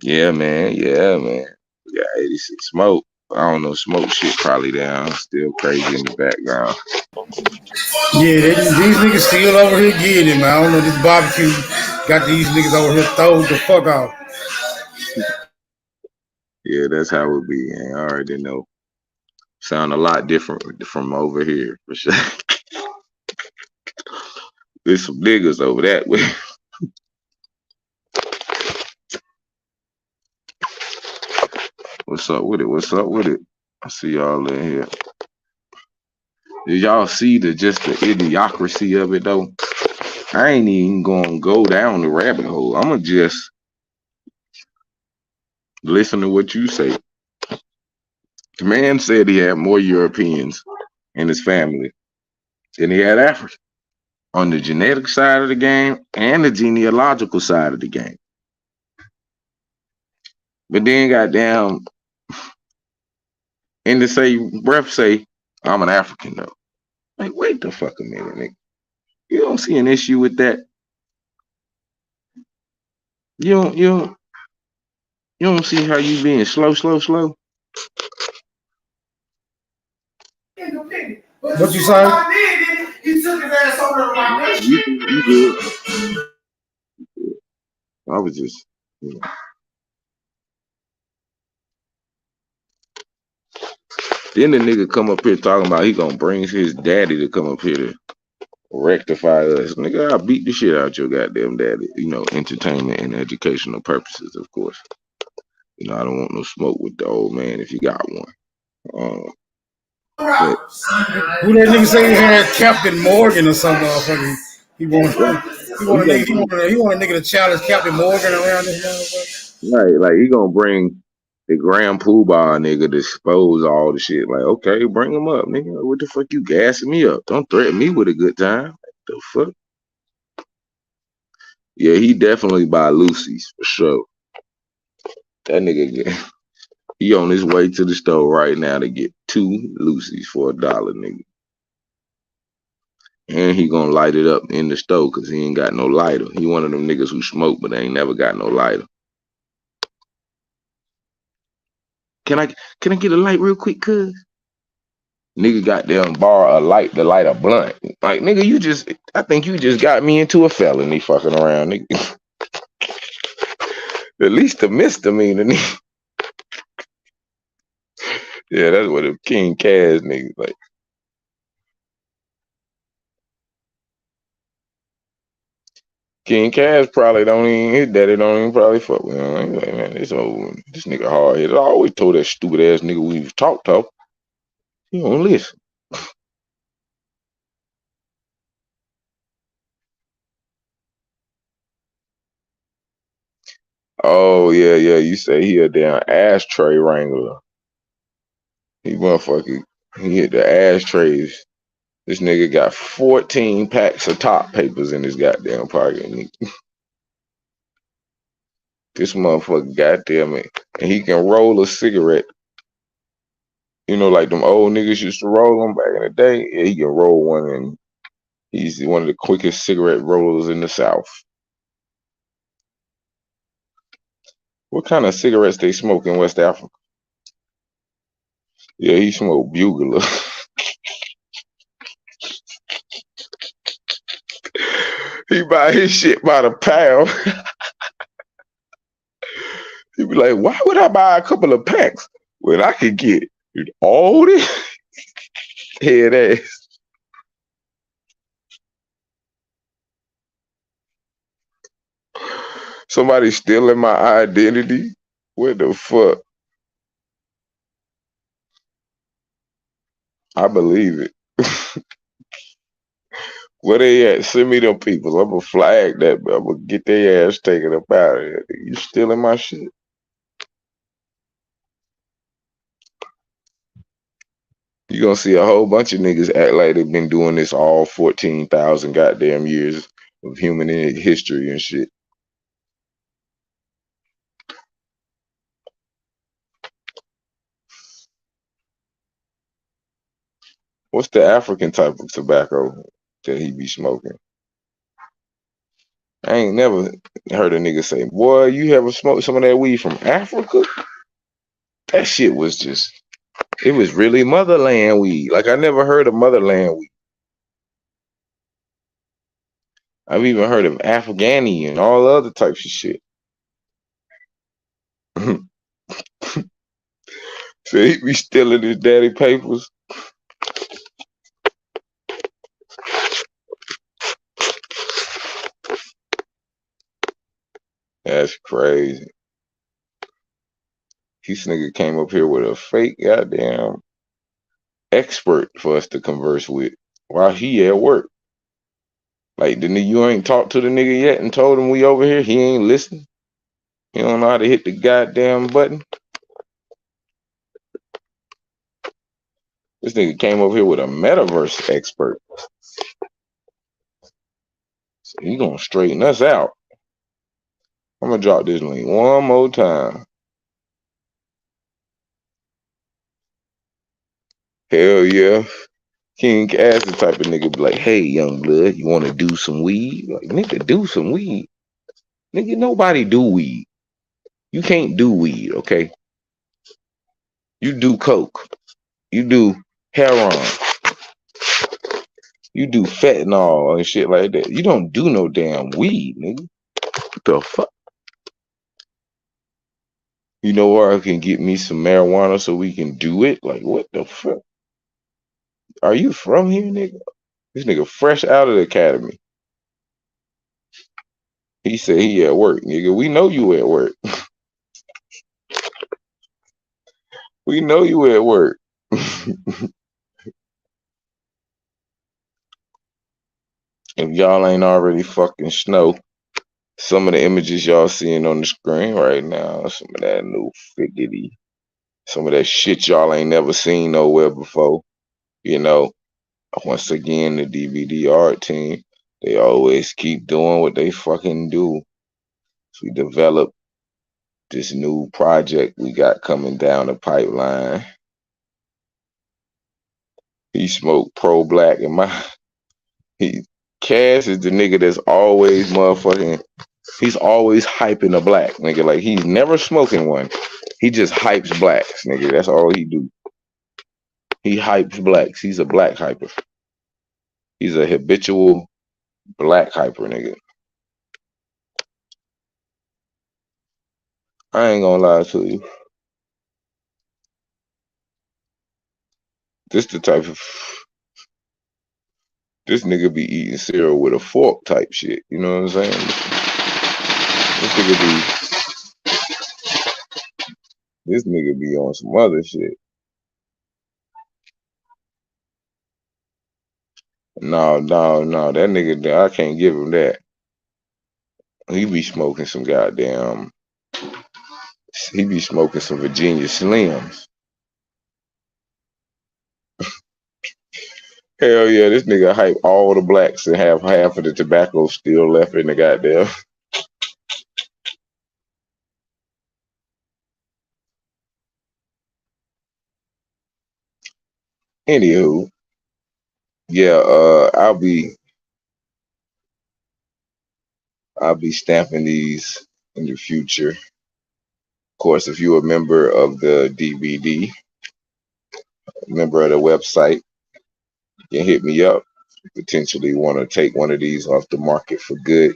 Yeah, man. Yeah, man. We got 86 smoke. I don't know, smoke shit probably down. Still crazy in the background. Yeah, these niggas still over here getting it, man. I don't know, this barbecue got these niggas over here throwed the fuck out. Yeah, that's how it be. Man. I already know. Sound a lot different from over here for sure. There's some niggas over that way. What's up with it? What's up with it? I see y'all in here. Did y'all see the idiocracy of it though? I ain't even gonna go down the rabbit hole. I'ma just listen to what you say. The man said he had more Europeans in his family than he had African on the genetic side of the game and the genealogical side of the game. But then goddamn in the same breath say, I'm an African though. Like, wait the fuck a minute, nigga. You don't see an issue with that. You don't see how you being slow. What you say? He took his ass over to my You good. I was just, you know. Then the nigga come up here talking about he gonna bring his daddy to come up here to rectify us. Nigga, I'll beat the shit out your goddamn daddy. You know, entertainment and educational purposes, of course. You know, I don't want no smoke with the old man if you got one. But, Who that nigga say he had Captain Morgan or some motherfucker? He want a nigga to challenge Captain Morgan around this motherfucker. right, like he gonna bring the Grand Poobah nigga to expose all the shit. Like, okay, bring him up, nigga. What the fuck you gassing me up? Don't threaten me with a good time. What the fuck? Yeah, he definitely buy Lucy's for sure. That nigga, he on his way to the store right now to get 2 Lucy's for $1, nigga. And he gonna light it up in the store because he ain't got no lighter. He one of them niggas who smoke but ain't never got no lighter. Can I get a light real quick, cuz? Nigga goddamn borrow a light to light a blunt. Like, nigga, I think you just got me into a felony fucking around, nigga. At least a misdemeanor, nigga. Yeah, that's what a King Kaz niggas like. King Kaz probably his daddy don't even probably fuck with him. Like, man, this nigga hard headed. I always told that stupid ass nigga we talk. He don't listen. Oh yeah, you say he a damn ashtray wrangler. He hit the ashtrays. This nigga got 14 packs of top papers in his goddamn pocket. This motherfucker goddamn it. And he can roll a cigarette. You know, like them old niggas used to roll them back in the day. Yeah, he can roll one, and he's one of the quickest cigarette rollers in the South. What kind of cigarettes they smoke in West Africa? Yeah, he smoked bugler. He buy his shit by the pound. He be like, why would I buy a couple of packs when I could get all this head ass? Somebody stealing my identity? What the fuck? I believe it. Where they at? Send me them people. I'm gonna flag that. I'm gonna get their ass taken up out of here. You stealing my shit? You gonna see a whole bunch of niggas act like they've been doing this all 14,000 goddamn years of human history and shit. What's the African type of tobacco that he be smoking? I ain't never heard a nigga say, boy, you ever smoked some of that weed from Africa? That shit was just, it was really motherland weed. Like, I never heard of motherland weed. I've even heard of Afghani and all other types of shit. So he be stealing his daddy papers. That's crazy. This nigga came up here with a fake goddamn expert for us to converse with while he at work. Like, the nigga, you ain't talked to the nigga yet and told him we over here. He ain't listening. He don't know how to hit the goddamn button. This nigga came over here with a metaverse expert. So he gonna straighten us out. I'm gonna drop this link one more time. Hell yeah. King Cass the type of nigga be like, hey, young blood, you wanna do some weed? Like, nigga, do some weed. Nigga, nobody do weed. You can't do weed, okay? You do coke. You do heroin. You do fentanyl and shit like that. You don't do no damn weed, nigga. What the fuck? You know where I can get me some marijuana so we can do it? Like, what the fuck? Are you from here, nigga? This nigga fresh out of the academy. He said he at work, nigga. We know you at work. We know you at work. If y'all ain't already fucking snow, some of the images y'all seeing on the screen right now, some of that new figgity, some of that shit y'all ain't never seen nowhere before. You know, once again, the DVD art team, they always keep doing what they fucking do. So we developed this new project we got coming down the pipeline. He smoked pro-black and Cass is the nigga that's always motherfucking, he's always hyping a black nigga. Like, he's never smoking one. He just hypes blacks, nigga. That's all he do. He hypes blacks. He's a black hyper. He's a habitual black hyper, nigga. I ain't gonna lie to you. This the type of, this nigga be eating cereal with a fork type shit. You know what I'm saying? This nigga be on some other shit. No. That nigga, I can't give him that. He be smoking some goddamn, he be smoking some Virginia Slims. Hell yeah, this nigga hype all the blacks and have half of the tobacco still left in the goddamn. Anywho, yeah, I'll be stamping these in the future. Of course, if you're a member of the DVD, a member of the website, you can hit me up. Potentially want to take one of these off the market for good.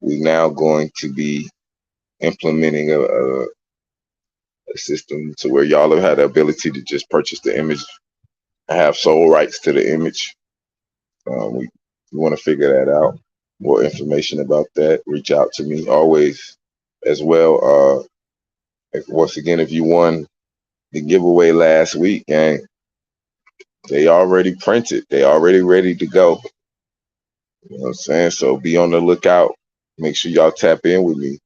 We're now going to be implementing a system to where y'all have had the ability to just purchase the image. I have sole rights to the image. We want to figure that out. More information about that, reach out to me always as well. Once again, if you won the giveaway last week, and they already printed, they already ready to go. You know what I'm saying? So be on the lookout. Make sure y'all tap in with me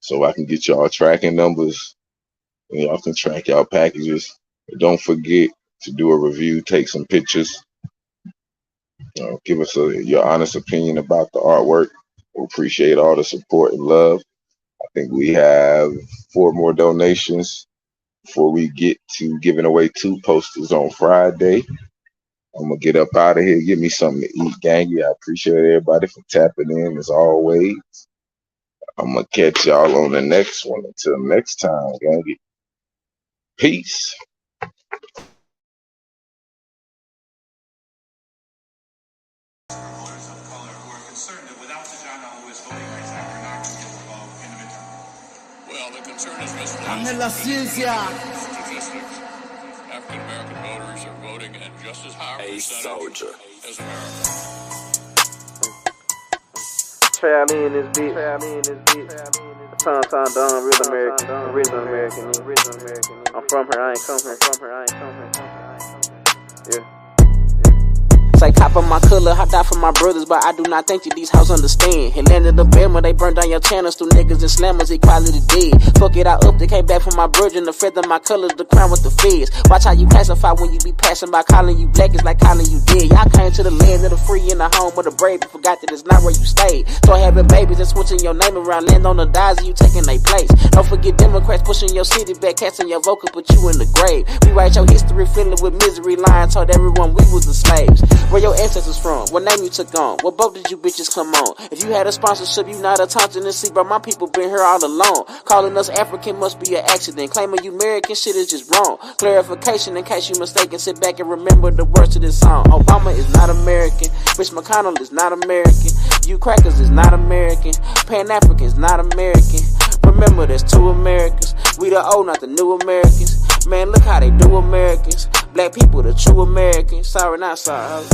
so I can get y'all tracking numbers and y'all can track y'all packages. But don't forget to do a review, take some pictures. Give us your honest opinion about the artwork. We appreciate all the support and love. I think we have 4 more donations before we get to giving away 2 posters on Friday. I'm gonna get up out of here, give me something to eat, gangy. I appreciate everybody for tapping in as always. I'm gonna catch y'all on the next one. Until next time, gangy. Peace. Well, the concern is Dame la ciencia. African American voters are voting at just as high a percentage as Americans. Charlie in this bitch. Tom Don, real American. Original American. I'm from here, I ain't come here. Yeah. Say cop on my color, I die for my brothers, but I do not think that these hoes understand. Atlanta the Bama, they burn down your channels through niggas and slammers, equality dead. Fuck it, I up, they came back from my virgin, the feather, my color, the crown with the feds. Watch how you classify when you be passing by, calling you black, it's like calling you dead. Y'all came to the land of the free and the home of the brave, but forgot that it's not where you stayed. Start having babies and switching your name around, land on the dies and you taking their place. Don't forget Democrats pushing your city back, casting your vote, put you in the grave. Rewrite your history, fill it with misery, lying, told everyone we was the slaves. Where your ancestors from? What name you took on? What boat did you bitches come on? If you had a sponsorship, you not a Thompson and see, but my people been here all along. Calling us African must be an accident. Claiming you American shit is just wrong. Clarification in case you mistaken. Sit back and remember the words of this song. Obama is not American. Rich McConnell is not American. You crackers is not American. Pan-African is not American. Remember there's two Americans. We the old, not the new Americans. Man, look how they do Americans. Black people, the true Americans. Sorry, not sorry.